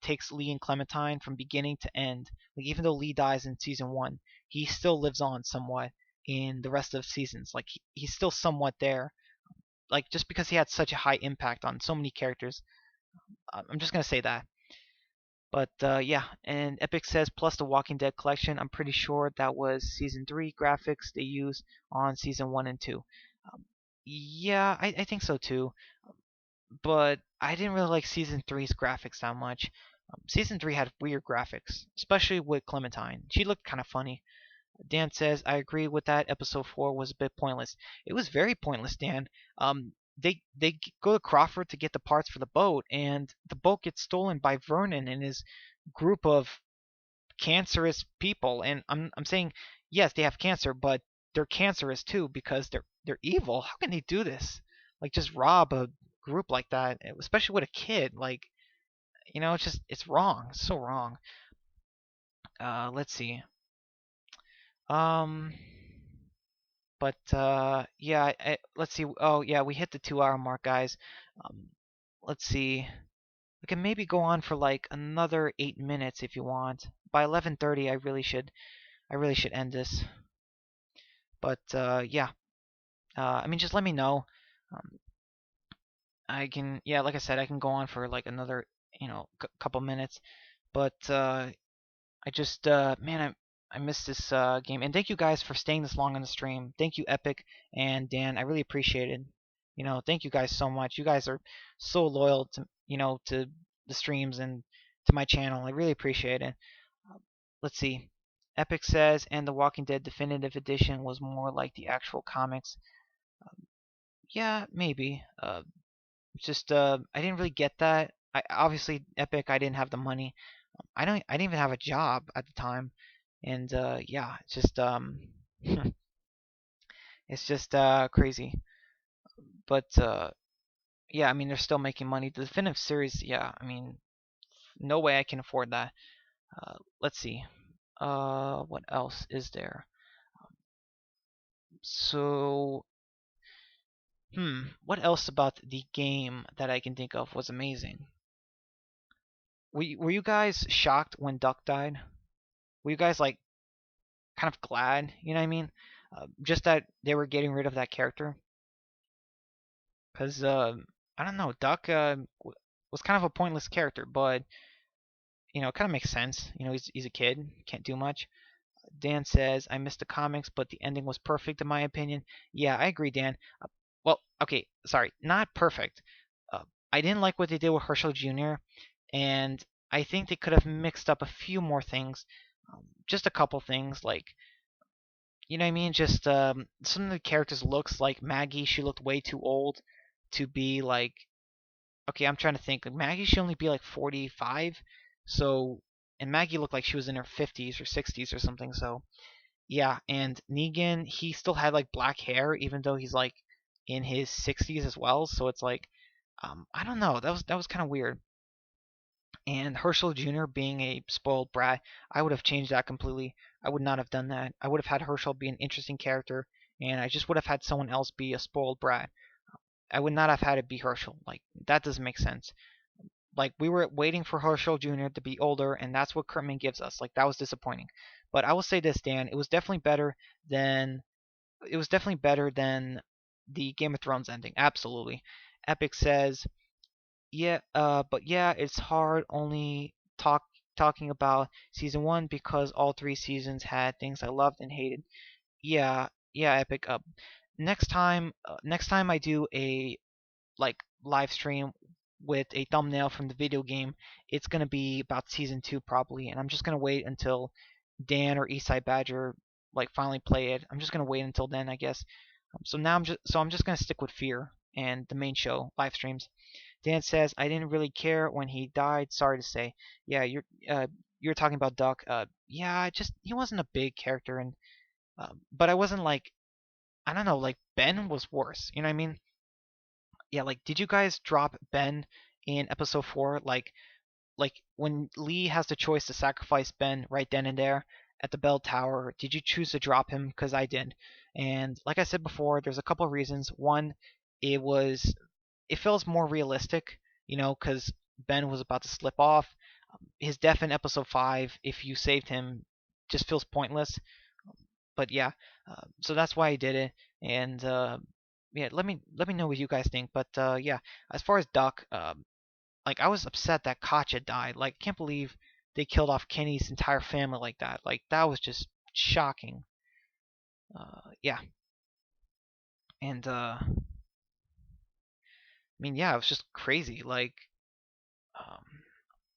takes Lee and Clementine from beginning to end. Like even though Lee dies in season 1, he still lives on somewhat in the rest of the seasons. Like he's still somewhat there like just because he had such a high impact on so many characters. I'm just gonna say that. But yeah, and Epic says plus the Walking Dead collection. I'm pretty sure that was season 3 graphics they used on season 1 and 2. Um, yeah, I think so too. But I didn't really like season three's graphics that much. Season 3 had weird graphics, especially with Clementine. She looked kind of funny. Dan says, I agree with that. Episode 4 was a bit pointless. It was very pointless, Dan. They go to Crawford to get the parts for the boat, and the boat gets stolen by Vernon and his group of cancerous people. And I'm saying, yes, they have cancer, but they're cancerous too because they're evil. How can they do this? Like just rob a group like that, especially with a kid. Like it's just it's wrong. It's so wrong. Let's see. Um, but yeah, let's see. Oh yeah, we hit the 2 hour mark, guys. Um, let's see. We can maybe go on for like another 8 minutes if you want. By 11:30, I really should end this. But yeah, I mean, just let me know. Um, I can, yeah, like I said, I can go on for like another, couple minutes. But I just, man, I missed this game. And thank you guys for staying this long on the stream. Thank you, Epic and Dan. I really appreciate it. Thank you guys so much. You guys are so loyal to, to the streams and to my channel. I really appreciate it. Let's see. Epic says, and the Walking Dead Definitive Edition was more like the actual comics. Yeah, maybe. Just I didn't really get that. I obviously Epic. I didn't have the money. I didn't even have a job at the time, and yeah, it's just it's just crazy. But yeah, I mean they're still making money. The definitive series, yeah, I mean no way I can afford that. Let's see. What else is there? So what else about the game that I can think of was amazing? Were you guys shocked when Duck died? Were you guys like kind of glad? You know what I mean? Just that they were getting rid of that character, because I don't know, Duck was kind of a pointless character, but it kind of makes sense. He's a kid, can't do much. Dan says I missed the comics, but the ending was perfect in my opinion. Yeah, I agree, Dan. Well, okay, sorry, not perfect. Uh, I didn't like what they did with Herschel Jr., and I think they could have mixed up a few more things. Just a couple things, like, you know what I mean? Just some of the characters looks like Maggie. She looked way too old to be like. Okay, I'm trying to think. Like, Maggie should only be like 45. So, and Maggie looked like she was in her 50s or 60s or something. So, yeah. And Negan, he still had like black hair, even though he's like in his 60s as well. So it's like, I don't know. That was kind of weird. And Herschel Jr. being a spoiled brat, I would have changed that completely. I would not have done that. I would have had Herschel be an interesting character, and I just would have had someone else be a spoiled brat. I would not have had it be Herschel. Like, that doesn't make sense. Like, we were waiting for Herschel Jr. to be older, and that's what Kurtman gives us. Like, that was disappointing. But I will say this, Dan, than it was definitely better than the Game of Thrones ending. Absolutely. Epic says, yeah, but yeah, it's hard only talking about season 1 because all 3 seasons had things I loved and hated. Yeah, yeah, Epic. Next time I do a like live stream with a thumbnail from the video game, it's gonna be about season 2 probably, and I'm just gonna wait until Dan or Eastside Badger like finally play it. I'm just gonna wait until then, I guess. I'm just gonna stick with Fear and the main show live streams. Dan says, I didn't really care when he died. Sorry to say. Yeah, you're talking about Duck. Yeah, just he wasn't a big character, and but I wasn't like, I don't know, like Ben was worse. You know what I mean? Yeah, like did you guys drop Ben in episode 4? Like when Lee has the choice to sacrifice Ben right then and there at the bell tower, did you choose to drop him? Because I did. And like I said before, there's a couple of reasons. One, it was it feels more realistic, because Ben was about to slip off. His death in episode 5, if you saved him, just feels pointless. But yeah, so that's why I did it. And yeah, let me know what you guys think. But yeah, as far as Duck, like I was upset that Katja died. Like I can't believe they killed off Kenny's entire family like that. Like that was just shocking. Yeah, and I mean, yeah, it was just crazy. Like, um,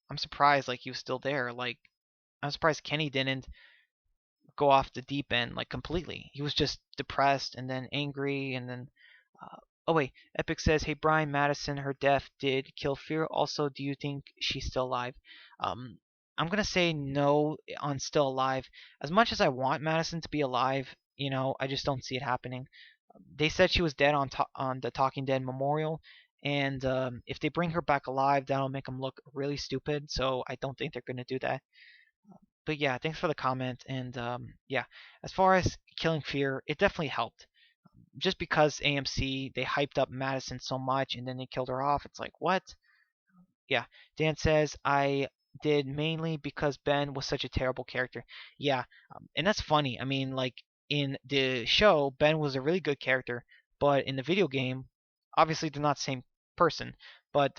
I'm surprised like he was still there. Like, I'm surprised Kenny didn't go off the deep end like completely. He was just depressed and then angry and then. Uh, oh wait, Epic says, "Hey Brian Madison, her death did kill Fear. Also, do you think she's still alive?" Um, I'm gonna say no on still alive. As much as I want Madison to be alive, I just don't see it happening. They said she was dead on the Talking Dead memorial, and if they bring her back alive, that'll make them look really stupid. So I don't think they're gonna do that. But yeah, thanks for the comment. And yeah, as far as killing Fear, it definitely helped. Just because AMC they hyped up Madison so much and then they killed her off, it's like what? Yeah, Dan says I did mainly because Ben was such a terrible character. Yeah, and that's funny. I mean, like in the show, Ben was a really good character, but in the video game, obviously they're not the same person. But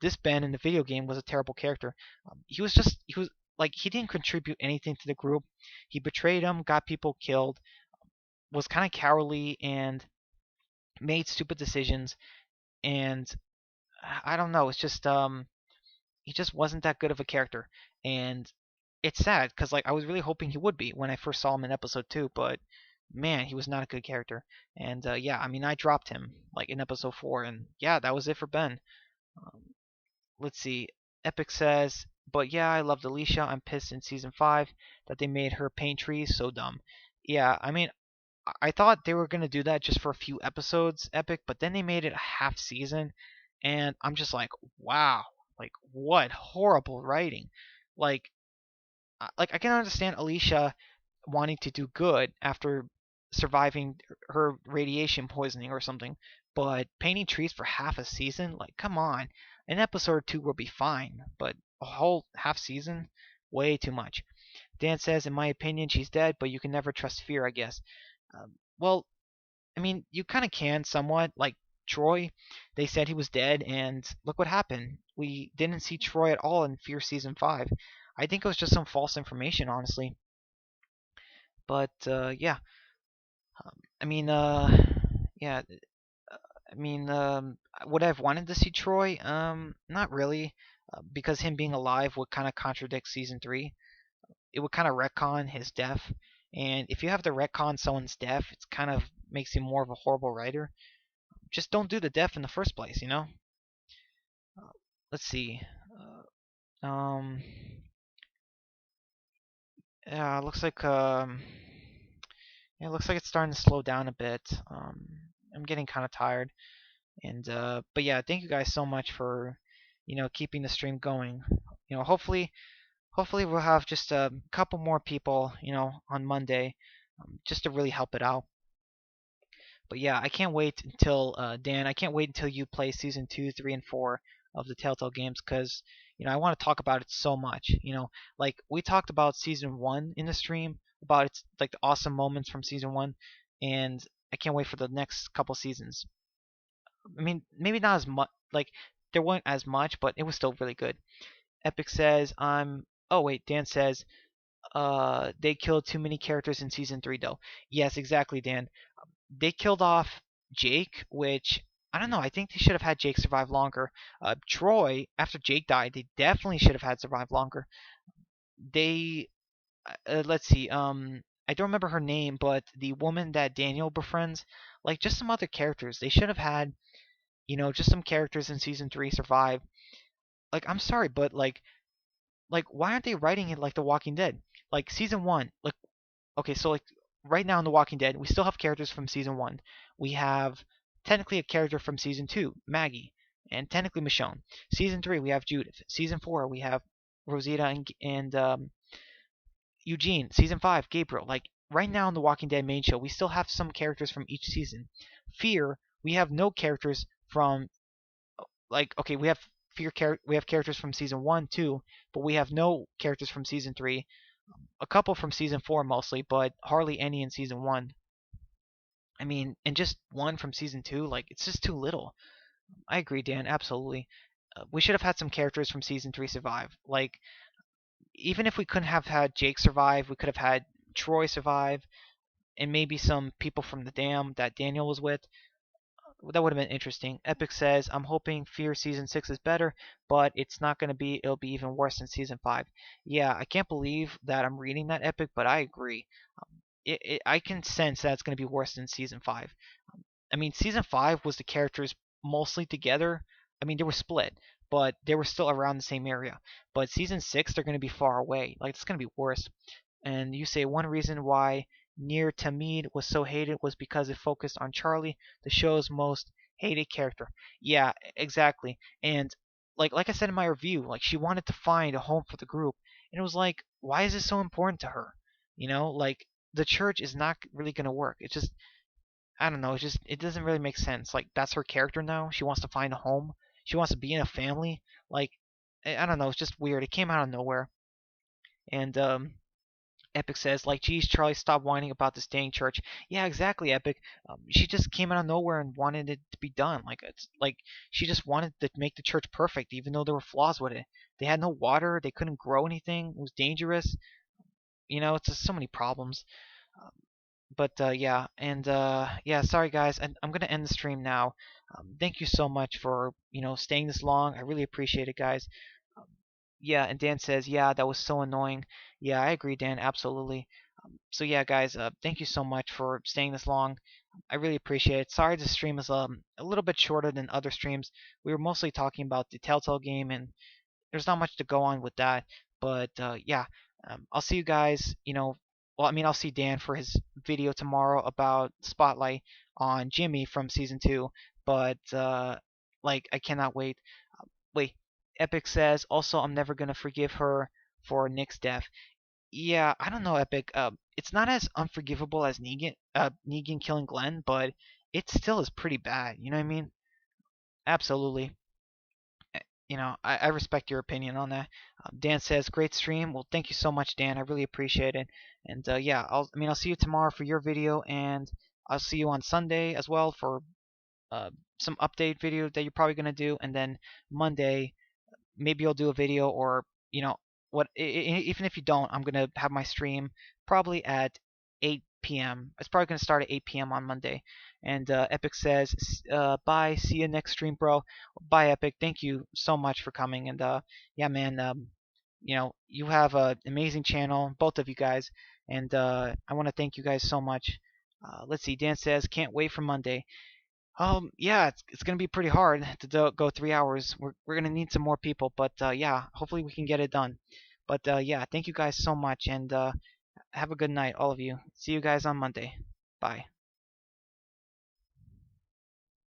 this Ben in the video game was a terrible character. He was like he didn't contribute anything to the group. He betrayed them, got people killed, was kind of cowardly, and made stupid decisions. And I don't know. It's just he just wasn't that good of a character, and it's sad because like I was really hoping he would be when I first saw him in episode 2, but man, he was not a good character. And yeah, I mean I dropped him like in episode 4, and yeah, that was it for Ben. Um, let's see. Epic says, but yeah, I loved Alicia. I'm pissed in season 5 that they made her paint trees so dumb. Yeah, I mean I thought they were gonna do that just for a few episodes, Epic, but then they made it a half season, and I'm just like, wow, like what horrible writing. Like, like I can understand Alicia wanting to do good after surviving her radiation poisoning or something, but painting trees for half a season, like come on, an episode or two will be fine, but a whole half season, way too much. Dan says, in my opinion, she's dead, but you can never trust Fear, I guess. Well, I mean, you kind of can somewhat. Like Troy, they said he was dead, and look what happened. We didn't see Troy at all in Fear Season 5. I think it was just some false information, honestly. But yeah, I mean, yeah, I mean, would I have wanted to see Troy? Not really, because him being alive would kind of contradict Season 3. It would kind of retcon his death, and if you have to retcon someone's death, it kind of makes you more of a horrible writer. Just don't do the death in the first place. Uh, let's see. Um, yeah, it looks like it's starting to slow down a bit. I'm getting kind of tired, and but yeah, thank you guys so much for keeping the stream going. Hopefully we'll have just a couple more people on Monday, just to really help it out. But yeah, I can't wait until Dan. I can't wait until you play season 2, 3, and 4 of the Telltale games because I want to talk about it so much. Like we talked about season 1 in the stream about its like the awesome moments from season 1, and I can't wait for the next couple seasons. I mean, maybe not as much. Like there weren't as much, but it was still really good. Epic says I'm. Oh wait, Dan says they killed too many characters in season 3 though. Yes, exactly, Dan. They killed off Jake, which I don't know. I think they should have had Jake survive longer. Troy, after Jake died, they definitely should have had survive longer. They let's see. I don't remember her name, but the woman that Daniel befriends, like just some other characters. They should have had, just some characters in season 3 survive. Like I'm sorry, but like why aren't they writing it like The Walking Dead? Like season 1, like okay, so like right now in The Walking Dead, we still have characters from season 1. We have technically a character from season 2, Maggie, and technically Michonne. Season 3, we have Judith. Season 4, we have Rosita and Eugene. Season 5, Gabriel. Like right now in The Walking Dead main show, we still have some characters from each season. Fear, we have no characters from like okay, we have characters from season 1, 2, but we have no characters from season 3, a couple from season 4 mostly, but hardly any in season 1. I mean, and just one from season 2, like it's just too little. I agree, Dan. Absolutely. We should have had some characters from season 3 survive. Like, even if we couldn't have had Jake survive, we could have had Troy survive, and maybe some people from the dam that Daniel was with. That would have been interesting. Epic says, I'm hoping Fear Season 6 is better, but it's not going to be. It'll be even worse than Season 5. Yeah, I can't believe that I'm reading that, Epic, but I agree. I can sense that it's going to be worse than Season 5. I mean, Season 5 was the characters mostly together. I mean, they were split, but they were still around the same area. But Season 6, they're going to be far away. Like, it's going to be worse. And you say one reason why Near Tamid was so hated was because it focused on Charlie, the show's most hated character. Yeah, exactly. And like I said in my review, like she wanted to find a home for the group, and it was like, why is this so important to her? Like the church is not really gonna work. It's just I don't know. It doesn't really make sense. Like that's her character now. She wants to find a home. She wants to be in a family. Like I don't know. It's just weird. It came out of nowhere. And Epic says, like, geez, Charlie, stop whining about the staying church. Yeah, exactly, Epic. She just came out of nowhere and wanted it to be done. Like, it's like she just wanted to make the church perfect, even though there were flaws with it. They had no water. They couldn't grow anything. It was dangerous. It's just so many problems. Um, but yeah, and yeah, sorry guys, I'm gonna end the stream now. Thank you so much for staying this long. I really appreciate it, guys. Um, yeah, and Dan says, yeah, that was so annoying. Yeah, I agree, Dan, absolutely. So yeah, guys, thank you so much for staying this long. I really appreciate it. Sorry the stream is a little bit shorter than other streams. We were mostly talking about the Telltale game, and there's not much to go on with that. But yeah, I'll see you guys. Well, I mean, I'll see Dan for his video tomorrow about Spotlight on Jimmy from season 2. But like, I cannot wait. Wait, Epic says also I'm never gonna forgive her for Nick's death. Yeah, I don't know, Epic. It's not as unforgivable as Negan killing Glenn, but it still is pretty bad. You know what I mean? Absolutely. I respect your opinion on that. Dan says, "Great stream." Well, thank you so much, Dan. I really appreciate it. And yeah, I'll see you tomorrow for your video, and I'll see you on Sunday as well for uh, some update video that you're probably gonna do, and then Monday maybe I'll do a video, or what, even if you don't, I'm gonna have my stream probably at 8 p.m. It's probably gonna start at 8 p.m. on Monday. And Epic says, bye, see you next stream, bro. Bye, Epic. Thank you so much for coming. And yeah, man, you have an amazing channel, both of you guys, and I want to thank you guys so much. Let's see. Dan says, can't wait for Monday. Yeah, it's gonna be pretty hard to go 3 hours. We're gonna need some more people, but yeah, hopefully we can get it done. But yeah, thank you guys so much, and have a good night, all of you. See you guys on Monday. Bye.